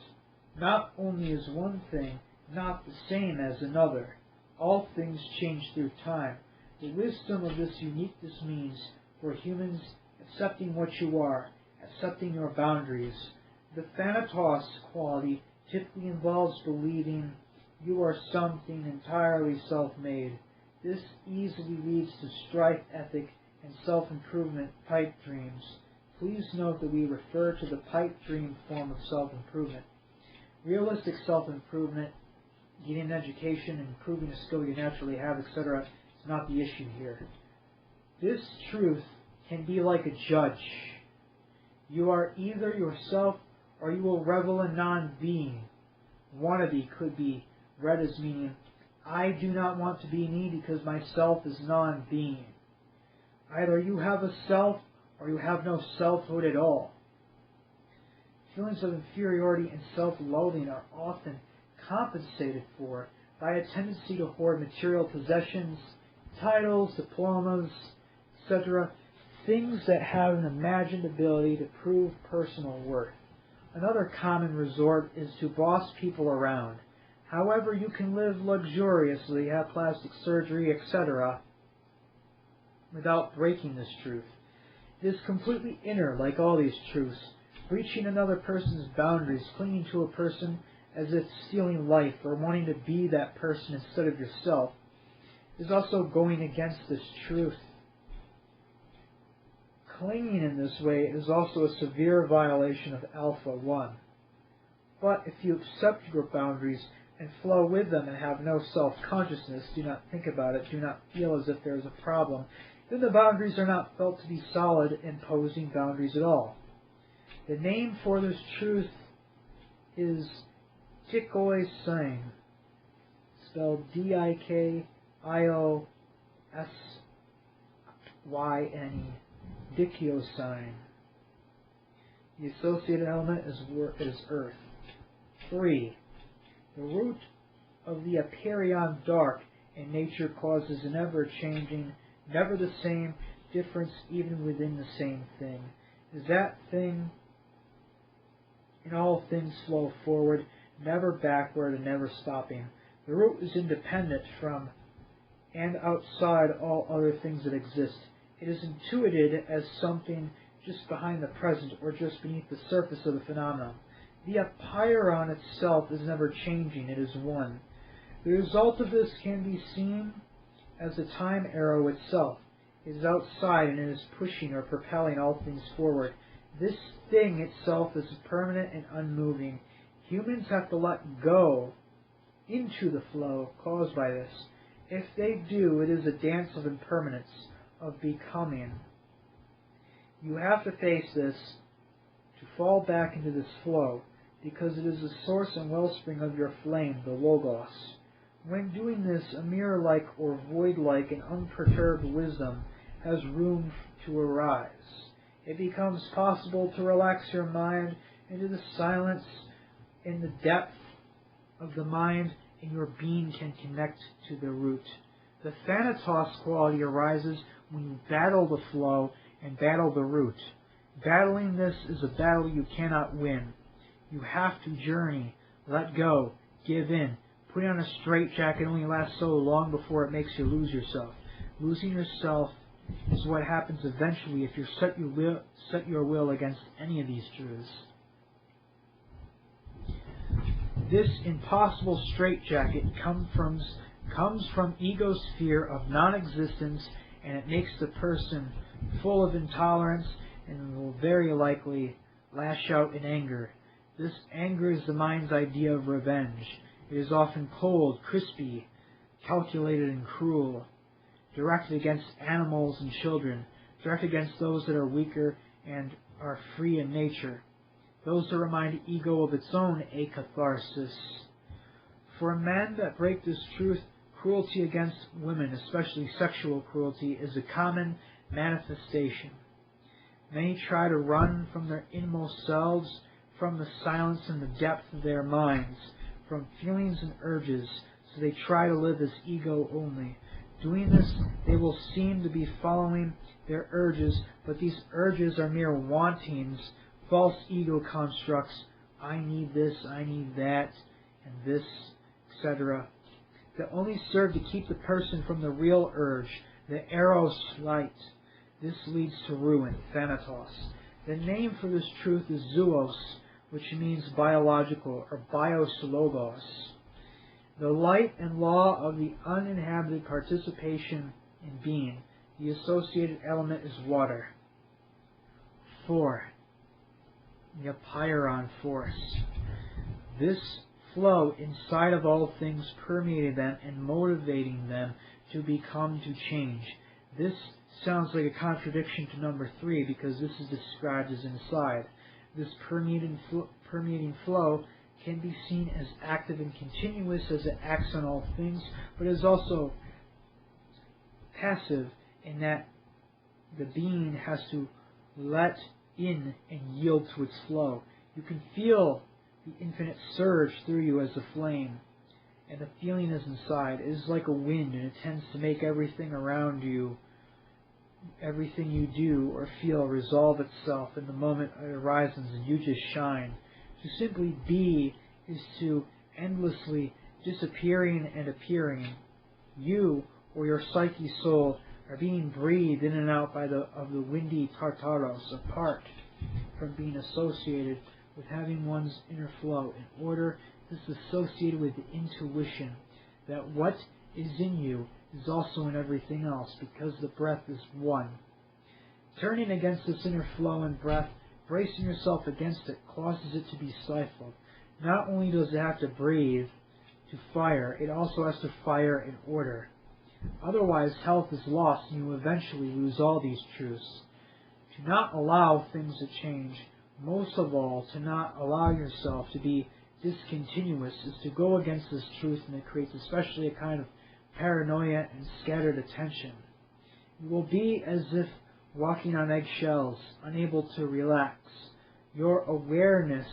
not only is one thing not the same as another, all things change through time. The wisdom of this uniqueness means, for humans, accepting what you are, accepting your boundaries. The Thanatos quality typically involves believing you are something entirely self-made. This easily leads to strife ethic and self-improvement pipe dreams. Please note that we refer to the pipe dream form of self-improvement. Realistic self-improvement, getting an education and improving a skill you naturally have, etc., is not the issue here. This truth can be like a judge. You are either yourself or you will revel in non-being. Wannabe could be read as meaning, I do not want to be me because myself is non-being. Either you have a self or you have no selfhood at all. Feelings of inferiority and self-loathing are often compensated for by a tendency to hoard material possessions, titles, diplomas, etc., things that have an imagined ability to prove personal worth. Another common resort is to boss people around. However, you can live luxuriously, have plastic surgery, etc., without breaking this truth. It is completely inner, like all these truths. Breaching another person's boundaries, clinging to a person as if stealing life or wanting to be that person instead of yourself, is also going against this truth. Clinging in this way is also a severe violation of Alpha 1. But if you accept your boundaries and flow with them and have no self-consciousness, do not think about it, do not feel as if there is a problem, then the boundaries are not felt to be solid, imposing boundaries at all. The name for this truth is Dikoi Sign, spelled Dikiosyne, Dikiosyne. The associated element is earth. 3. The root of the Apeiron dark in nature causes an ever-changing, never the same difference even within the same thing. Is that thing in all things flow forward, never backward and never stopping. The root is independent from and outside all other things that exist. It is intuited as something just behind the present or just beneath the surface of the phenomenon. The apeiron itself is never changing, it is one. The result of this can be seen as the time arrow itself. It is outside and it is pushing or propelling all things forward. This thing itself is permanent and unmoving. Humans have to let go into the flow caused by this. If they do, it is a dance of impermanence, of becoming. You have to face this to fall back into this flow, because it is the source and wellspring of your flame, the Logos. When doing this, a mirror-like or void-like and unperturbed wisdom has room to arise. It becomes possible to relax your mind into the silence in the depth of the mind, and your being can connect to the root. The Thanatos quality arises when you battle the flow and battle the root. Battling this is a battle you cannot win. You have to journey, let go, give in. Putting on a straitjacket only lasts so long before it makes you lose yourself. Losing yourself is what happens eventually if you set your will against any of these truths. This impossible straitjacket comes from ego's fear of non-existence, and it makes the person full of intolerance and will very likely lash out in anger. This anger is the mind's idea of revenge. It is often cold, crispy, calculated, and cruel, directed against animals and children, directed against those that are weaker and are free in nature, those that remind ego of its own acatharsis. For men that break this truth, cruelty against women, especially sexual cruelty, is a common manifestation. Many try to run from their inmost selves, from the silence and the depth of their minds, from feelings and urges, so they try to live as ego only. Doing this, they will seem to be following their urges, but these urges are mere wantings, false ego constructs. I need this, I need that, and this, etc., that only serve to keep the person from the real urge, the eros light. This leads to ruin, Thanatos. The name for this truth is zoos, which means biological, or bios logos. The light and law of the uninhabited participation in being. The associated element is water. 4. The apeiron force. This flow inside of all things permeating them and motivating them to become, to change. This sounds like a contradiction to number 3, because this is described as inside. This permeating flow can be seen as active and continuous as it acts on all things, but is also passive in that the being has to let in and yield to its flow. You can feel the infinite surge through you as a flame, and the feeling is inside. It is like a wind, and it tends to make everything around you, everything you do or feel, resolve itself in the moment it arises, and you just shine. To simply be is to endlessly disappearing and appearing. You, or your psyche soul, are being breathed in and out of the windy Tartaros, apart from being associated with having one's inner flow. In order, this is associated with the intuition that what is in you is also in everything else, because the breath is one. Turning against this inner flow and breath, bracing yourself against it, causes it to be stifled. Not only does it have to breathe to fire, it also has to fire in order. Otherwise, health is lost, and you eventually lose all these truths. To not allow things to change, most of all, to not allow yourself to be discontinuous, is to go against this truth, and it creates especially a kind of paranoia and scattered attention. You will be as if walking on eggshells, unable to relax. Your awareness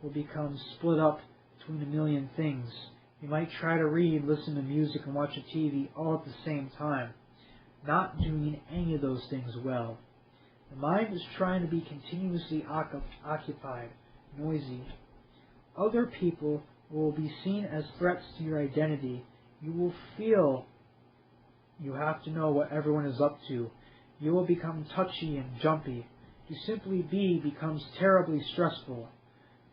will become split up between a million things. You might try to read, listen to music, and watch a TV all at the same time, not doing any of those things well. The mind is trying to be continuously occupied, noisy. Other people will be seen as threats to your identity. You will feel You have to know what everyone is up to. You will become touchy and jumpy. To simply be becomes terribly stressful.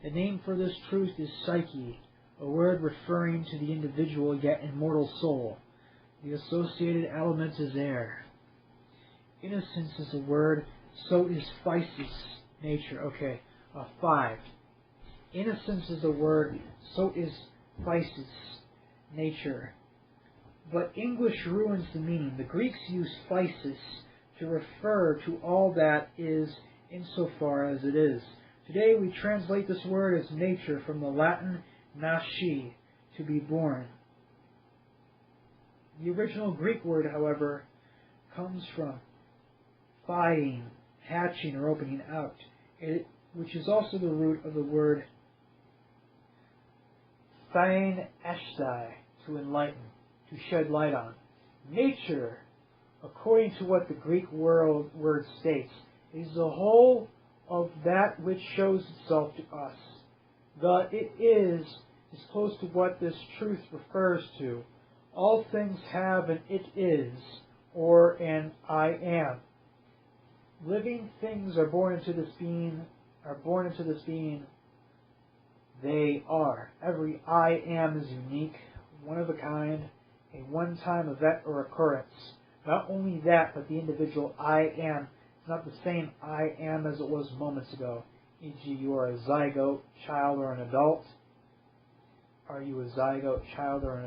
The name for this truth is psyche, a word referring to the individual yet immortal soul. The associated element is air. Innocence is a word, so is physis, nature. Okay, 5. Innocence is a word, so is physis, nature. But English ruins the meaning. The Greeks used physis to refer to all that is insofar as it is. Today we translate this word as nature from the Latin nasci, to be born. The original Greek word, however, comes from phying, hatching or opening out, which is also the root of the word thyein esthai, to enlighten, to shed light on. Nature, according to what the Greek word states, is the whole of that which shows itself to us. The it is close to what this truth refers to. All things have an it is, or an I am. Living things are born into this being. They are. Every I am is unique, one of a kind, a one-time event or occurrence. Not only that, but the individual I am is not the same I am as it was moments ago. E.g., you are a zygote, child, or an adult. Are you a zygote, child, or an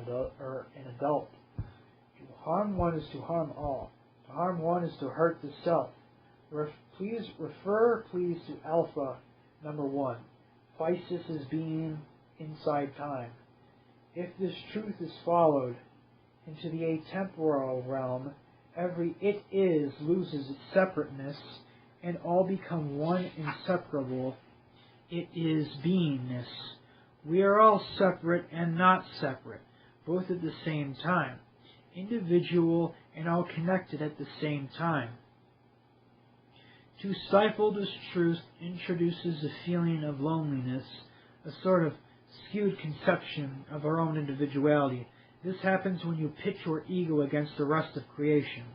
adult? To harm one is to harm all. To harm one is to hurt the self. Refer to alpha, number 1. Physis is being inside time. If this truth is followed into the atemporal realm, every it is loses its separateness, and all become one inseparable. It is beingness. We are all separate and not separate, both at the same time, individual and all connected at the same time. To stifle this truth introduces a feeling of loneliness, a sort of skewed conception of our own individuality. This happens when you pit your ego against the rest of creation.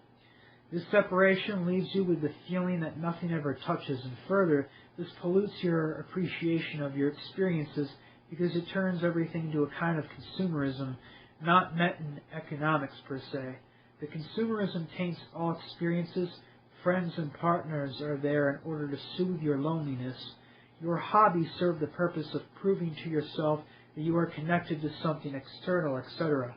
This separation leaves you with the feeling that nothing ever touches, and further, this pollutes your appreciation of your experiences because it turns everything to a kind of consumerism, not met in economics per se. The consumerism taints all experiences. Friends and partners are there in order to soothe your loneliness. Your hobbies serve the purpose of proving to yourself that you are connected to something external, etc.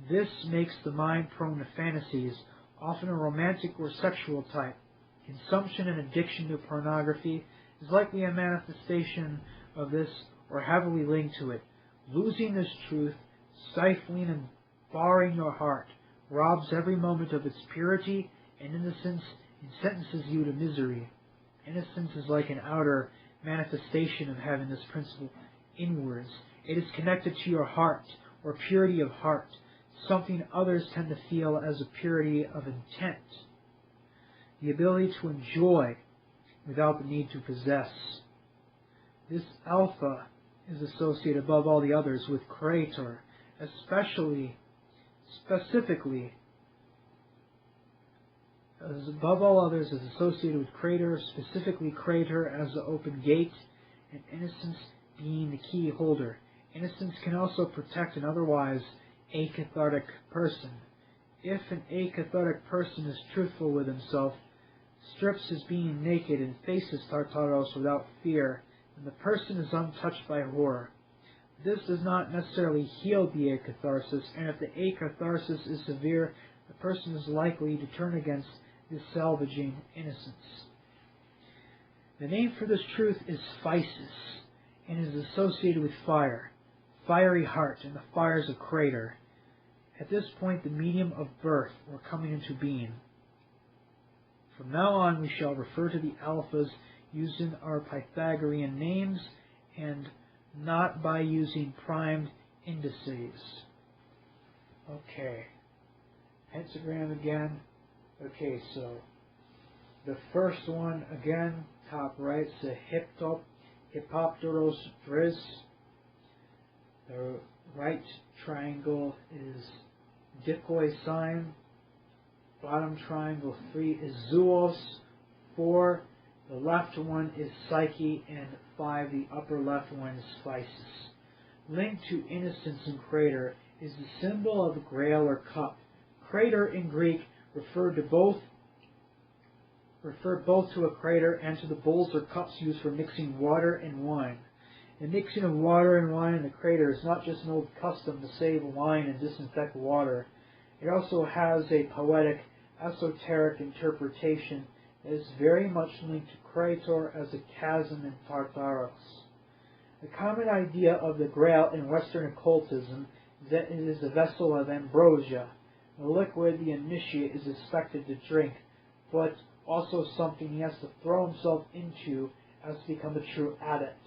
This makes the mind prone to fantasies, often a romantic or sexual type. Consumption and addiction to pornography is likely a manifestation of this or heavily linked to it. Losing this truth, stifling and barring your heart, robs every moment of its purity and innocence and sentences you to misery. Innocence is like an outer manifestation of having this principle inwards. It is connected to your heart, or purity of heart, something others tend to feel as a purity of intent. The ability to enjoy without the need to possess. This alpha is associated above all the others with creator, specifically, as above all others is associated with creator, specifically creator as the open gate, and innocence being the key holder. Innocence can also protect an otherwise acathartic person. If an acathartic person is truthful with himself, strips his being naked, and faces Tartaros without fear, then the person is untouched by horror. This does not necessarily heal the acatharsis, and if the acatharsis is severe, the person is likely to turn against this salvaging innocence. The name for this truth is physis, and is associated with fire, fiery heart, and the fires of crater. At this point, the medium of birth or coming into being. From now on, we shall refer to the alphas using our Pythagorean names and not by using primed indices. Okay. Pentagram again. Okay, so the first one again, top right, is a Hippopteros Dris. The right triangle is Dipoi sign. bottom triangle 3 is Zoos, 4, the left one is Psyche, and 5, the upper left one is Physis. Linked to innocence and crater is the symbol of a grail or cup. Crater in Greek refer both to a crater and to the bowls or cups used for mixing water and wine. The mixing of water and wine in the crater is not just an old custom to save wine and disinfect water. It also has a poetic, esoteric interpretation that is very much linked to Crater as a chasm in Tartaros. The common idea of the Grail in Western occultism is that it is a vessel of ambrosia, the liquid the initiate is expected to drink, but also something he has to throw himself into as to become a true adept.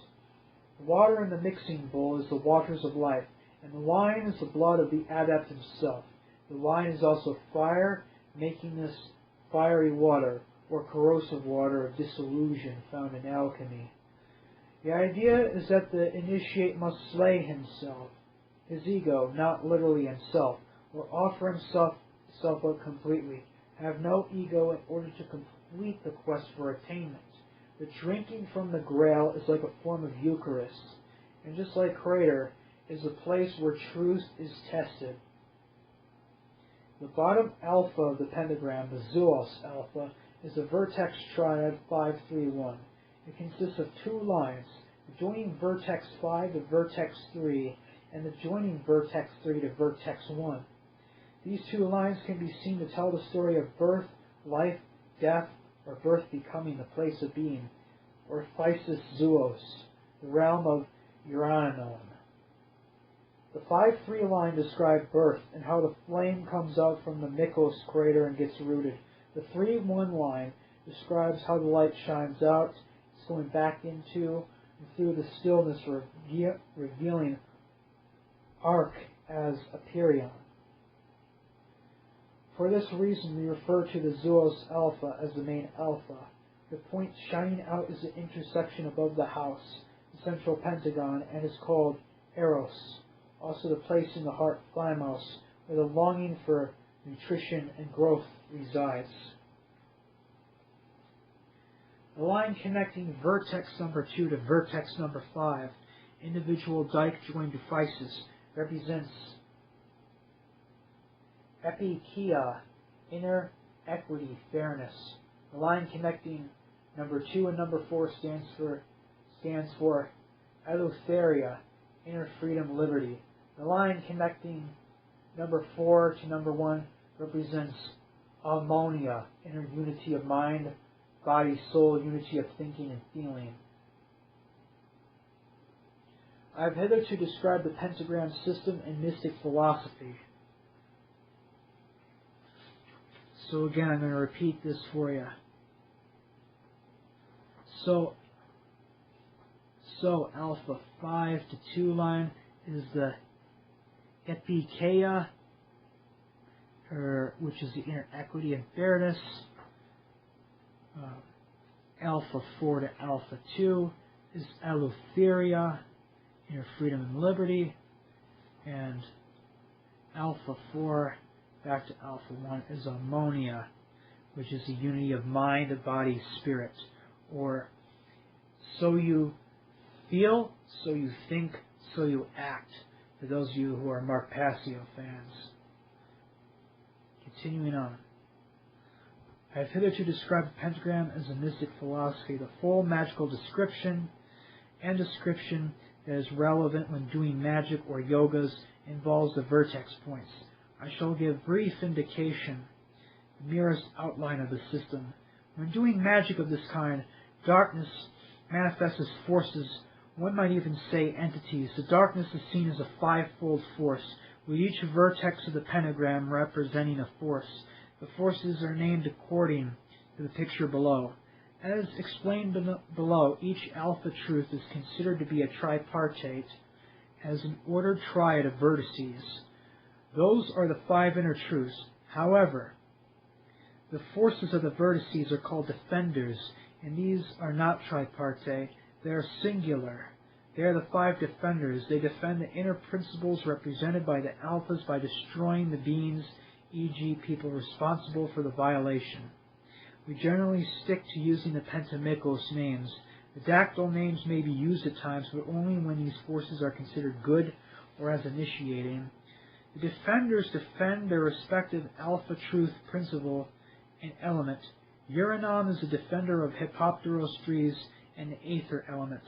The water in the mixing bowl is the waters of life, and the wine is the blood of the adept himself. The wine is also fire, making this fiery water, or corrosive water of disillusion found in alchemy. The idea is that the initiate must slay himself, his ego, not literally himself, or offer himself up completely, have no ego in order to complete the quest for attainment. The drinking from the Grail is like a form of Eucharist, and just like Crater, is a place where truth is tested. The bottom alpha of the pentagram, the Zoos alpha, is a vertex triad 531. It consists of two lines, the joining vertex 5 to vertex 3, and the joining vertex 3 to vertex 1. These two lines can be seen to tell the story of birth, life, death, or birth becoming the place of being, or Physis Zoos, the realm of Uranon. The 5-3 line describes birth and how the flame comes out from the Mycos crater and gets rooted. The 3-1 line describes how the light shines out, it's going back into and through the stillness, revealing Arc as Aperion. For this reason, we refer to the Zoos alpha as the main alpha. The point shining out is the intersection above the house, the central pentagon, and is called Eros, also the place in the heart, thymos, where the longing for nutrition and growth resides. The line connecting vertex number 2 to vertex number 5, individual dike joined to Physis, represents epikeia, inner equity, fairness. The line connecting number 2 and number 4 stands for eleutheria, inner freedom, liberty. The line connecting number 4 to number 1 represents harmonia, inner unity of mind, body, soul, unity of thinking and feeling. I have hitherto described the pentagram system and mystic philosophy. So again, I'm going to repeat this for you. So alpha 5 to 2 line is the epikeia, which is the inner equity and fairness. Alpha 4 to alpha 2 is eleutheria, inner freedom and liberty. And alpha 4 back to alpha 1 is harmonia, which is the unity of mind, body, spirit. Or so you feel, so you think, so you act, for those of you who are Mark Passio fans. Continuing on. I have hitherto described the pentagram as a mystic philosophy. The full magical description that is relevant when doing magic or yogas involves the vertex points. I shall give brief indication, the merest outline of the system. When doing magic of this kind, darkness manifests as forces, one might even say entities. The darkness is seen as a five-fold force, with each vertex of the pentagram representing a force. The forces are named according to the picture below. As explained below, each alpha truth is considered to be a tripartite, as an ordered triad of vertices. Those are the 5 inner truths. However, the forces of the vertices are called defenders, and these are not tripartite. They are singular. They are the 5 defenders. They defend the inner principles represented by the alphas by destroying the beings e.g. people responsible for the violation. We generally stick to using the pentamikos names. The dactyl names may be used at times, but only when these forces are considered good or as initiating. The defenders defend their respective alpha truth principle and element. Uranon is the defender of Hippopteros trees and the aether element.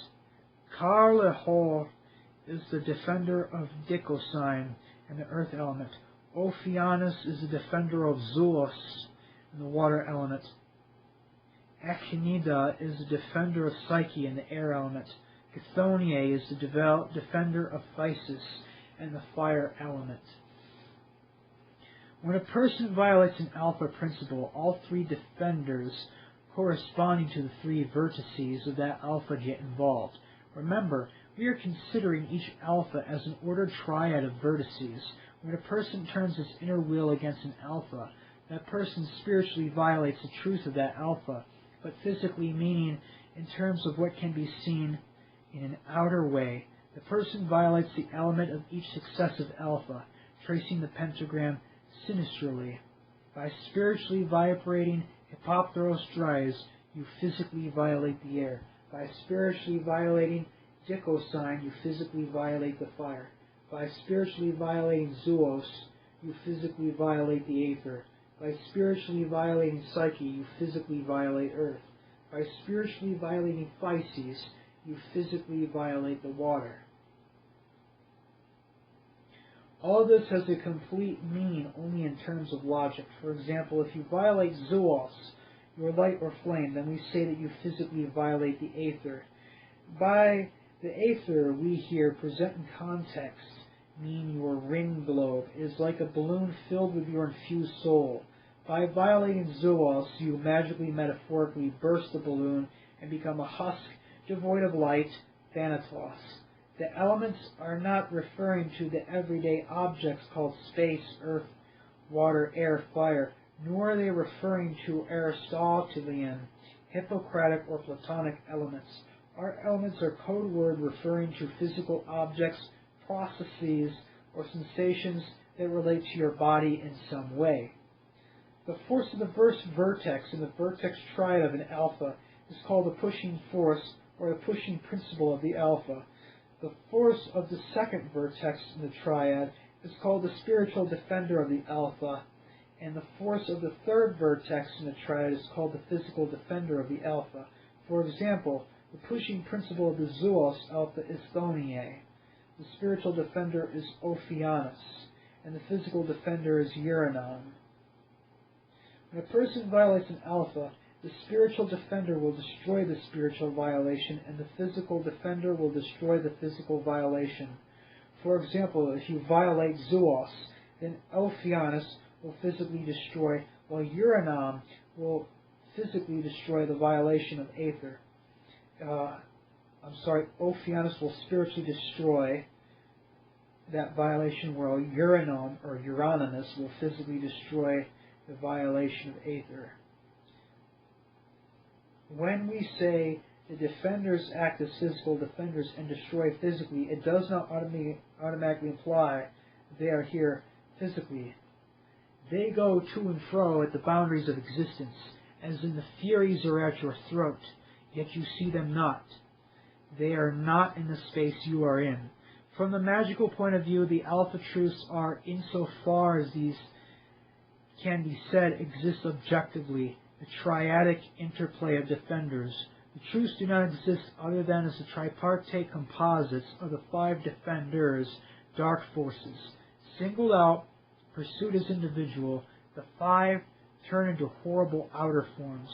Karlehol is the defender of Dicosine and the earth element. Ophianus is the defender of Zoolos and the water element. Echinida is the defender of Psyche and the air element. Chthoniae is the defender of Physis and the fire element. When a person violates an alpha principle, all three defenders corresponding to the three vertices of that alpha get involved. Remember, we are considering each alpha as an ordered triad of vertices. When a person turns his inner will against an alpha, that person spiritually violates the truth of that alpha, but physically, meaning in terms of what can be seen in an outer way. The person violates the element of each successive alpha, tracing the pentagram sinisterly. By spiritually vibrating Hippopteros dries, you physically violate the air. By spiritually violating Dicosine, you physically violate the fire. By spiritually violating Zoos, you physically violate the aether. By spiritually violating Psyche, you physically violate earth. By spiritually violating Physis, you physically violate the water. All this has a complete meaning only in terms of logic. For example, if you violate Zoos, your light or flame, then we say that you physically violate the aether. By the aether, we here present in context mean your ring globe is like a balloon filled with your infused soul. By violating Zoos, you magically, metaphorically burst the balloon and become a husk devoid of light, Thanatos. The elements are not referring to the everyday objects called space, earth, water, air, fire, nor are they referring to Aristotelian, Hippocratic, or Platonic elements. Our elements are code word referring to physical objects, processes, or sensations that relate to your body in some way. The force of the first vertex in the vertex triad of an alpha is called the pushing force, or the pushing principle of the alpha. The force of the second vertex in the triad is called the spiritual defender of the alpha, and the force of the third vertex in the triad is called the physical defender of the alpha. For example, the pushing principle of the Zoos alpha is Chthoniae, the spiritual defender is Ophianus, and the physical defender is Uranon. When a person violates an alpha, the spiritual defender will destroy the spiritual violation, and the physical defender will destroy the physical violation. For example, if you violate Zoos, then Ophianus will physically destroy, while Uranon will physically destroy the violation of aether. Ophianus will spiritually destroy that violation, while Uranon, or Uranus, will physically destroy the violation of aether. When we say the defenders act as physical defenders and destroy physically, it does not automatically imply they are here physically. They go to and fro at the boundaries of existence, as in the Furies are at your throat, yet you see them not. They are not in the space you are in. From the magical point of view, the alpha truths are, insofar as these can be said, exist objectively, the triadic interplay of defenders. The truths do not exist other than as the tripartite composites of the five defenders, dark forces. Singled out, pursued as individual, the five turn into horrible outer forms.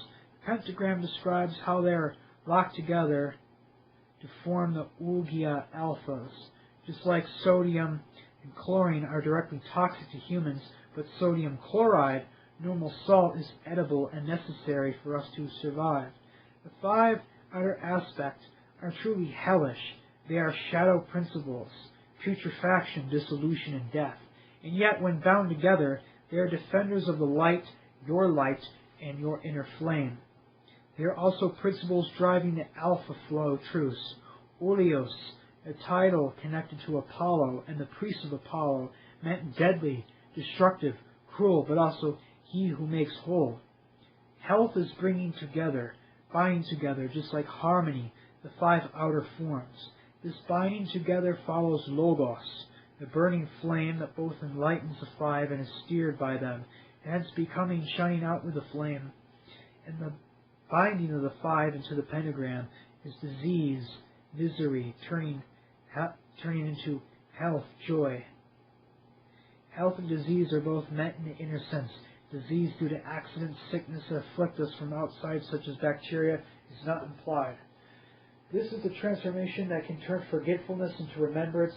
The pentagram describes how they are locked together to form the Ulgia alphas. Just like sodium and chlorine are directly toxic to humans, but sodium chloride, normal salt, is edible and necessary for us to survive. The five outer aspects are truly hellish. They are shadow principles, putrefaction, dissolution, and death. And yet, when bound together, they are defenders of the light, and your inner flame. They are also principles driving the alpha flow truths. Oleos, a title connected to Apollo, and the priests of Apollo, meant deadly, destructive, cruel, but also he who makes whole. Health is bringing together, binding together, just like harmony, the 5 outer forms. This binding together follows Logos, the burning flame that both enlightens the 5 and is steered by them, hence becoming shining out with the flame. And the binding of the 5 into the pentagram is disease, misery, turning into health, joy. Health and disease are both met in the inner sense. Disease due to accidents, sickness that afflict us from outside, such as bacteria, is not implied. This is the transformation that can turn forgetfulness into remembrance,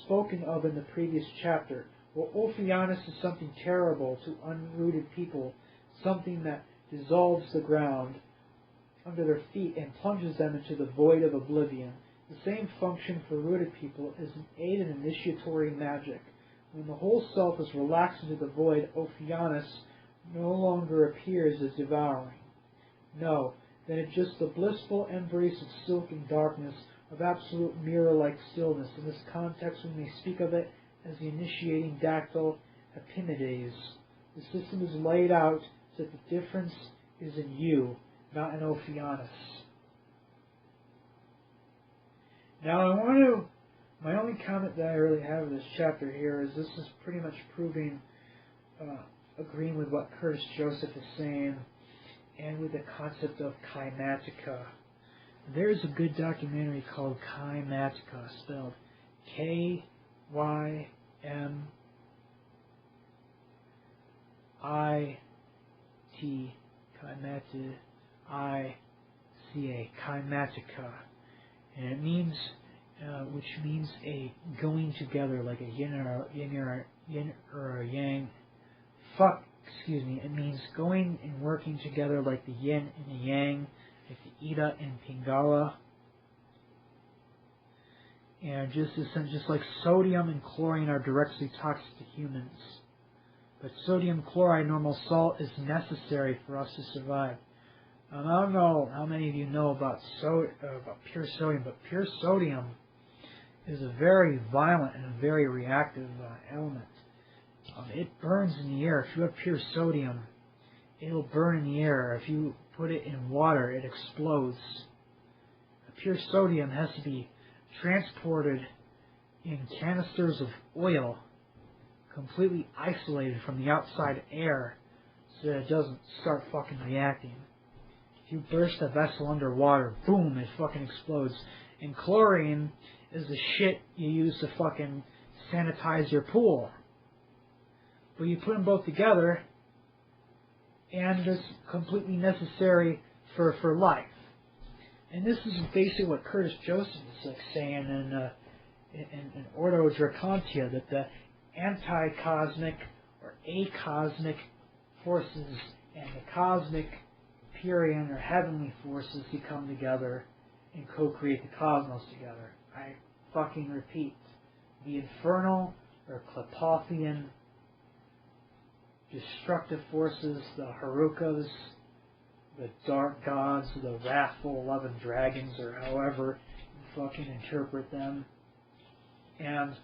spoken of in the previous chapter. Well, Ophiuchus is something terrible to unrooted people, something that dissolves the ground under their feet and plunges them into the void of oblivion. The same function for rooted people is an aid in initiatory magic. When the whole self is relaxed into the void, Ophiuchus no longer appears as devouring. No, then it's just the blissful embrace of silken darkness, of absolute mirror-like stillness. In this context, we may speak of it as the initiating dactyl Epimenides. The system is laid out so that the difference is in you, not in Ophiuchus. Now, my only comment that I really have in this chapter here is this is pretty much proving, agreeing with what Curtis Joseph is saying, and with the concept of Kymatica. There's a good documentary called Kymatica, spelled Kymit, Kymatica, and it means, which means a going together, like a yin or a yang. It means going and working together like the yin and the yang, like the Ida and Pingala. And just like sodium and chlorine are directly toxic to humans. But sodium chloride, normal salt, is necessary for us to survive. I don't know how many of you know about pure sodium, but pure sodium is a very violent and a very reactive element. It burns in the air. If you have pure sodium, it'll burn in the air. If you put it in water, it explodes. Pure sodium has to be transported in canisters of oil, completely isolated from the outside air, so that it doesn't start fucking reacting. If you burst a vessel underwater, boom, it fucking explodes. And chlorine is the shit you use to fucking sanitize your pool. But you put them both together, and it's completely necessary for life. And this is basically what Curtis Joseph is like saying in Ordo Dracontia, that the anti-cosmic or acosmic forces and the cosmic Empyrean or heavenly forces to come together and co-create the cosmos together. I fucking repeat, the infernal or Klepothian destructive forces, the Harukas, the dark gods, the wrathful 11 dragons, or however you fucking interpret them, and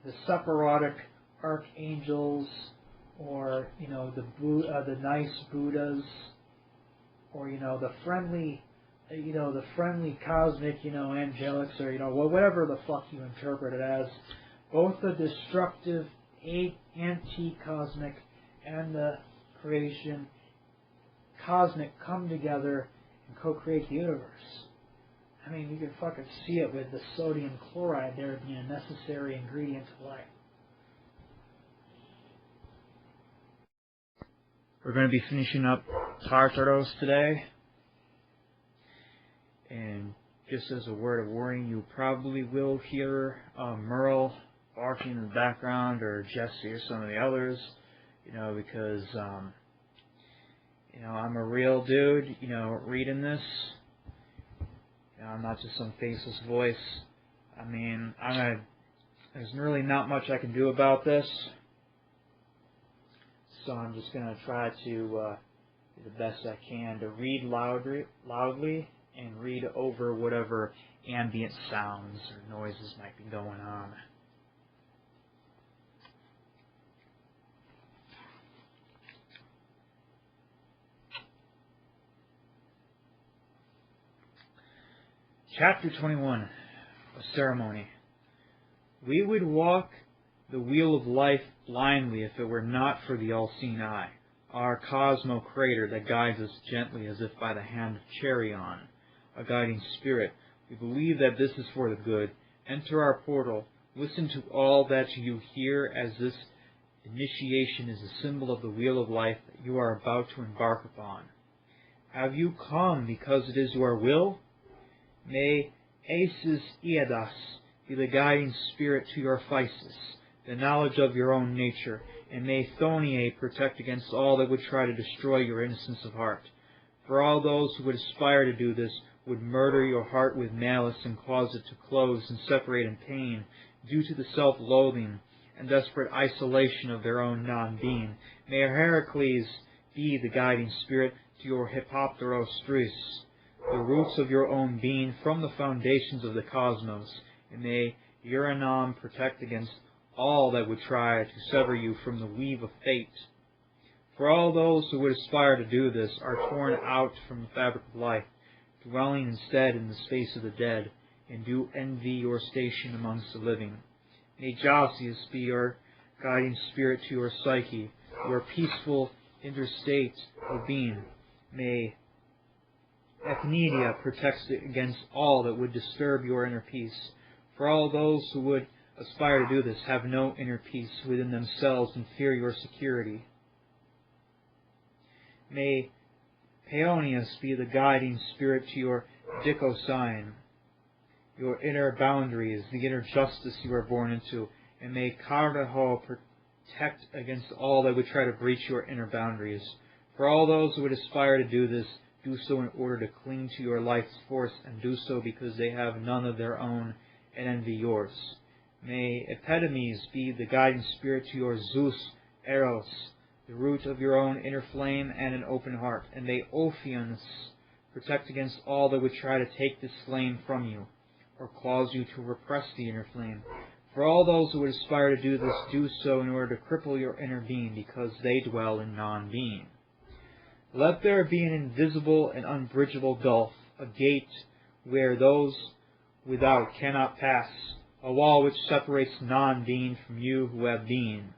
the Sephirotic archangels, or the nice Buddhas, or the friendly cosmic angelics, or whatever the fuck you interpret it as. Both the destructive anti-cosmic and the creation cosmic come together and co-create the universe. I mean, you can fucking see it with the sodium chloride there being a necessary ingredient to life. We're going to be finishing up Tartaros today. And just as a word of warning, you probably will hear Merle barking in the background, or Jesse or some of the others, because I'm a real dude, reading this. I'm not just some faceless voice. I mean, there's really not much I can do about this. So I'm just going to try to do the best I can to read loudly and read over whatever ambient sounds or noises might be going on. Chapter 21, A Ceremony. We would walk the wheel of life blindly if it were not for the all-seeing eye, our cosmo-creator that guides us gently as if by the hand of Cherion, a guiding spirit. We believe that this is for the good. Enter our portal. Listen to all that you hear, as this initiation is a symbol of the wheel of life that you are about to embark upon. Have you come because it is your will? May Aces Iedas be the guiding spirit to your physis, the knowledge of your own nature, and may Thonie protect against all that would try to destroy your innocence of heart. For all those who would aspire to do this would murder your heart with malice and cause it to close and separate in pain due to the self-loathing and desperate isolation of their own non-being. May Heracles be the guiding spirit to your Hippopteros Stris, the roots of your own being from the foundations of the cosmos, and may Uranum protect against all that would try to sever you from the weave of fate. For all those who would aspire to do this are torn out from the fabric of life, dwelling instead in the space of the dead, and do envy your station amongst the living. May Josias be your guiding spirit to your psyche, your peaceful interstate of being. May Echnidia protect against all that would disturb your inner peace. For all those who would aspire to do this have no inner peace within themselves and fear your security. May Paeonius be the guiding spirit to your Dicosine, your inner boundaries, the inner justice you are born into, and may Cardaho protect against all that would try to breach your inner boundaries. For all those who would aspire to do this, do so in order to cling to your life's force, and do so because they have none of their own and envy yours. May Epitomes be the guiding spirit to your Zeus Eros, the root of your own inner flame and an open heart, and may Ophions protect against all that would try to take this flame from you, or cause you to repress the inner flame. For all those who would aspire to do this, do so in order to cripple your inner being, because they dwell in non-being. Let there be an invisible and unbridgeable gulf, a gate where those without cannot pass, a wall which separates non-being from you who have being.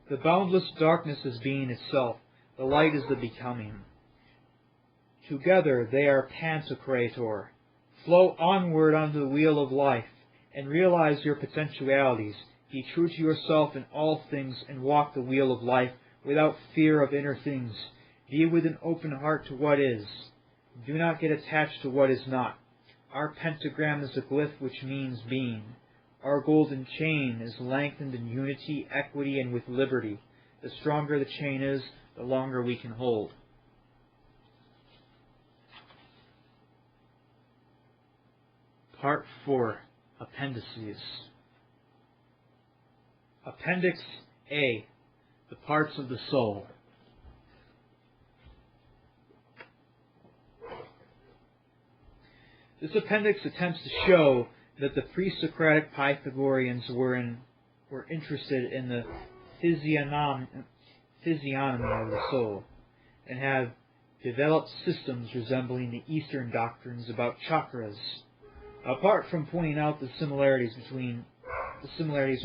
The boundless darkness is being itself, the light is the becoming. Together they are Pantocrator. Flow onward onto the wheel of life, and realize your potentialities. Be true to yourself in all things, and walk the wheel of life without fear of inner things. Be with an open heart to what is. Do not get attached to what is not. Our pentagram is a glyph which means being. Our golden chain is lengthened in unity, equity, and with liberty. The stronger the chain is, the longer we can hold. Part 4. Appendices. Appendix A. The parts of the soul. This appendix attempts to show that the pre-Socratic Pythagoreans were interested in the physiognomy of the soul, and have developed systems resembling the Eastern doctrines about chakras. Apart from pointing out the similarities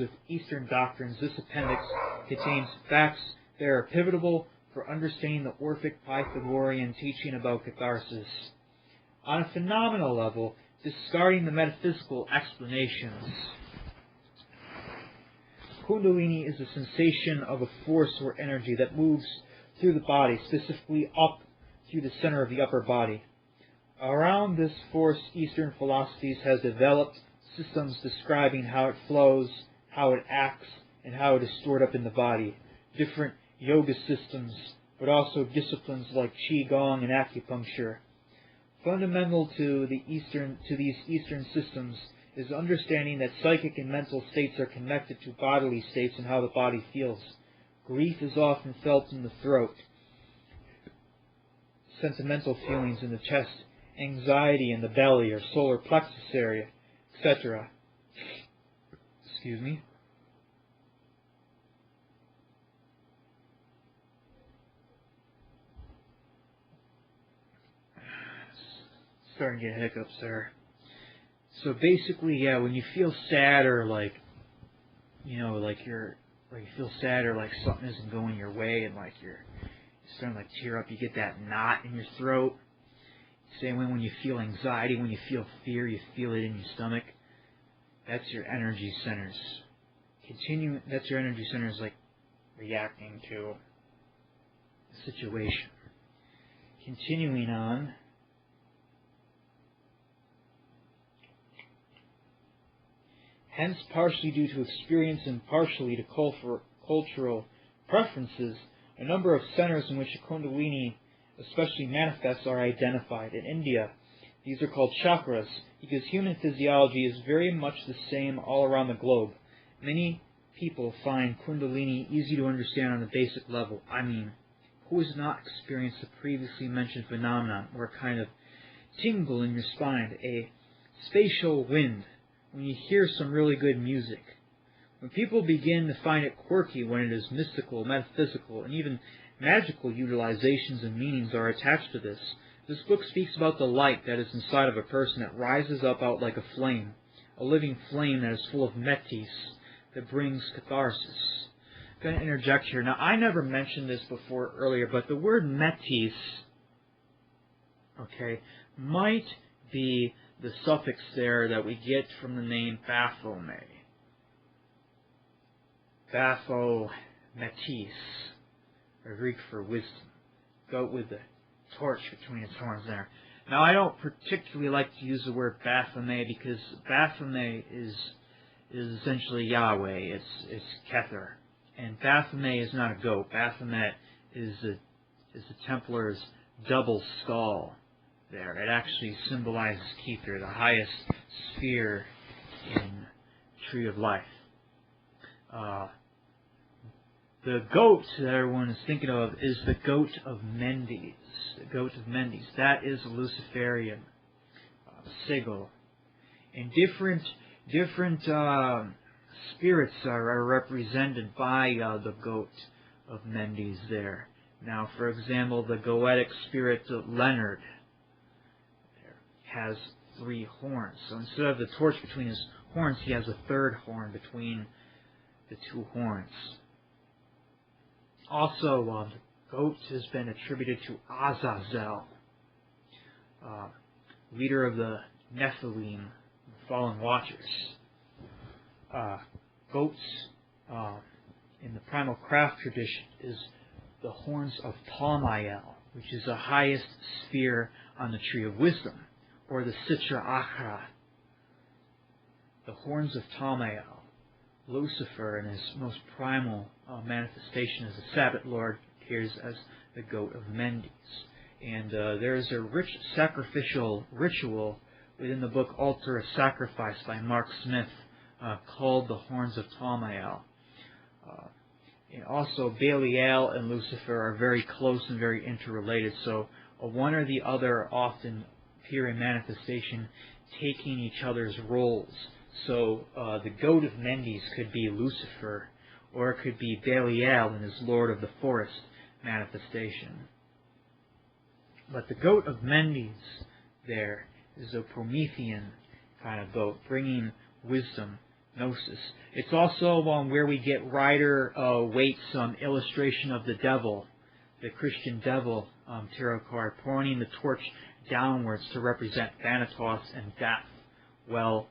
with Eastern doctrines, this appendix contains facts that are pivotal for understanding the Orphic Pythagorean teaching about catharsis. On a phenomenal level, discarding the metaphysical explanations. Kundalini is a sensation of a force or energy that moves through the body, specifically up through the center of the upper body. Around this force, Eastern philosophies has developed systems describing how it flows, how it acts, and how it is stored up in the body. Different yoga systems, but also disciplines like Qigong and acupuncture. Fundamental to these Eastern systems is understanding that psychic and mental states are connected to bodily states and how the body feels. Grief is often felt in the throat, sentimental feelings in the chest, anxiety in the belly or solar plexus area, etc. Excuse me. Starting to get hiccups there. So basically, yeah, when you feel sad or like, you know, like you feel sad or like something isn't going your way and like you're starting to like tear up, you get that knot in your throat. Same way when you feel anxiety, when you feel fear, you feel it in your stomach. That's your energy centers. That's your energy centers like reacting to the situation. Continuing on. Hence, partially due to experience and partially to cultural preferences, a number of centers in which the Kundalini especially manifests are identified. In India, these are called chakras, because human physiology is very much the same all around the globe. Many people find Kundalini easy to understand on the basic level. I mean, who has not experienced the previously mentioned phenomenon, or a kind of tingle in your spine, a spatial wind, when you hear some really good music? When people begin to find it quirky when it is mystical, metaphysical, and even magical utilizations and meanings are attached to this, this book speaks about the light that is inside of a person that rises up out like a flame, a living flame that is full of metis, that brings catharsis. I'm going to interject here. Now, I never mentioned this before earlier, but the word metis, okay, might be the suffix there that we get from the name Baphomet. Baphometis, or Greek for wisdom. Goat with the torch between its horns there. Now, I don't particularly like to use the word Baphomet because Baphomet is essentially Yahweh. It's Kether. And Baphomet is not a goat. Baphomet is the Templar's double skull there. It actually symbolizes Kether, the highest sphere in Tree of Life. The goat that everyone is thinking of is the goat of Mendes. The goat of Mendes. That is a Luciferian sigil. And different spirits are represented by the goat of Mendes there. Now, for example, the goetic spirit Leonard has 3 horns. So instead of the torch between his horns, he has a 3rd horn between the 2 horns. Also, the goat has been attributed to Azazel, leader of the Nephilim, the fallen watchers. Goats, in the primal craft tradition, is the horns of Tamael, which is the highest sphere on the Tree of Wisdom, or the Sitra Achra. The horns of Tamael. Lucifer, in his most primal manifestation as a Sabbath Lord, appears as the goat of Mendes. And there is a rich sacrificial ritual within the book Altar of Sacrifice by Mark Smith called the Horns of Tamael. And also, Belial and Lucifer are very close and very interrelated, so one or the other often appear in manifestation taking each other's roles. So the goat of Mendes could be Lucifer, or it could be Belial in his Lord of the Forest manifestation. But the goat of Mendes there is a Promethean kind of goat, bringing wisdom, gnosis. It's also where we get Rider Waite's illustration of the devil, the Christian devil tarot card, pointing the torch downwards to represent Thanatos and death. Well,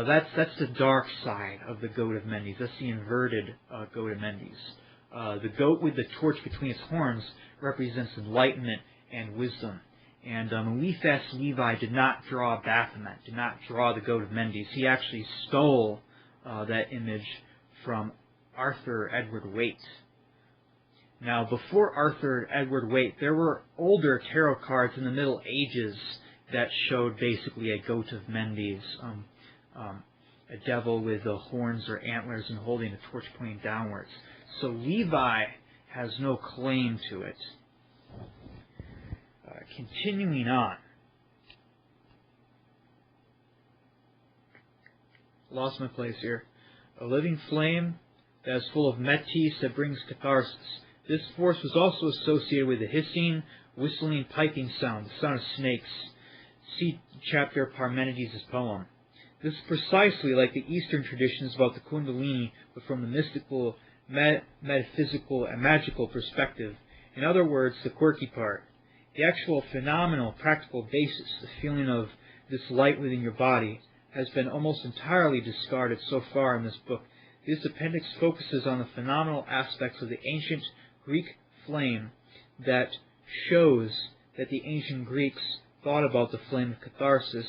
that's the dark side of the goat of Mendes. That's the inverted goat of Mendes. The goat with the torch between its horns represents enlightenment and wisdom. And Eliphas Levi did not draw Baphomet, did not draw the goat of Mendes. He actually stole that image from Arthur Edward Waite. Now, before Arthur Edward Waite, there were older tarot cards in the Middle Ages that showed basically a goat of Mendes, a devil with the horns or antlers and holding a torch pointing downwards. So Levi has no claim to it. Continuing on. Lost my place here. A living flame that is full of metis that brings catharsis. This force was also associated with the hissing, whistling, piping sound, the sound of snakes. See chapter Parmenides' poem. This is precisely like the Eastern traditions about the Kundalini, but from the mystical, metaphysical, and magical perspective. In other words, the quirky part. The actual phenomenal, practical basis, the feeling of this light within your body, has been almost entirely discarded so far in this book. This appendix focuses on the phenomenal aspects of the ancient Greek flame that shows that the ancient Greeks thought about the flame of catharsis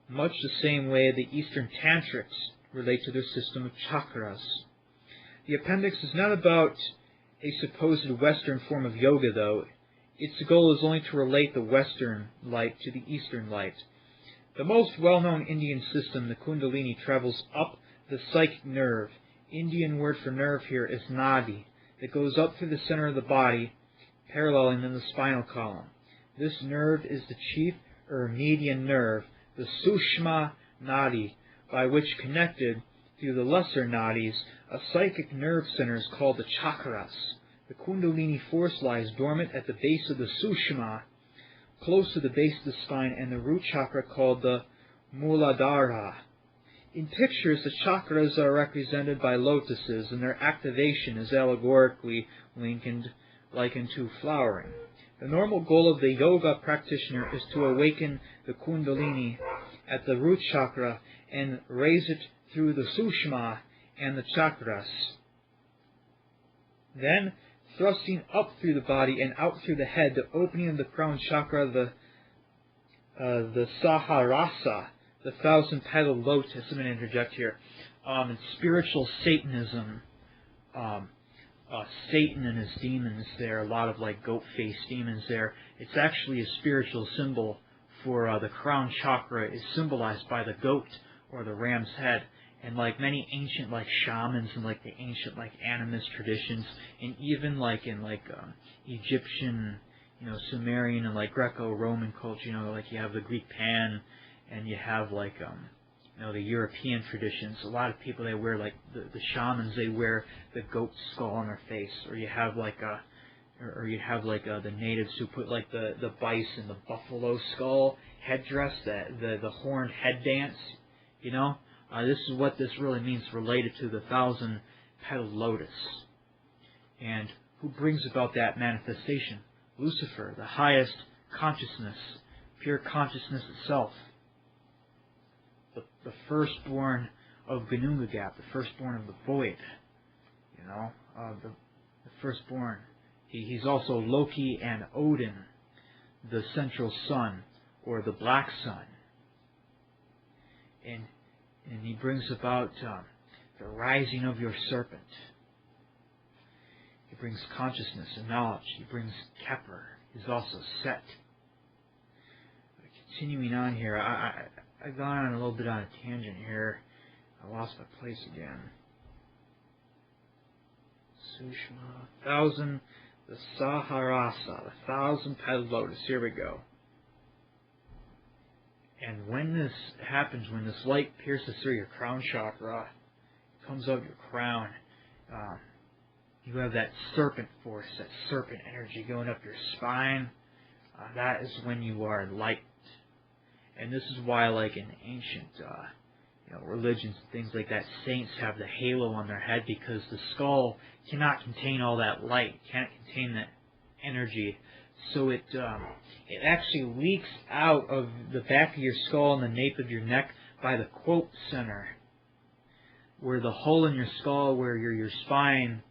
much the same way the Eastern Tantrics relate to their system of chakras. The appendix is not about a supposed Western form of yoga, though. Its goal is only to relate the Western light to the Eastern light. The most well-known Indian system, the Kundalini, travels up the psychic nerve. Indian word for nerve here is nadi, that goes up through the center of the body, paralleling in the spinal column. This nerve is the chief or median nerve, the Sushma Nadi, by which connected through the lesser nadis, a psychic nerve center is called the chakras. The Kundalini force lies dormant at the base of the Sushma, close to the base of the spine, and the root chakra called the Muladhara. In pictures, the chakras are represented by lotuses, and their activation is allegorically likened to flowering. The normal goal of the yoga practitioner is to awaken the Kundalini at the root chakra and raise it through the Sushma and the chakras. Then, thrusting up through the body and out through the head, the opening of the crown chakra, the Saharasa, the thousand-petaled lotus. I'm going to interject here. In spiritual Satanism, Satan and his demons there, a lot of like goat-faced demons there, it's actually a spiritual symbol for the crown chakra is symbolized by the goat or the ram's head. And like many ancient like shamans and like the ancient like animist traditions, and even like in like Egyptian, Sumerian and like Greco-Roman culture, like you have the Greek Pan, and you have like the European traditions. A lot of people, they wear like the shamans, they wear the goat skull on their face, or you have like the natives who put like the bison, the buffalo skull headdress, the horned head dance, This is what this really means, related to the thousand-petaled lotus. And who brings about that manifestation? Lucifer, the highest consciousness, pure consciousness itself. The firstborn of Ganungagap, the firstborn of the void. The firstborn. He's also Loki and Odin, the central sun, or the black sun. And he brings about the rising of your serpent. He brings consciousness and knowledge. He brings Kepler. He's also Set. Continuing on here, I've gone on a little bit on a tangent here. I lost my place again. Sushma, the Saharasa, the thousand-petaled lotus. Here we go. And when this happens, when this light pierces through your crown chakra, comes out your crown, you have that serpent force, that serpent energy going up your spine. That is when you are enlightened. And this is why, like in ancient religions and things like that, saints have the halo on their head, because the skull cannot contain all that light, can't contain that energy. So it actually leaks out of the back of your skull and the nape of your neck by the quote center, where the hole in your skull, where your spine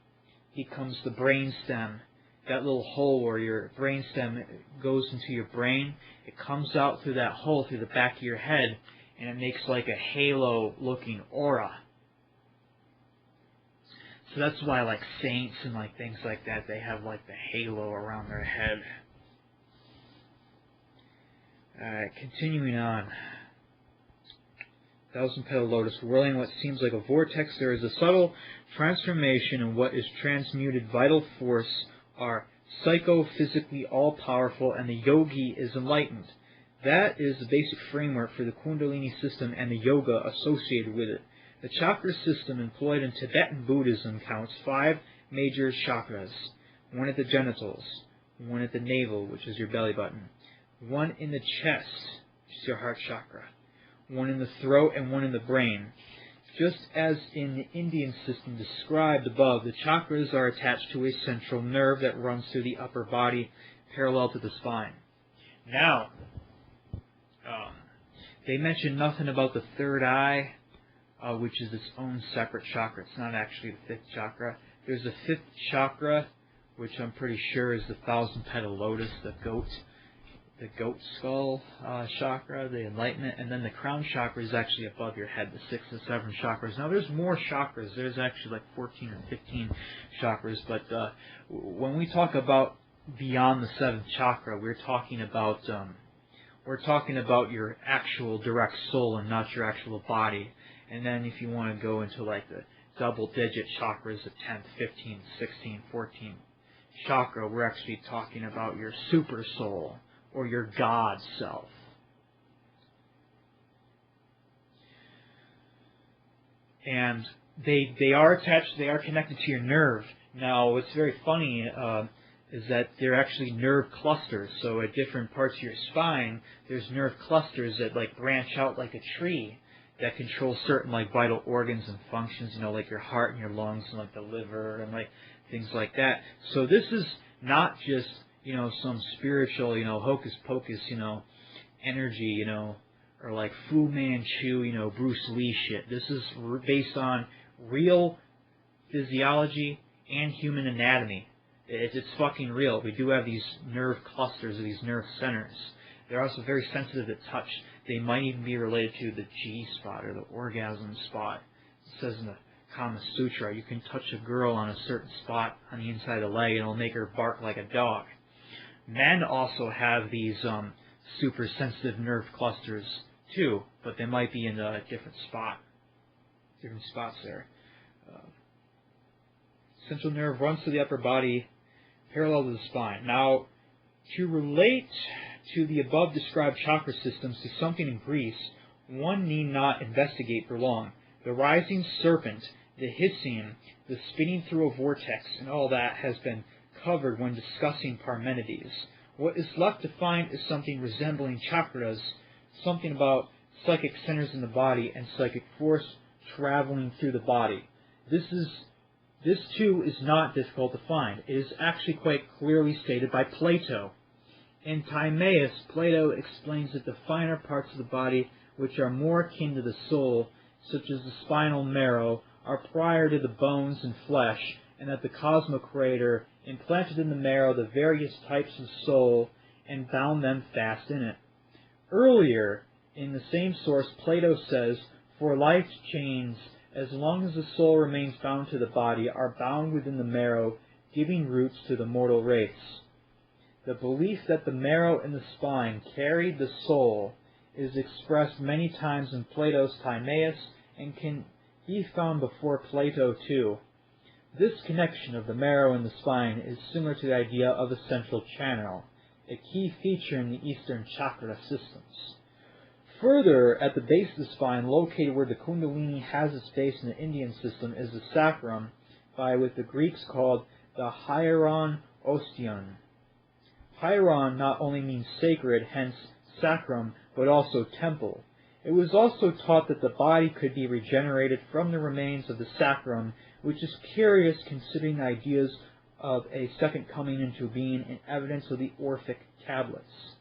becomes the brain stem. That little hole where your brain stem goes into your brain, it comes out through that hole through the back of your head, and it makes like a halo-looking aura. So that's why like saints and like things like that, they have like the halo around their head. Alright, continuing on. Thousand-petaled lotus, whirling what seems like a vortex, there is a subtle transformation in what is transmuted. Vital force are psychophysically all-powerful, and the yogi is enlightened. That is the basic framework for the Kundalini system and the yoga associated with it. The chakra system employed in Tibetan Buddhism counts 5 major chakras. 1 at the genitals, 1 at the navel, which is your belly button, 1 in the chest, which is your heart chakra, one in the throat and one in the brain. Just as in the Indian system described above, the chakras are attached to a central nerve that runs through the upper body parallel to the spine. Now, they mention nothing about the third eye, which is its own separate chakra. It's not actually the fifth chakra. There's a fifth chakra, which I'm pretty sure is the 1,000-petal lotus, the goat skull chakra, the enlightenment, and then the crown chakra is actually above your head, the 6 and 7 chakras. Now there's more chakras. There's actually like 14 or 15 chakras, but when we talk about beyond the 7th chakra, we're talking about your actual direct soul and not your actual body. And then if you want to go into like the double-digit chakras, the 10th, 15th, 16th, 14th chakra, we're actually talking about your super soul, or your God self. And they are attached, they are connected to your nerve. Now, what's very funny is that they're actually nerve clusters. So at different parts of your spine, there's nerve clusters that like branch out like a tree that control certain like vital organs and functions, like your heart and your lungs and like the liver and like things like that. So this is not just some spiritual, hocus pocus, energy, or like Fu Manchu, Bruce Lee shit. This is based on real physiology and human anatomy. It's fucking real. We do have these nerve clusters, or these nerve centers. They're also very sensitive to touch. They might even be related to the G spot or the orgasm spot. It says in the Kama Sutra, you can touch a girl on a certain spot on the inside of the leg and it'll make her bark like a dog. Men also have these super sensitive nerve clusters too, but they might be in a different spots there. Central nerve runs to the upper body parallel to the spine. Now, to relate to the above described chakra systems to something in Greece, one need not investigate for long. The rising serpent, the hissing, the spinning through a vortex, and all that has been covered when discussing Parmenides. What is left to find is something resembling chakras, something about psychic centers in the body and psychic force traveling through the body. This too is not difficult to find. It is actually quite clearly stated by Plato. In Timaeus, Plato explains that the finer parts of the body, which are more akin to the soul, such as the spinal marrow, are prior to the bones and flesh, and that the cosmocrator implanted in the marrow the various types of soul and bound them fast in it. Earlier, in the same source, Plato says, "For life's chains, as long as the soul remains bound to the body, are bound within the marrow, giving roots to the mortal race." The belief that the marrow in the spine carried the soul is expressed many times in Plato's Timaeus and can be found before Plato too. This connection of the marrow and the spine is similar to the idea of a central channel, a key feature in the Eastern chakra systems. Further, at the base of the spine, located where the Kundalini has its base in the Indian system, is the sacrum, by what the Greeks called the hieron ostion. Hieron not only means sacred, hence sacrum, but also temple. It was also taught that the body could be regenerated from the remains of the sacrum, which is curious considering the ideas of a second coming into being in evidence of the Orphic tablets.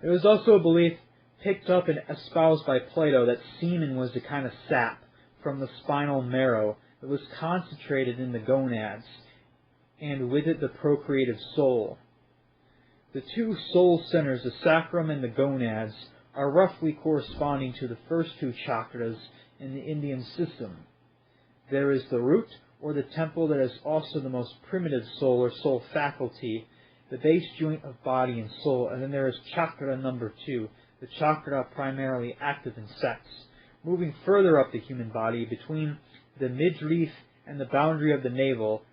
There was also a belief picked up and espoused by Plato that semen was a kind of sap from the spinal marrow that was concentrated in the gonads, and with it the procreative soul. The two soul centers, the sacrum and the gonads, are roughly corresponding to the first two chakras in the Indian system. There is the root, or the temple, that is also the most primitive soul or soul faculty, the base joint of body and soul, and then there is chakra number 2, the chakra primarily active in sex. Moving further up the human body, between the midriff and the boundary of the navel,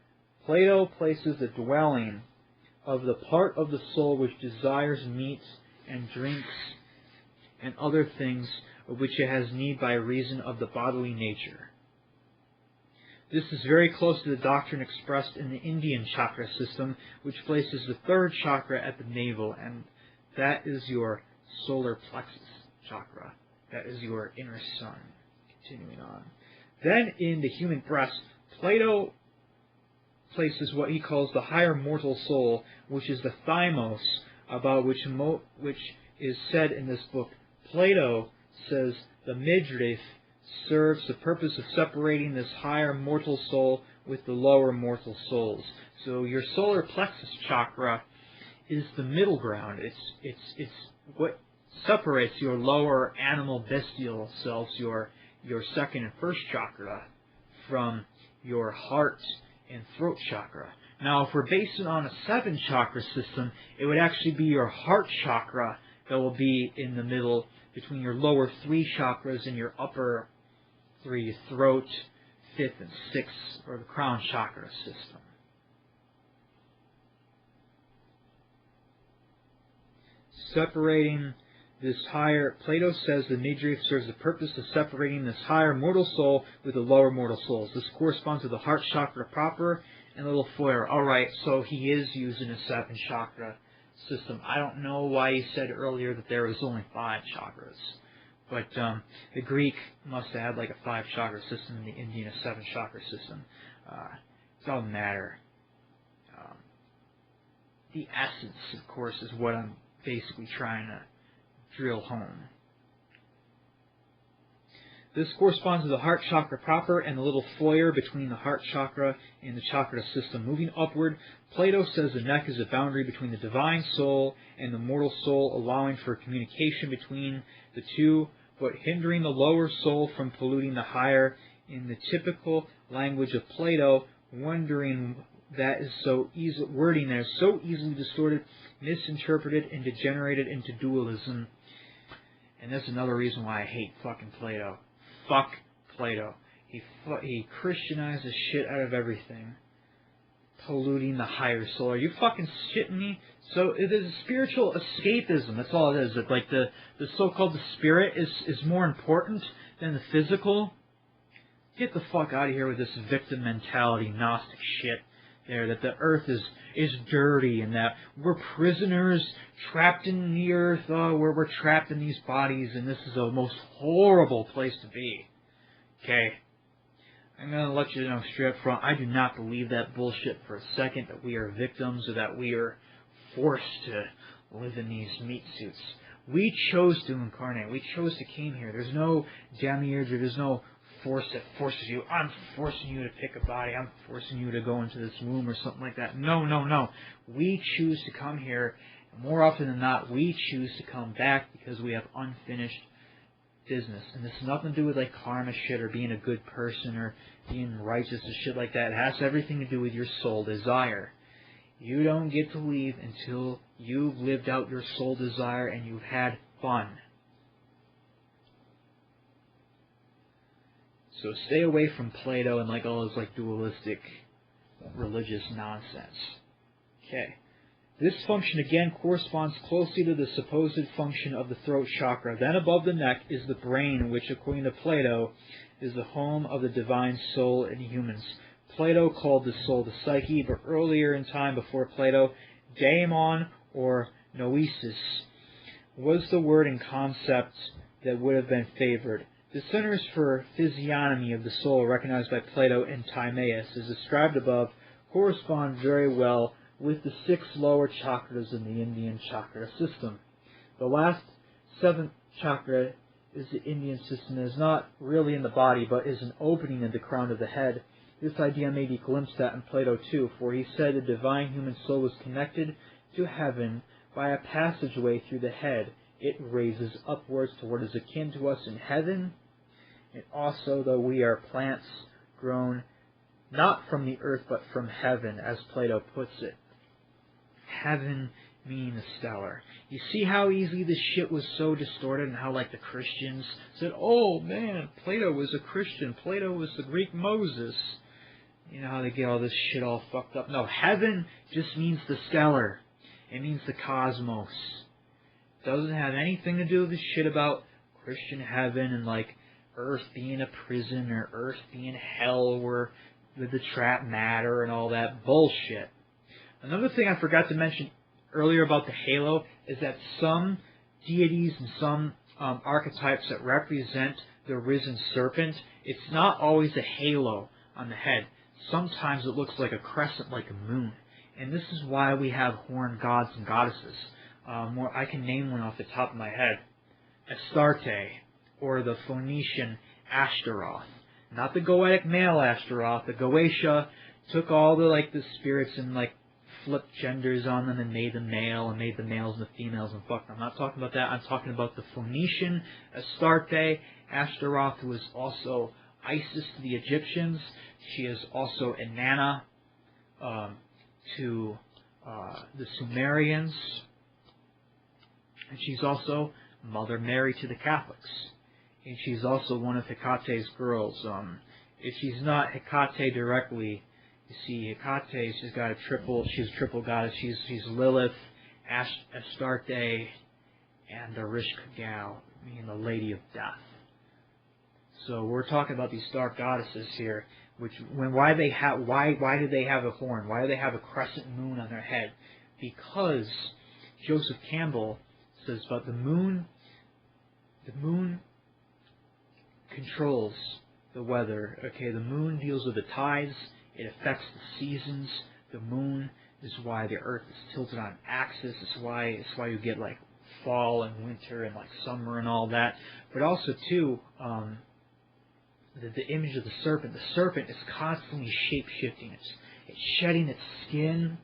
Plato places the dwelling of the part of the soul which desires meat and drinks and other things of which it has need by reason of the bodily nature. This is very close to the doctrine expressed in the Indian chakra system, which places the third chakra at the navel, and that is your solar plexus chakra. That is your inner sun. Continuing on. Then in the human breast, Plato places what he calls the higher mortal soul, which is the thymos, about which is said in this book. Plato says the midriff serves the purpose of separating this higher mortal soul with the lower mortal souls. So your solar plexus chakra is the middle ground. It's what separates your lower animal bestial selves, your second and first chakra, from your heart and throat chakra. Now, if we're basing on a 7-chakra system, it would actually be your heart chakra that will be in the middle between your lower 3 chakras and your upper 3, throat, 5th, and 6th, or the crown chakra system. Separating this higher, Plato says the midriff serves the purpose of separating this higher mortal soul with the lower mortal souls. This corresponds to the heart chakra proper and the little foyer. Alright, so he is using a 7-chakra system. I don't know why he said earlier that there was only 5 chakras. But the Greek must have had like a 5-chakra system and the Indian a 7-chakra system. It doesn't matter. The essence, of course, is what I'm basically trying to drill home. This corresponds to the heart chakra proper and the little foyer between the heart chakra and the chakra system. Moving upward, Plato says the neck is a boundary between the divine soul and the mortal soul, allowing for communication between the two, but hindering the lower soul from polluting the higher. In the typical language of Plato, wording that is so easily distorted, misinterpreted, and degenerated into dualism. And that's another reason why I hate fucking Plato. Fuck Plato. He Christianized the shit out of everything, polluting the higher soul. Are you fucking shitting me? So it is spiritual escapism. That's all it is. That like the so-called the spirit is more important than the physical. Get the fuck out of here with this victim mentality, Gnostic shit. There, that the earth is dirty and that we're prisoners trapped in the earth, we're trapped in these bodies and this is the most horrible place to be. Okay? I'm going to let you know straight up front, I do not believe that bullshit for a second, that we are victims or that we are forced to live in these meat suits. We chose to incarnate. We chose to came here. There's no demiurge or there's no force that forces you. I'm forcing you to pick a body. I'm forcing you to go into this womb or something like that. No, no, no. We choose to come here. And more often than not, we choose to come back because we have unfinished business. And this has nothing to do with like karma shit or being a good person or being righteous and shit like that. It has everything to do with your soul desire. You don't get to leave until you've lived out your soul desire and you've had fun. So stay away from Plato and like all his like dualistic religious nonsense. Okay. This function again corresponds closely to the supposed function of the throat chakra. Then above the neck is the brain, which according to Plato is the home of the divine soul in humans. Plato called the soul the psyche, but earlier in time before Plato, daemon or noesis was the word and concept that would have been favored. The centers for physiognomy of the soul recognized by Plato and Timaeus, as described above, correspond very well with the 6 lower chakras in the Indian chakra system. The last 7th chakra is the Indian system and is not really in the body, but is an opening in the crown of the head. This idea may be glimpsed at in Plato too, for he said the divine human soul was connected to heaven by a passageway through the head. It raises upwards to what is akin to us in heaven, and also though we are plants grown not from the earth but from heaven, as Plato puts it. Heaven meaning the stellar. You see how easily this shit was so distorted and how like the Christians said, oh man, Plato was a Christian, Plato was the Greek Moses. You know how they get all this shit all fucked up. No, heaven just means the stellar. It means the cosmos. Doesn't have anything to do with this shit about Christian heaven and like earth being a prison or earth being hell where with the trap matter and all that bullshit. Another thing I forgot to mention earlier about the halo is that some deities and some archetypes that represent the risen serpent, it's not always a halo on the head. Sometimes it looks like a crescent, like a moon. And this is why we have horned gods and goddesses. I can name one off the top of my head. Astarte, or the Phoenician Ashtaroth. Not the Goetic male Ashtaroth. The Goetia took all the spirits and flipped genders on them and made them male and made the males and the females and fuck them. I'm not talking about that. I'm talking about the Phoenician Astarte. Ashtaroth, who was also Isis to the Egyptians. She is also Inanna to the Sumerians. And she's also Mother Mary to the Catholics. And she's also one of Hecate's girls. If she's not Hecate directly, you see, Hecate, she's a triple goddess. She's Lilith, Astarte, and the Rishkagao, meaning the Lady of Death. So we're talking about these dark goddesses here. Why do they have a horn? Why do they have a crescent moon on their head? Because Joseph Campbell says about the moon. The moon controls the weather. Okay, the moon deals with the tides. It affects the seasons. The moon is why the Earth is tilted on axis. It's why you get fall and winter and summer and all that. But also too, the image of the serpent. The serpent is constantly shape-shifting. It's shedding its skin.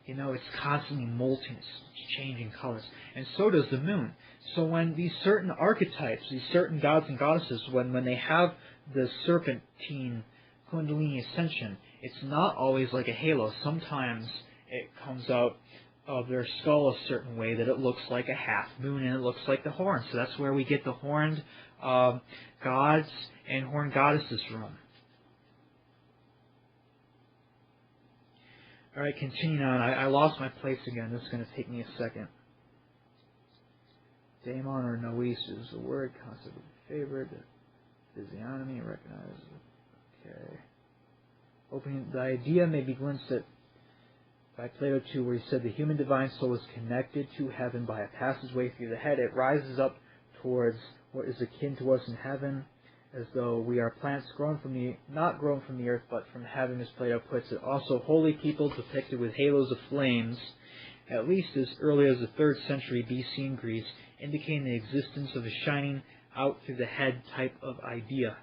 It's constantly molting. It's changing colors. And so does the moon. So when these certain archetypes, these certain gods and goddesses, when they have the serpentine Kundalini ascension, it's not always like a halo. Sometimes it comes out of their skull a certain way that it looks like a half moon and it looks like the horn. So that's where we get the horned gods and horned goddesses from. Alright, continuing on. I lost my place again. This is going to take me a second. Daemon or Nois is the word, concept of favored, physiognomy, recognized. Okay. Opening, the idea may be glimpsed at by Plato too, where he said the human divine soul is connected to heaven by a passageway through the head. It rises up towards what is akin to us in heaven, as though we are plants not grown from the earth, but from heaven, as Plato puts it. Also, holy people depicted with halos of flames, at least as early as the 3rd century BC in Greece, indicating the existence of a shining out through the head type of idea.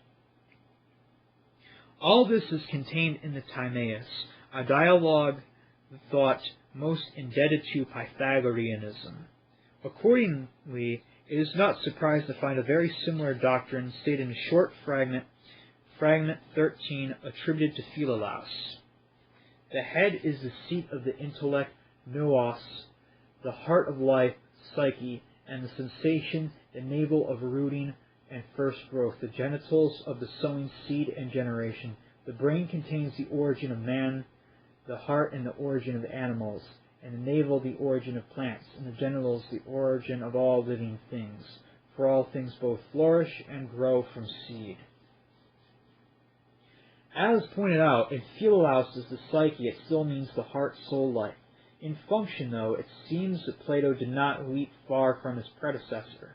All this is contained in the Timaeus, a dialogue thought most indebted to Pythagoreanism. Accordingly, it is not surprised to find a very similar doctrine stated in a short fragment 13, attributed to Philolaus. The head is the seat of the intellect, nous, the heart of life, psyche, and the sensation, the navel of rooting and first growth, the genitals of the sowing seed and generation. The brain contains the origin of man, the heart and the origin of animals, and the navel the origin of plants, and the genitals the origin of all living things. For all things both flourish and grow from seed. As pointed out, in Philolaus' The Psyche, it still means the heart-soul life. In function, though, it seems that Plato did not leap far from his predecessor.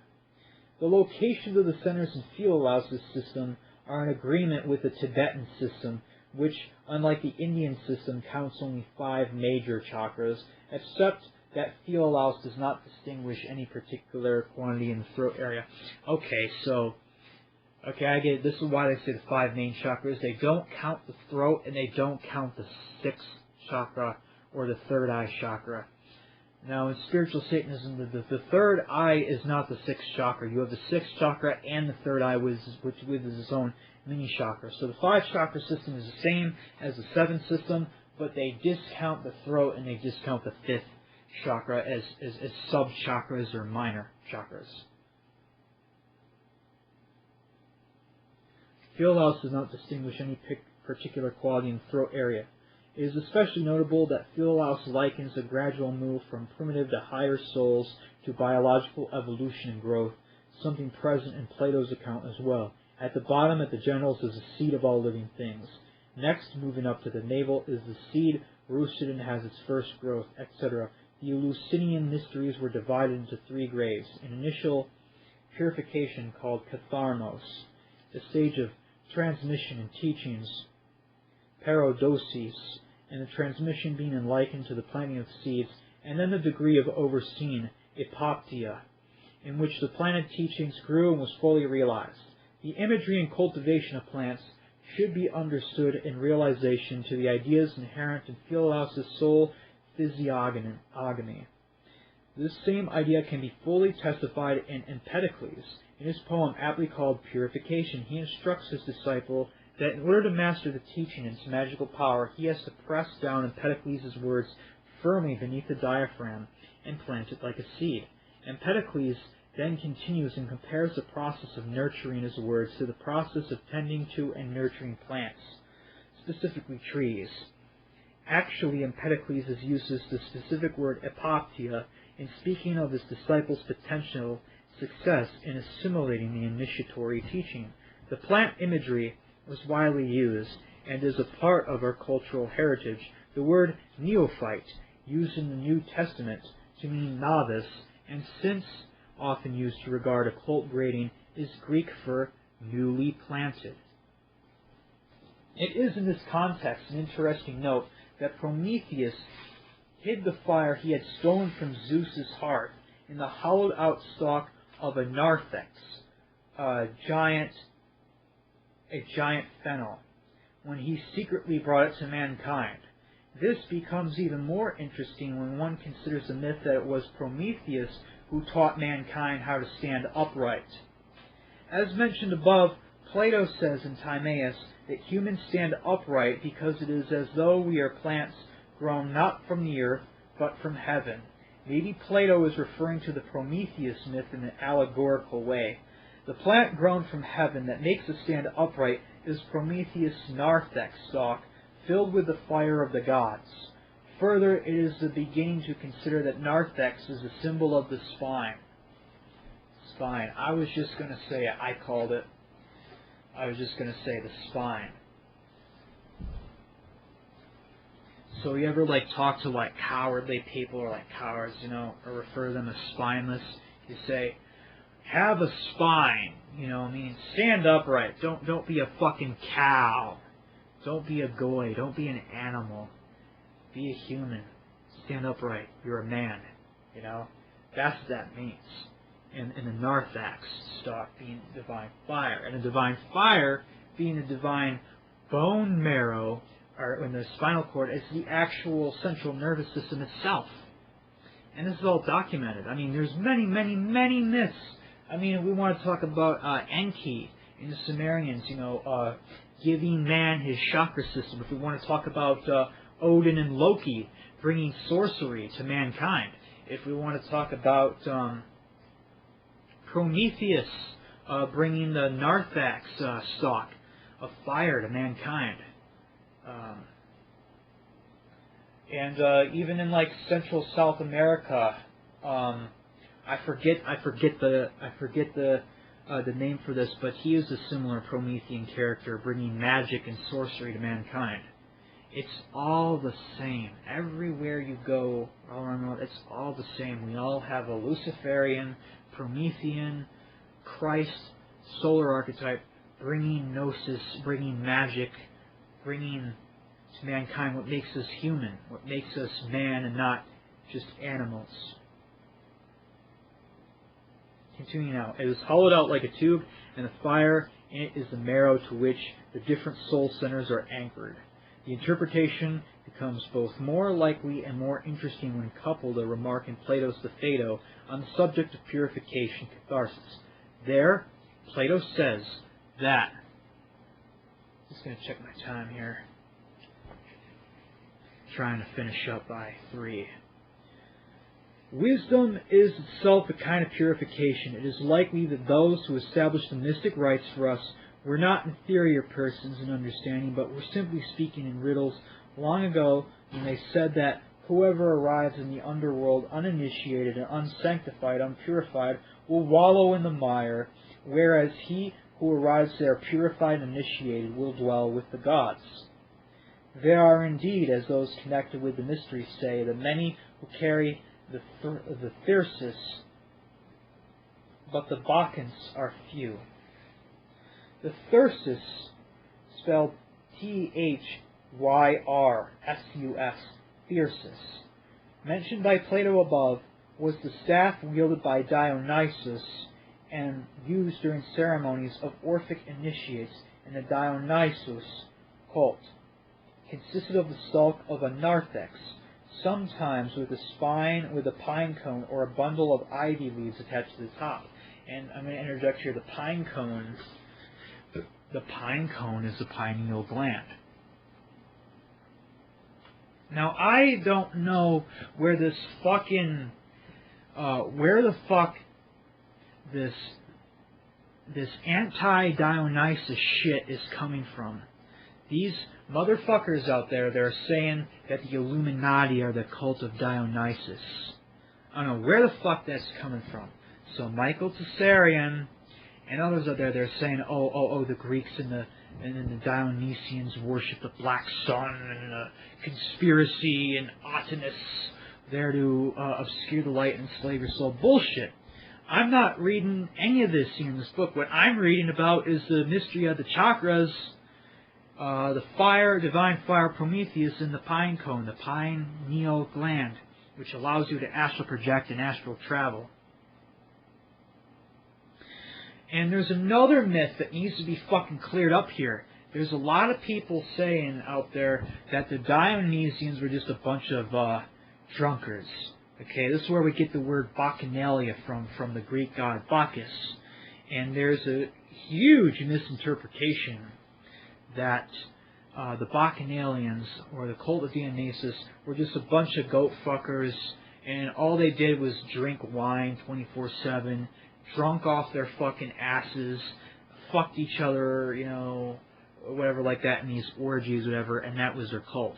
The locations of the centers in Philolaus' system are in agreement with the Tibetan system, which, unlike the Indian system, counts only 5 major chakras, except that Philolaus does not distinguish any particular quantity in the throat area. Okay, I get it. This is why they say the 5 main chakras. They don't count the throat, and they don't count the 6th chakra or the 3rd eye chakra. Now, in spiritual Satanism, the 3rd eye is not the 6th chakra. You have the 6th chakra and the 3rd eye, which is its own mini chakra. So the 5 chakra system is the same as the 7th system, but they discount the throat and they discount the 5th chakra as sub-chakras or minor chakras. Philolaus does not distinguish any particular quality in the throat area. It is especially notable that Philolaus likens a gradual move from primitive to higher souls to biological evolution and growth, something present in Plato's account as well. At the bottom, at the genitals, is the seed of all living things. Next, moving up to the navel, is the seed roosted and has its first growth, etc. the Eleusinian mysteries were divided into 3 grades: an initial purification called katharmos, the stage of transmission and teachings, parodosis, and the transmission being likened to the planting of seeds, and then the degree of overseen, epoptia, in which the planted teachings grew and was fully realized. The imagery and cultivation of plants should be understood in realization to the ideas inherent in Philolaus' soul physiognomy. This same idea can be fully testified in Empedocles. In his poem aptly called Purification, he instructs his disciple that in order to master the teaching and its magical power, he has to press down Empedocles' words firmly beneath the diaphragm and plant it like a seed. Empedocles then continues and compares the process of nurturing his words to the process of tending to and nurturing plants, specifically trees. Actually, Empedocles uses the specific word epoptia in speaking of his disciples' potential success in assimilating the initiatory teaching. The plant imagery was widely used and is a part of our cultural heritage. The word neophyte, used in the New Testament to mean novice, and since often used to regard occult grading, is Greek for newly planted. It is in this context an interesting note that Prometheus hid the fire he had stolen from Zeus's hearth in the hollowed-out stalk of a narthex, a giant fennel, when he secretly brought it to mankind. This becomes even more interesting when one considers the myth that it was Prometheus who taught mankind how to stand upright. As mentioned above, Plato says in Timaeus that humans stand upright because it is as though we are plants grown not from the earth, but from heaven. Maybe Plato is referring to the Prometheus myth in an allegorical way. The plant grown from heaven that makes us stand upright is Prometheus' narthex stalk, filled with the fire of the gods. Further, it is the beginning to consider that narthex is a symbol of the spine. Spine. I was just going to say it. I called it. I was just going to say the spine. So you ever talk to cowardly people or cowards, or refer to them as spineless? You say, have a spine, meaning stand upright. Don't be a fucking cow. Don't be a goy. Don't be an animal. Be a human. Stand upright. You're a man. That's what that means. And the narthex stalk being divine fire, and the divine fire being the divine bone marrow, or in the spinal cord, is the actual central nervous system itself. And this is all documented. There's many, many, many myths. We want to talk about Enki and the Sumerians, giving man his chakra system. If we want to talk about Odin and Loki bringing sorcery to mankind. If we want to talk about Prometheus bringing the narthex stalk of fire to mankind. And even in Central South America, I forget the name for this, but he is a similar Promethean character, bringing magic and sorcery to mankind. It's all the same. Everywhere you go, all around the world, it's all the same. We all have a Luciferian, Promethean, Christ, solar archetype, bringing gnosis, bringing magic, bringing to mankind what makes us human, what makes us man and not just animals. Continuing now, it is hollowed out like a tube, and the fire in it is the marrow to which the different soul centers are anchored. The interpretation becomes both more likely and more interesting when coupled a remark in Plato's The Phaedo on the subject of purification, catharsis. There, Plato says that, just going to check my time here, trying to finish up by 3. Wisdom is itself a kind of purification. It is likely that those who established the mystic rites for us were not inferior persons in understanding, but were simply speaking in riddles long ago when they said that whoever arrives in the underworld uninitiated and unsanctified, unpurified, will wallow in the mire, whereas he who arrives there purified and initiated will dwell with the gods. There are indeed, as those connected with the mysteries say, the many who carry the thyrsus, but the bacchants are few. The thyrsus, spelled Thyrsus, thyrsus, mentioned by Plato above, was the staff wielded by Dionysus and used during ceremonies of Orphic initiates in the Dionysus cult. Consisted of the stalk of a narthex, sometimes with a spine with a pine cone or a bundle of ivy leaves attached to the top. And I'm going to interject here, the pine cone is the pineal gland. Now, I don't know where this fucking, this anti-Dionysus shit is coming from. These motherfuckers out there, they're saying that the Illuminati are the cult of Dionysus. I don't know where the fuck that's coming from. So Michael Tsarian and others out there, they're saying, the Greeks and the Dionysians worship the black sun and the conspiracy and Atenus there to obscure the light and enslave your soul. Bullshit. I'm not reading any of this in this book. What I'm reading about is the mystery of the chakras, the fire, divine fire, Prometheus, and the pine cone, the pineal gland, which allows you to astral project and astral travel. And there's another myth that needs to be fucking cleared up here. There's a lot of people saying out there that the Dionysians were just a bunch of drunkards. Okay, this is where we get the word bacchanalia from the Greek god Bacchus. And there's a huge misinterpretation that the Bacchanalians, or the cult of Dionysus, were just a bunch of goat fuckers, and all they did was drink wine 24/7, drunk off their fucking asses, fucked each other, whatever like that in these orgies, whatever, and that was their cult.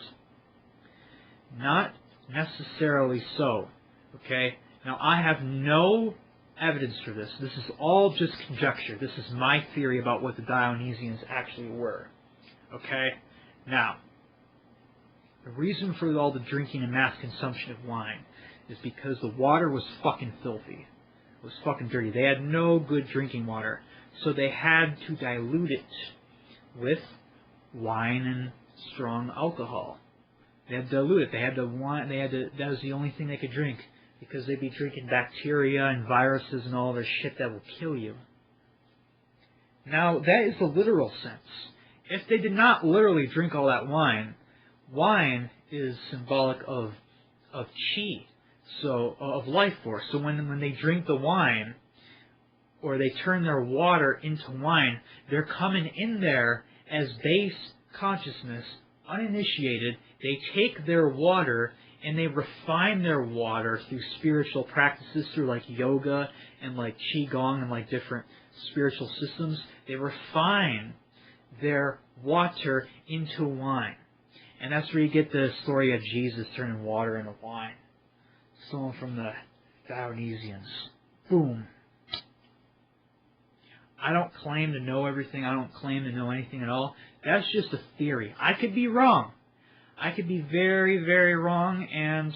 Not necessarily so. Okay? Now, I have no evidence for this. This is all just conjecture. This is my theory about what the Dionysians actually were. Okay? Now, the reason for all the drinking and mass consumption of wine is because the water was fucking filthy. It was fucking dirty. They had no good drinking water. So they had to dilute it with wine and strong alcohol. They had to dilute it. That was the only thing they could drink, because they'd be drinking bacteria and viruses and all this shit that will kill you. Now, that is the literal sense. If they did not literally drink all that wine, wine is symbolic of chi, so of life force. So when they drink the wine, or they turn their water into wine, they're coming in there as base consciousness, uninitiated. They take their water and they refine their water through spiritual practices, through like yoga and like qigong and like different spiritual systems. They refine their water into wine. And that's where you get the story of Jesus turning water into wine. Stolen from the Dionysians. Boom. I don't claim to know everything. I don't claim to know anything at all. That's just a theory. I could be wrong. I could be very, very wrong, and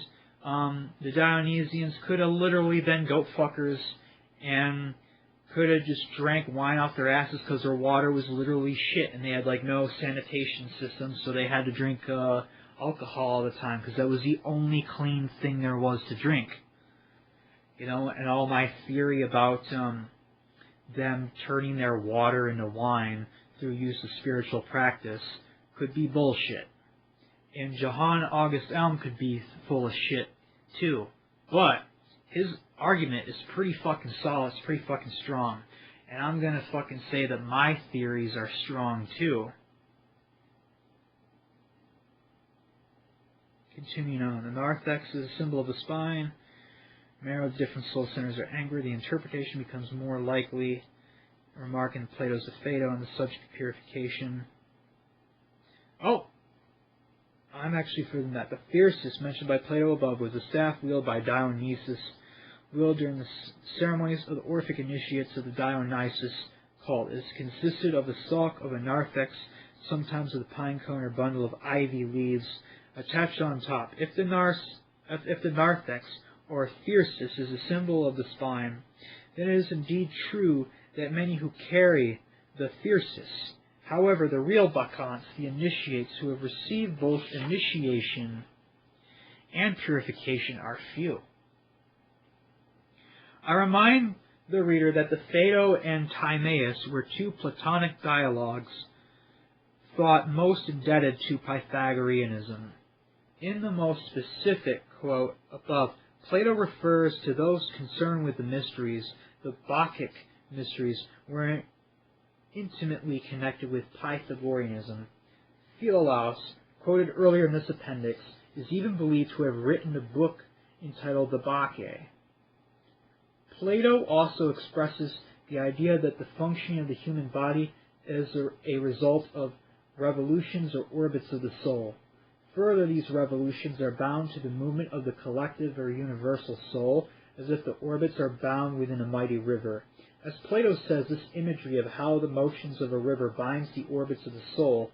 the Dionysians could have literally been goat fuckers and could have just drank wine off their asses because their water was literally shit, and they had like no sanitation system, so they had to drink alcohol all the time because that was the only clean thing there was to drink. And all my theory about them turning their water into wine through use of spiritual practice could be bullshit. And Johan August Elm could be full of shit too. But his argument is pretty fucking solid, it's pretty fucking strong. And I'm gonna fucking say that my theories are strong too. Continuing on, the narthex is a symbol of the spine. Marrow of different soul centers are angry. The interpretation becomes more likely. A remark in Plato's Phaedo on the subject of purification. Oh! I'm actually further than that. The thyrsus mentioned by Plato above was a staff wielded by Dionysus, wielded during the ceremonies of the Orphic initiates of the Dionysus cult. It consisted of the stalk of a narthex, sometimes with a pine cone or bundle of ivy leaves attached on top. If the narthex or thyrsus, is a symbol of the spine, then it is indeed true that many who carry the thyrsus. However, the real bacchantes, the initiates who have received both initiation and purification, are few. I remind the reader that the Phaedo and Timaeus were two Platonic dialogues thought most indebted to Pythagoreanism. In the most specific quote above, Plato refers to those concerned with the mysteries. The Bacchic mysteries were intimately connected with Pythagoreanism. Philolaus, quoted earlier in this appendix, is even believed to have written a book entitled the Bacchae. Plato also expresses the idea that the functioning of the human body is a result of revolutions or orbits of the soul. Further, these revolutions are bound to the movement of the collective or universal soul, as if the orbits are bound within a mighty river. As Plato says, this imagery of how the motions of a river binds the orbits of the soul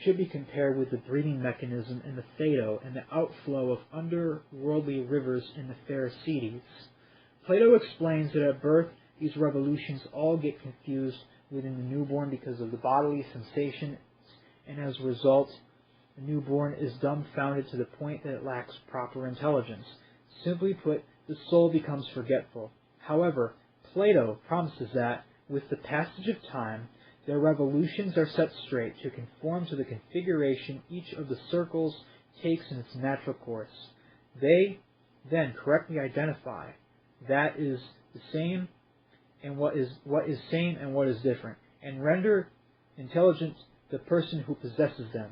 should be compared with the breathing mechanism in the Phaedo and the outflow of underworldly rivers in the Pherecydes. Plato explains that at birth these revolutions all get confused within the newborn because of the bodily sensations, and as a result, the newborn is dumbfounded to the point that it lacks proper intelligence. Simply put, the soul becomes forgetful. However, Plato promises that, with the passage of time, their revolutions are set straight to conform to the configuration each of the circles takes in its natural course. They then correctly identify that is the same and what is same and what is different, and render intelligent the person who possesses them.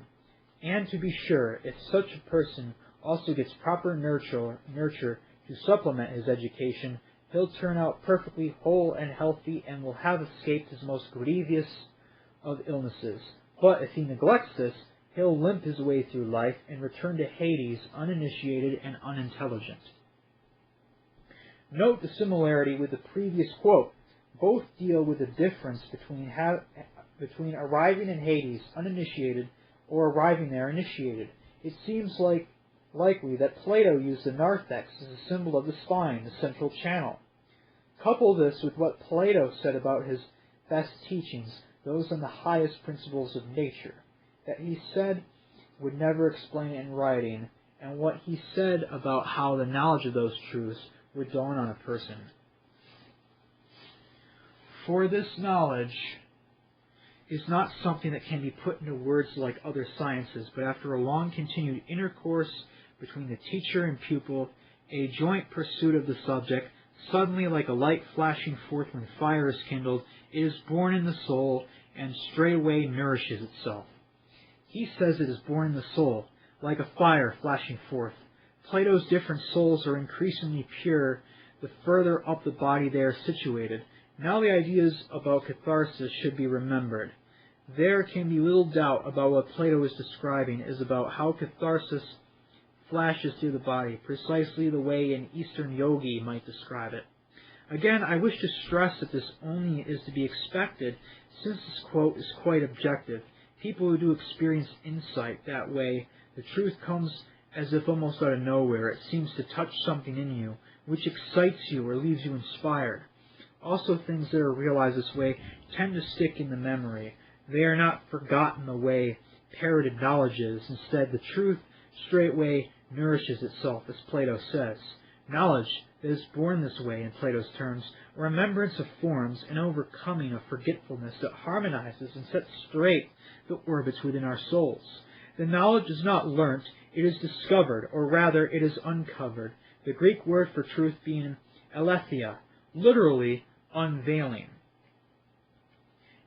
And to be sure, if such a person also gets proper nurture to supplement his education, he'll turn out perfectly whole and healthy and will have escaped his most grievous of illnesses. But if he neglects this, he'll limp his way through life and return to Hades uninitiated and unintelligent. Note the similarity with the previous quote. Both deal with the difference between arriving in Hades uninitiated or arriving there initiated. It seems likely that Plato used the narthex as a symbol of the spine, the central channel. Couple this with what Plato said about his best teachings, those on the highest principles of nature, that he said would never explain in writing, and what he said about how the knowledge of those truths would dawn on a person. For this knowledge is not something that can be put into words like other sciences, but after a long continued intercourse between the teacher and pupil, a joint pursuit of the subject, suddenly like a light flashing forth when fire is kindled, it is born in the soul and straightway nourishes itself. He says it is born in the soul, like a fire flashing forth. Plato's different souls are increasingly pure the further up the body they are situated. Now the ideas about catharsis should be remembered. There can be little doubt about what Plato is describing is about how catharsis flashes through the body, precisely the way an Eastern yogi might describe it. Again, I wish to stress that this only is to be expected, since this quote is quite objective. People who do experience insight that way, the truth comes as if almost out of nowhere. It seems to touch something in you, which excites you or leaves you inspired. Also, things that are realized this way tend to stick in the memory. They are not forgotten the way parroted knowledge is. Instead, the truth straightway nourishes itself, as Plato says. Knowledge that is born this way, in Plato's terms, a remembrance of forms, an overcoming of forgetfulness that harmonizes and sets straight the orbits within our souls. The knowledge is not learnt, it is discovered, or rather, it is uncovered. The Greek word for truth being aletheia, literally unveiling.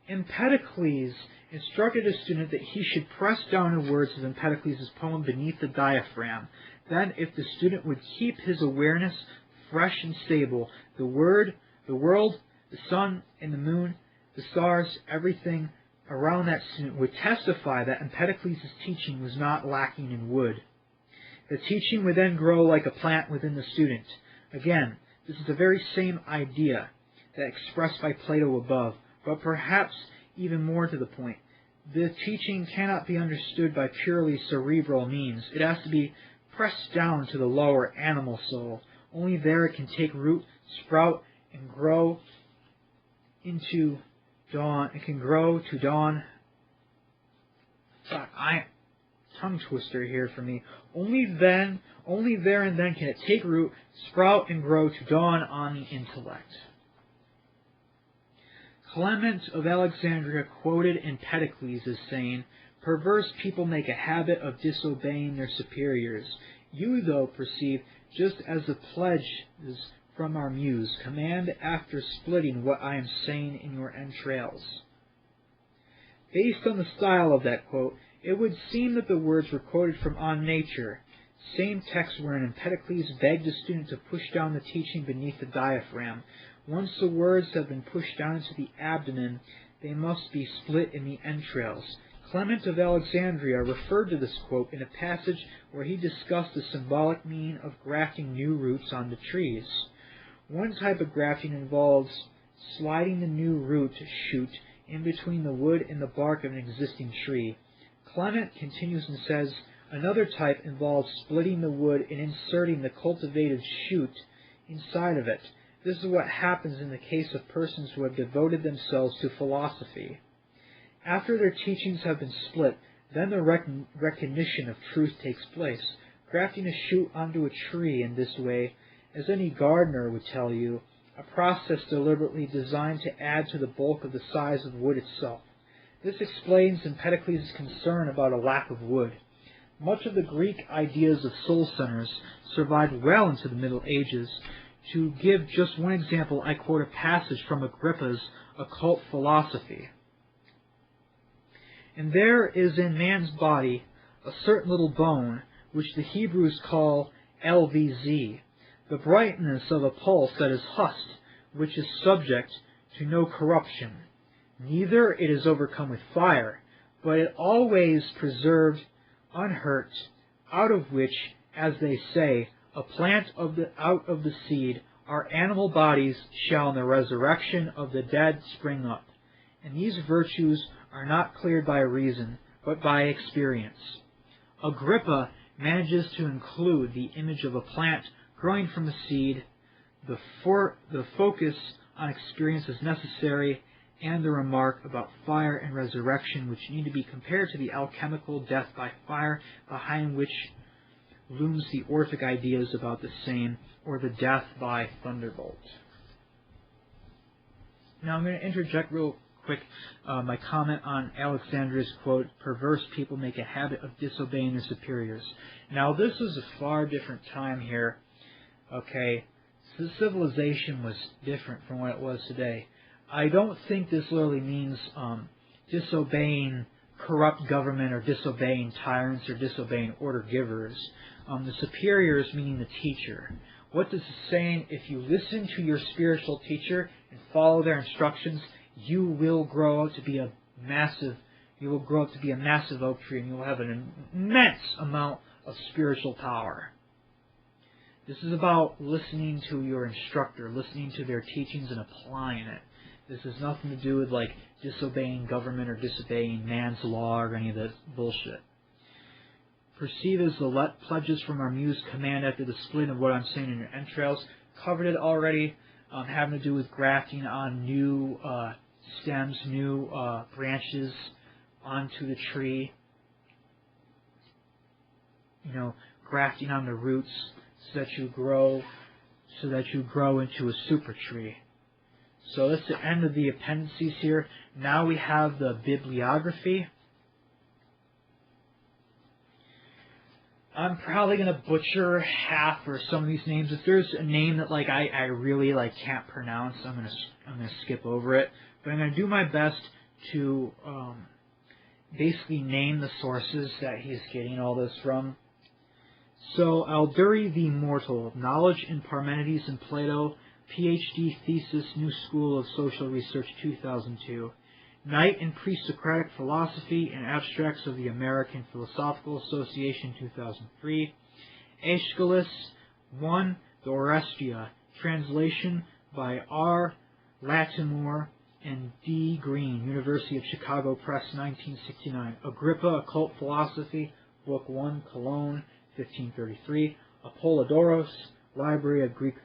Empedocles instructed a student that he should press down the words of Empedocles' poem beneath the diaphragm. Then, if the student would keep his awareness fresh and stable, the world, the sun and the moon, the stars, everything around that student would testify that Empedocles' teaching was not lacking in wood. The teaching would then grow like a plant within the student. Again, this is the very same idea that expressed by Plato above, but perhaps even more to the point. The teaching cannot be understood by purely cerebral means. It has to be pressed down to the lower animal soul, Only there it can take root, sprout, and grow into dawn. It can grow to dawn. Tongue twister here for me. Only there and then can it take root, sprout, and grow to dawn on the intellect. Clement of Alexandria quoted Empedocles as saying, "Perverse people make a habit of disobeying their superiors. You, though, perceive, just as the pledges from our muse, command after splitting what I am saying in your entrails." Based on the style of that quote, it would seem that the words were quoted from On Nature, same text wherein Empedocles begged a student to push down the teaching beneath the diaphragm. Once the words have been pushed down into the abdomen, they must be split in the entrails. Clement of Alexandria referred to this quote in a passage where he discussed the symbolic meaning of grafting new roots onto trees. One type of grafting involves sliding the new root shoot in between the wood and the bark of an existing tree. Clement continues and says, another type involves splitting the wood and inserting the cultivated shoot inside of it. This is what happens in the case of persons who have devoted themselves to philosophy. After their teachings have been split, then the recognition of truth takes place. Grafting a shoot onto a tree in this way, as any gardener would tell you, a process deliberately designed to add to the bulk of the size of wood itself. This explains Empedocles' concern about a lack of wood. Much of the Greek ideas of soul centers survived well into the Middle Ages. To give just one example, I quote a passage from Agrippa's Occult Philosophy. "And there is in man's body a certain little bone, which the Hebrews call LVZ, the brightness of a pulse that is hushed, which is subject to no corruption. Neither it is overcome with fire, but it always preserved unhurt, out of which, as they say, a plant out of the seed, our animal bodies shall in the resurrection of the dead spring up. And these virtues are not cleared by reason, but by experience." Agrippa manages to include the image of a plant growing from a seed, the focus on experience is necessary, and the remark about fire and resurrection, which need to be compared to the alchemical death by fire, behind which looms the Orphic ideas about the same, or the death by thunderbolt. Now I'm going to interject real quick my comment on Alexandria's quote, "Perverse people make a habit of disobeying their superiors." Now this is a far different time here. Okay, so civilization was different from what it was today. I don't think this literally means disobeying corrupt government or disobeying tyrants or disobeying order givers. The superiors meaning the teacher. What this is saying, if you listen to your spiritual teacher and follow their instructions, you will grow up to be a massive oak tree, and you will have an immense amount of spiritual power. This is about listening to your instructor, listening to their teachings and applying it. This has nothing to do with like disobeying government or disobeying man's law or any of this bullshit. "Perceive as the pledges from our muse command after the splitting of what I'm saying in your entrails." Covered it already, having to do with grafting on new stems, new branches onto the tree. Grafting on the roots so that you grow into a super tree. So that's the end of the appendices here. Now we have the bibliography. I'm probably going to butcher half or some of these names. If there's a name that I really can't pronounce, I'm going to skip over it. But I'm going to do my best to basically name the sources that he's getting all this from. So, Alduri the Mortal, Knowledge in Parmenides and Plato, PhD thesis, New School of Social Research, 2002. Knight in Pre-Socratic Philosophy and Abstracts of the American Philosophical Association, 2003. Aeschylus 1, The Orestia, translation by R. Latimore and D. Green, University of Chicago Press, 1969. Agrippa, Occult Philosophy, Book 1, Cologne, 1533. Apollodorus, Library of Greek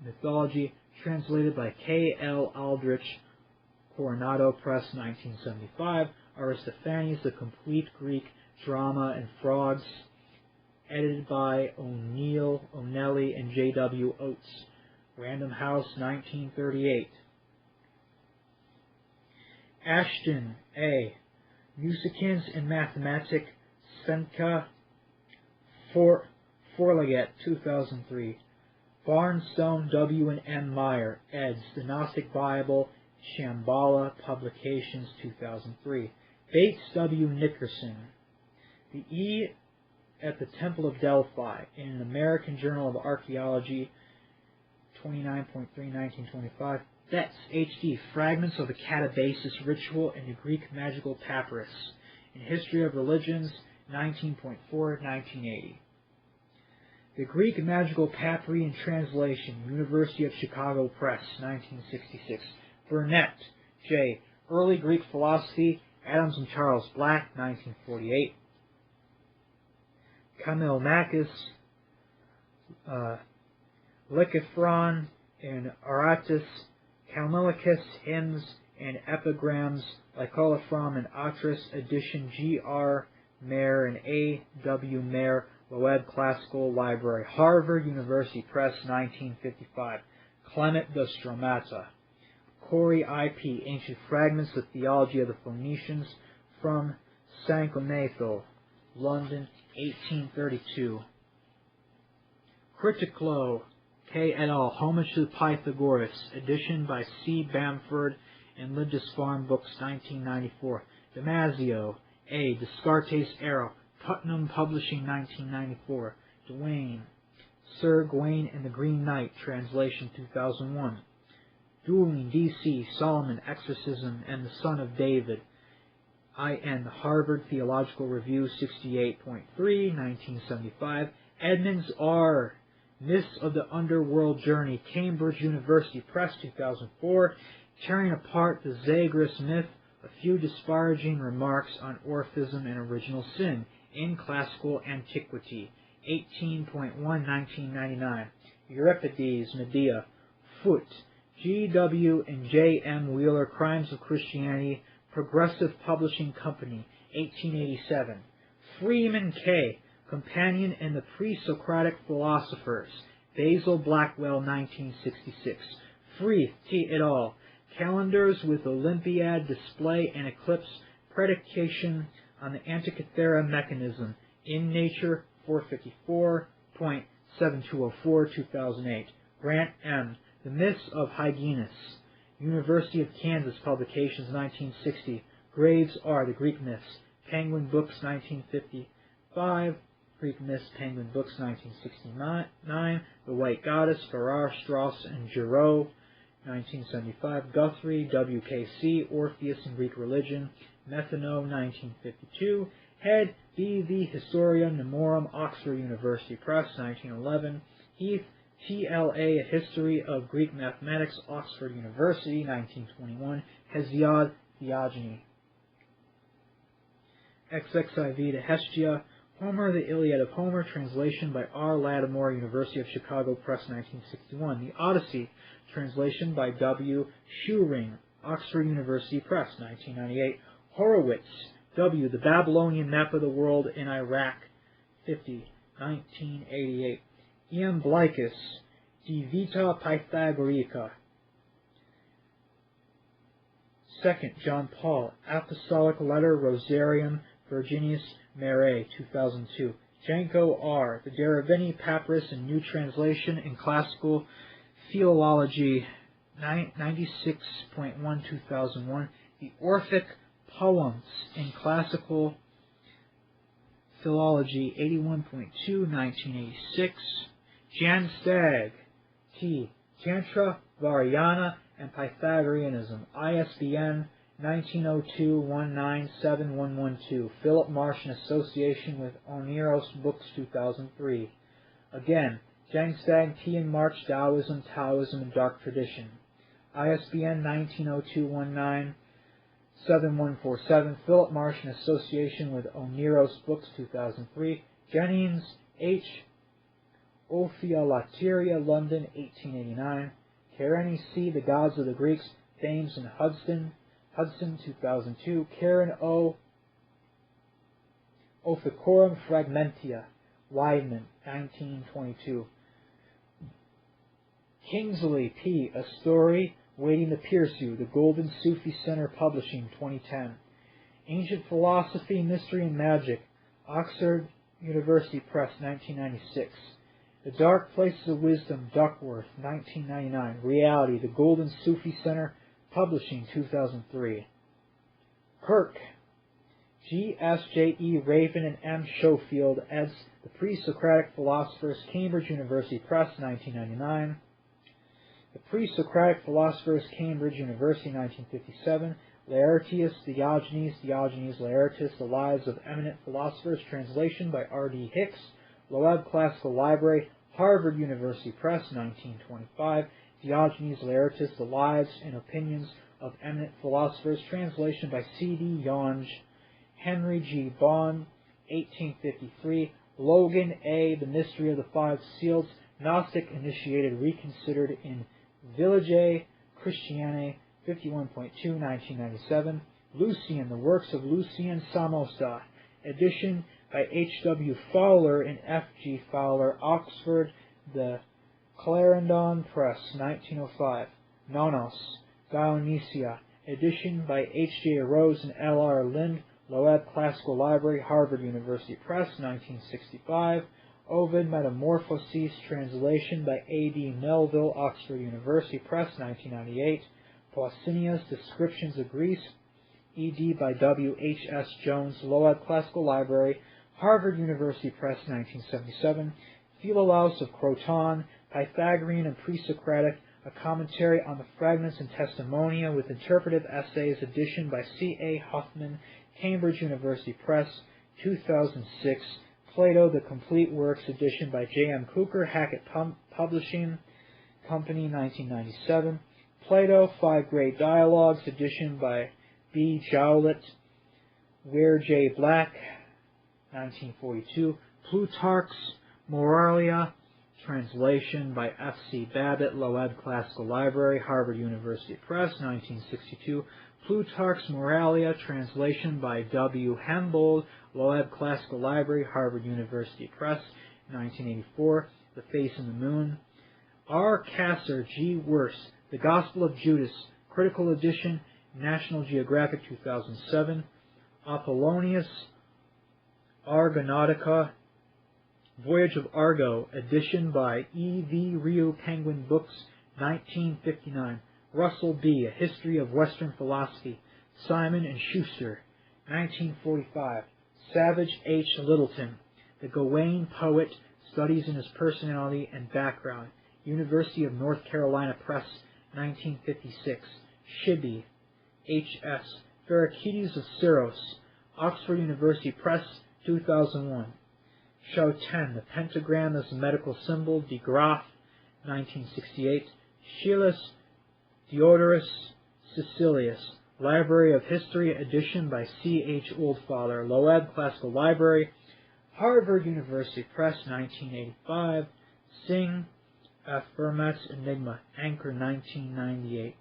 Mythology, translated by K. L. Aldrich, Coronado Press, 1975. Aristophanes, The Complete Greek Drama and Frogs, edited by O'Nelly, and J. W. Oates. Random House, 1938. Ashton, A. Musikins in Mathematik, Svenska Forlaget, 2003. Barnstone, W. and M. Meyer, eds. The Gnostic Bible, Shambhala Publications, 2003. Bates, W. Nickerson. The E at the Temple of Delphi, in an American Journal of Archaeology, 29.3, 1925. Betts, H.D. Fragments of the Catabasis Ritual in the Greek Magical Papyrus, in History of Religions, 19.4, 1980. The Greek Magical Papyri in Translation, University of Chicago Press, 1966. Burnett, J. Early Greek Philosophy, Adams and Charles Black, 1948. Kamilmakis, Lycophron, and Aratus, Calmilicus, Hymns and Epigrams, Lycolophron and Atris, edition G.R. Mayer and A. W. Mayer, Loeb Classical Library, Harvard University Press, 1955. Clement de Stromata. Corey I.P. Ancient Fragments of Theology of the Phoenicians, from Sankonatho, London, 1832. Criticlo, K. et al., Homage to Pythagoras, edition by C. Bamford and Lindisfarne Books, 1994. Damasio, A. Descartes' Era, Putnam Publishing, 1994. Duane, Sir Gawain and the Green Knight, translation, 2001. Dueling, D.C., Solomon, Exorcism, and the Son of David, I.N. Harvard Theological Review, 68.3, 1975. Edmonds, R. Myths of the Underworld Journey, Cambridge University Press, 2004. Tearing Apart the Zagreus Myth, A Few Disparaging Remarks on Orphism and Original Sin, in Classical Antiquity, 18.1, 1999. Euripides, Medea. Foote, G.W. and J.M. Wheeler, Crimes of Christianity, Progressive Publishing Company, 1887. Freeman, K. Companion and the Pre-Socratic Philosophers, Basil Blackwell, 1966. Freeth, T. et al., Calendars with Olympiad Display and Eclipse Predication on the Antikythera Mechanism, in Nature, 454.7204, 2008. Grant, M. The Myths of Hyginus, University of Kansas Publications, 1960. Graves, R. The Greek Myths, Penguin Books, 1955. Greek Myths, Penguin Books, 1969. The White Goddess, Farrar, Strauss, and Giroux, 1975. Guthrie, W.K.C., Orpheus and Greek Religion, Methano, 1952. Head, B. The Historia Nemorum, Oxford University Press, 1911. Heath, T.L.A., A History of Greek Mathematics, Oxford University, 1921. Hesiod, Theogony. XXIV to Hestia, Homer, The Iliad of Homer, translation by R. Lattimore, University of Chicago Press, 1961. The Odyssey, translation by W. Shewring, Oxford University Press, 1998. Horowitz, W. The Babylonian Map of the World in Iraq, 50, 1988. E.M. Blycus, De Vita Pythagorica. 2nd John Paul, Apostolic Letter, Rosarium, Virginius Mare, 2002. Janko R. The Derivini Papyrus in New Translation in Classical Philology, 96.1, 2001. The Orphic Poems in Classical Philology, 81.2, 1986. Jan Stagg, T. Tantra, Vajrayana, and Pythagoreanism. ISBN 1902-197112. Philip Marsh in association with Oneros Books, 2003. Again, Jan Stagg, T. and March, Taoism, and Dark Tradition. ISBN 1902-197147. Philip Marsh in association with Oneros Books, 2003. Jennings, H. Ophiolateria, London, 1889. Karen C., The Gods of the Greeks, Thames and Hudson, 2002. Karen O. Ophicorum Fragmentia, Weidman, 1922. Kingsley P., A Story Waiting to Pierce You, The Golden Sufi Center Publishing, 2010. Ancient Philosophy, Mystery and Magic, Oxford University Press, 1996. The Dark Places of Wisdom, Duckworth, 1999. Reality, The Golden Sufi Center Publishing, 2003. Kirk, G. S. J. E. Raven and M. Schofield, eds. The Pre-Socratic Philosophers, Cambridge University Press, 1999. The Pre-Socratic Philosophers, Cambridge University, 1957. Laertius, Diogenes, Laertius, The Lives of Eminent Philosophers, translation by R. D. Hicks, Loeb Classical Library, Harvard University Press, 1925. Diogenes Laertius, The Lives and Opinions of Eminent Philosophers, translation by C. D. Yonge, Henry G. Bond, 1853. Logan A., The Mystery of the Five Seals, Gnostic Initiated Reconsidered in Village Christiane, 51.2, 1997. Lucian, The Works of Lucien Samosa, edition by H. W. Fowler and F. G. Fowler, Oxford, The Clarendon Press, 1905. Nonos, Dionysia, edition by H. J. Rose and L. R. Lind, Loeb Classical Library, Harvard University Press, 1965. Ovid Metamorphoses, translation by A. D. Melville, Oxford University Press, 1998. Pausanias, Descriptions of Greece, ed. by W. H. S. Jones, Loeb Classical Library, Harvard University Press, 1977. Philolaus of Croton, Pythagorean and Pre-Socratic, a commentary on the Fragments and Testimonia with interpretive essays, edition by C. A. Huffman, Cambridge University Press, 2006. Plato, The Complete Works, edition by J. M. Cooker, Hackett Publishing Company, 1997. Plato, Five Great Dialogues, edition by B. Jowett, Ware J. Black, 1942. Plutarch's Moralia, translation by F. C. Babbitt, Loeb Classical Library, Harvard University Press, 1962. Plutarch's Moralia, translation by W. Hembold, Loeb Classical Library, Harvard University Press, 1984. The Face and the Moon. R. Kasser, G. Worse, The Gospel of Judas, critical edition, National Geographic, 2007. Apollonius Argonautica, Voyage of Argo, edition by E. V. Ryu Penguin Books, 1959. Russell B., A History of Western Philosophy, Simon & Schuster, 1945. Savage H. Littleton, The Gawain Poet, Studies in His Personality and Background, University of North Carolina Press, 1956. Shibby, H. S. Pherecydes of Syros, Oxford University Press, 2001. Chauten, The Pentagram as a Medical Symbol, de Graaf, 1968. Schillus Diodorus Cecilius, Library of History, edition by C. H. Oldfather, Loeb Classical Library, Harvard University Press, 1985. Singh, F. Fermat's Enigma, Anchor, 1998.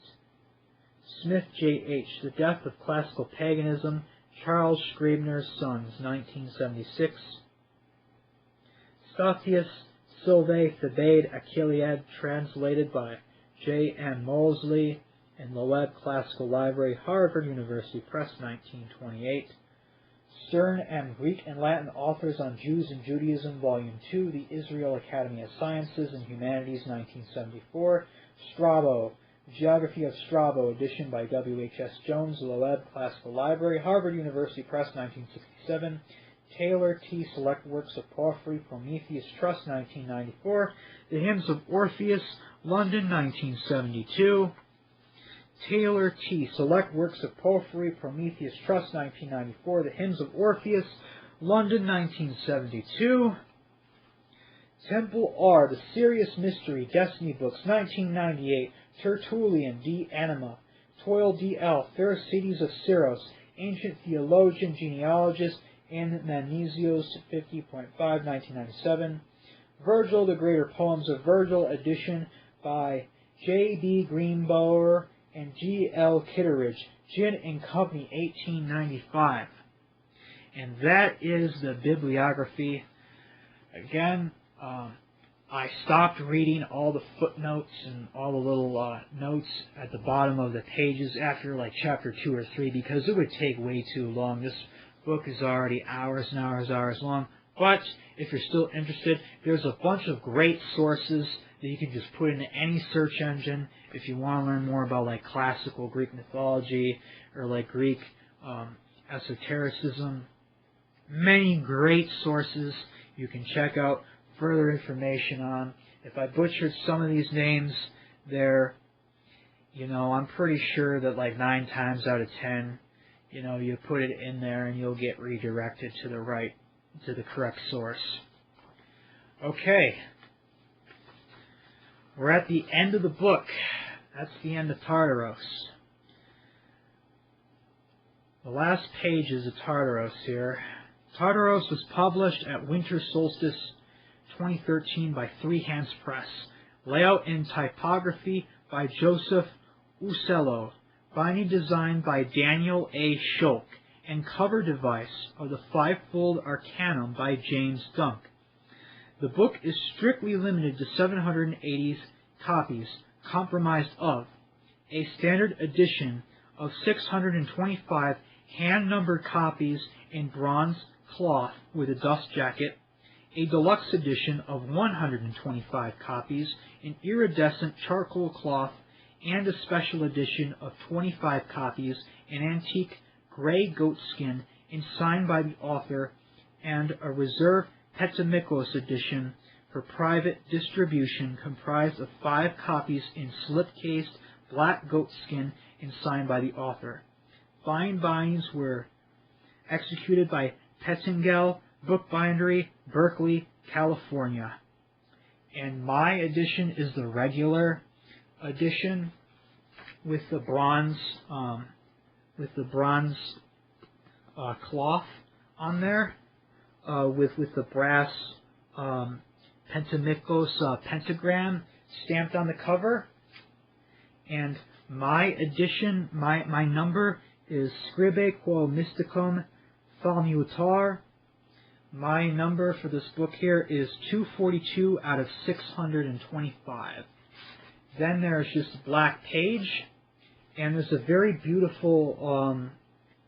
Smith, J. H., The Death of Classical Paganism, Charles Scribner's Sons, 1976. Statius Sylvae Thebaid Achillead, translated by J. M. Mosley and Loeb Classical Library, Harvard University Press, 1928. Stern M. Greek and Latin Authors on Jews and Judaism, Volume 2, The Israel Academy of Sciences and Humanities, 1974. Strabo, Geography of Strabo, edition by W. H. S. Jones, Loeb Classical Library, Harvard University Press, 1967. Taylor T. Select Works of Porphyry, Prometheus Trust, 1994. The Hymns of Orpheus, London, 1972. Taylor T. Select Works of Porphyry, Prometheus Trust, 1994. The Hymns of Orpheus, London, 1972. Temple R. The Serious Mystery, Destiny Books, 1998. Tertullian D. Anima. Toyle D. L. Pherecydes of Syros, Ancient Theologian, Genealogist, in Manesios 50.5, 1997. Virgil, The Greater Poems of Virgil, edition by J.B. Greenbauer and G.L. Kitteridge, Ginn and Company, 1895. And that is the bibliography. Again, I stopped reading all the footnotes and all the little notes at the bottom of the pages after like chapter 2 or 3 because it would take way too long. This book is already hours and hours long. But if you're still interested, there's a bunch of great sources that you can just put into any search engine if you want to learn more about like classical Greek mythology or like Greek esotericism. Many great sources you can check out further information on. If I butchered some of these names, I'm pretty sure that like 9 times out of 10, you put it in there and you'll get redirected to the correct source. Okay. We're at the end of the book. That's the end of Tartaros. The last page is of Tartaros here. Tartaros was published at Winter Solstice 2013 by Three Hands Press. Layout and typography by Joseph Uccello. Binding design by Daniel A. Schulk. And cover device of the Fivefold Arcanum by James Dunk. The book is strictly limited to 780 copies, comprised of a standard edition of 625 hand-numbered copies in bronze cloth with a dust jacket, a deluxe edition of 125 copies in iridescent charcoal cloth, and a special edition of 25 copies in antique gray goatskin and signed by the author, and a reserve Petamikos edition for private distribution comprised of 5 copies in slip-cased black goatskin and signed by the author. Fine bindings were executed by Pettingell Bookbindery, Berkeley, California. And my edition is the regular edition with the bronze cloth on there, with the brass Pentamikos pentagram stamped on the cover. And my edition, my number is Scribe Quo Mysticum Falmutar. My number for this book here is 242 out of 625. Then there's just a black page, and there's a very beautiful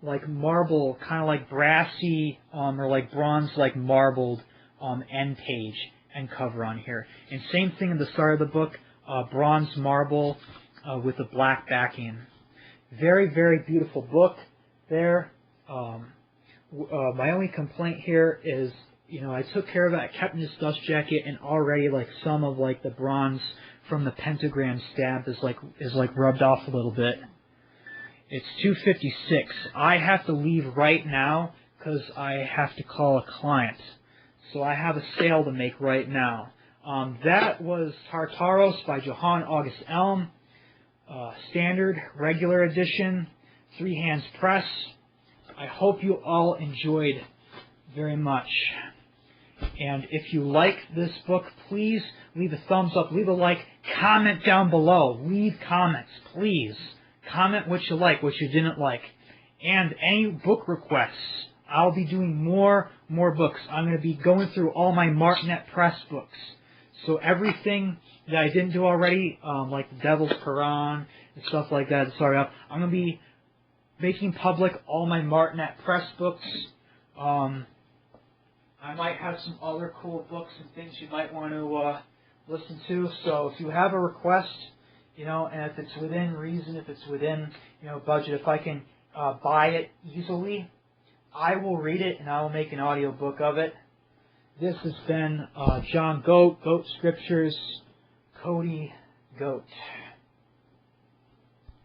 like marble, kind of like brassy or like bronze, like marbled end page and cover on here. And same thing at the start of the book, bronze marble with a black backing. Very, very beautiful book there. My only complaint here is, I took care of it. I kept in this dust jacket, and already like some of like the bronze from the pentagram stamp is like rubbed off a little bit. It's 2:56. I have to leave right now because I have to call a client. So I have a sale to make right now. That was Tartaros by Johan August Elm. Standard, regular edition, Three Hands Press. I hope you all enjoyed very much. And if you like this book, please leave a thumbs up, leave a like, comment down below. Leave comments, please. Comment what you like, what you didn't like. And any book requests. I'll be doing more books. I'm going to be going through all my Martinet Press books. So everything that I didn't do already, like the Devil's Quran and stuff like that, I'm going to be making public all my Martinet Press books. I might have some other cool books and things you might want to listen to. So if you have a request, and if it's within reason, if it's within budget, if I can buy it easily, I will read it and I will make an audiobook of it. This has been John Goat Scriptures, Cody Goat.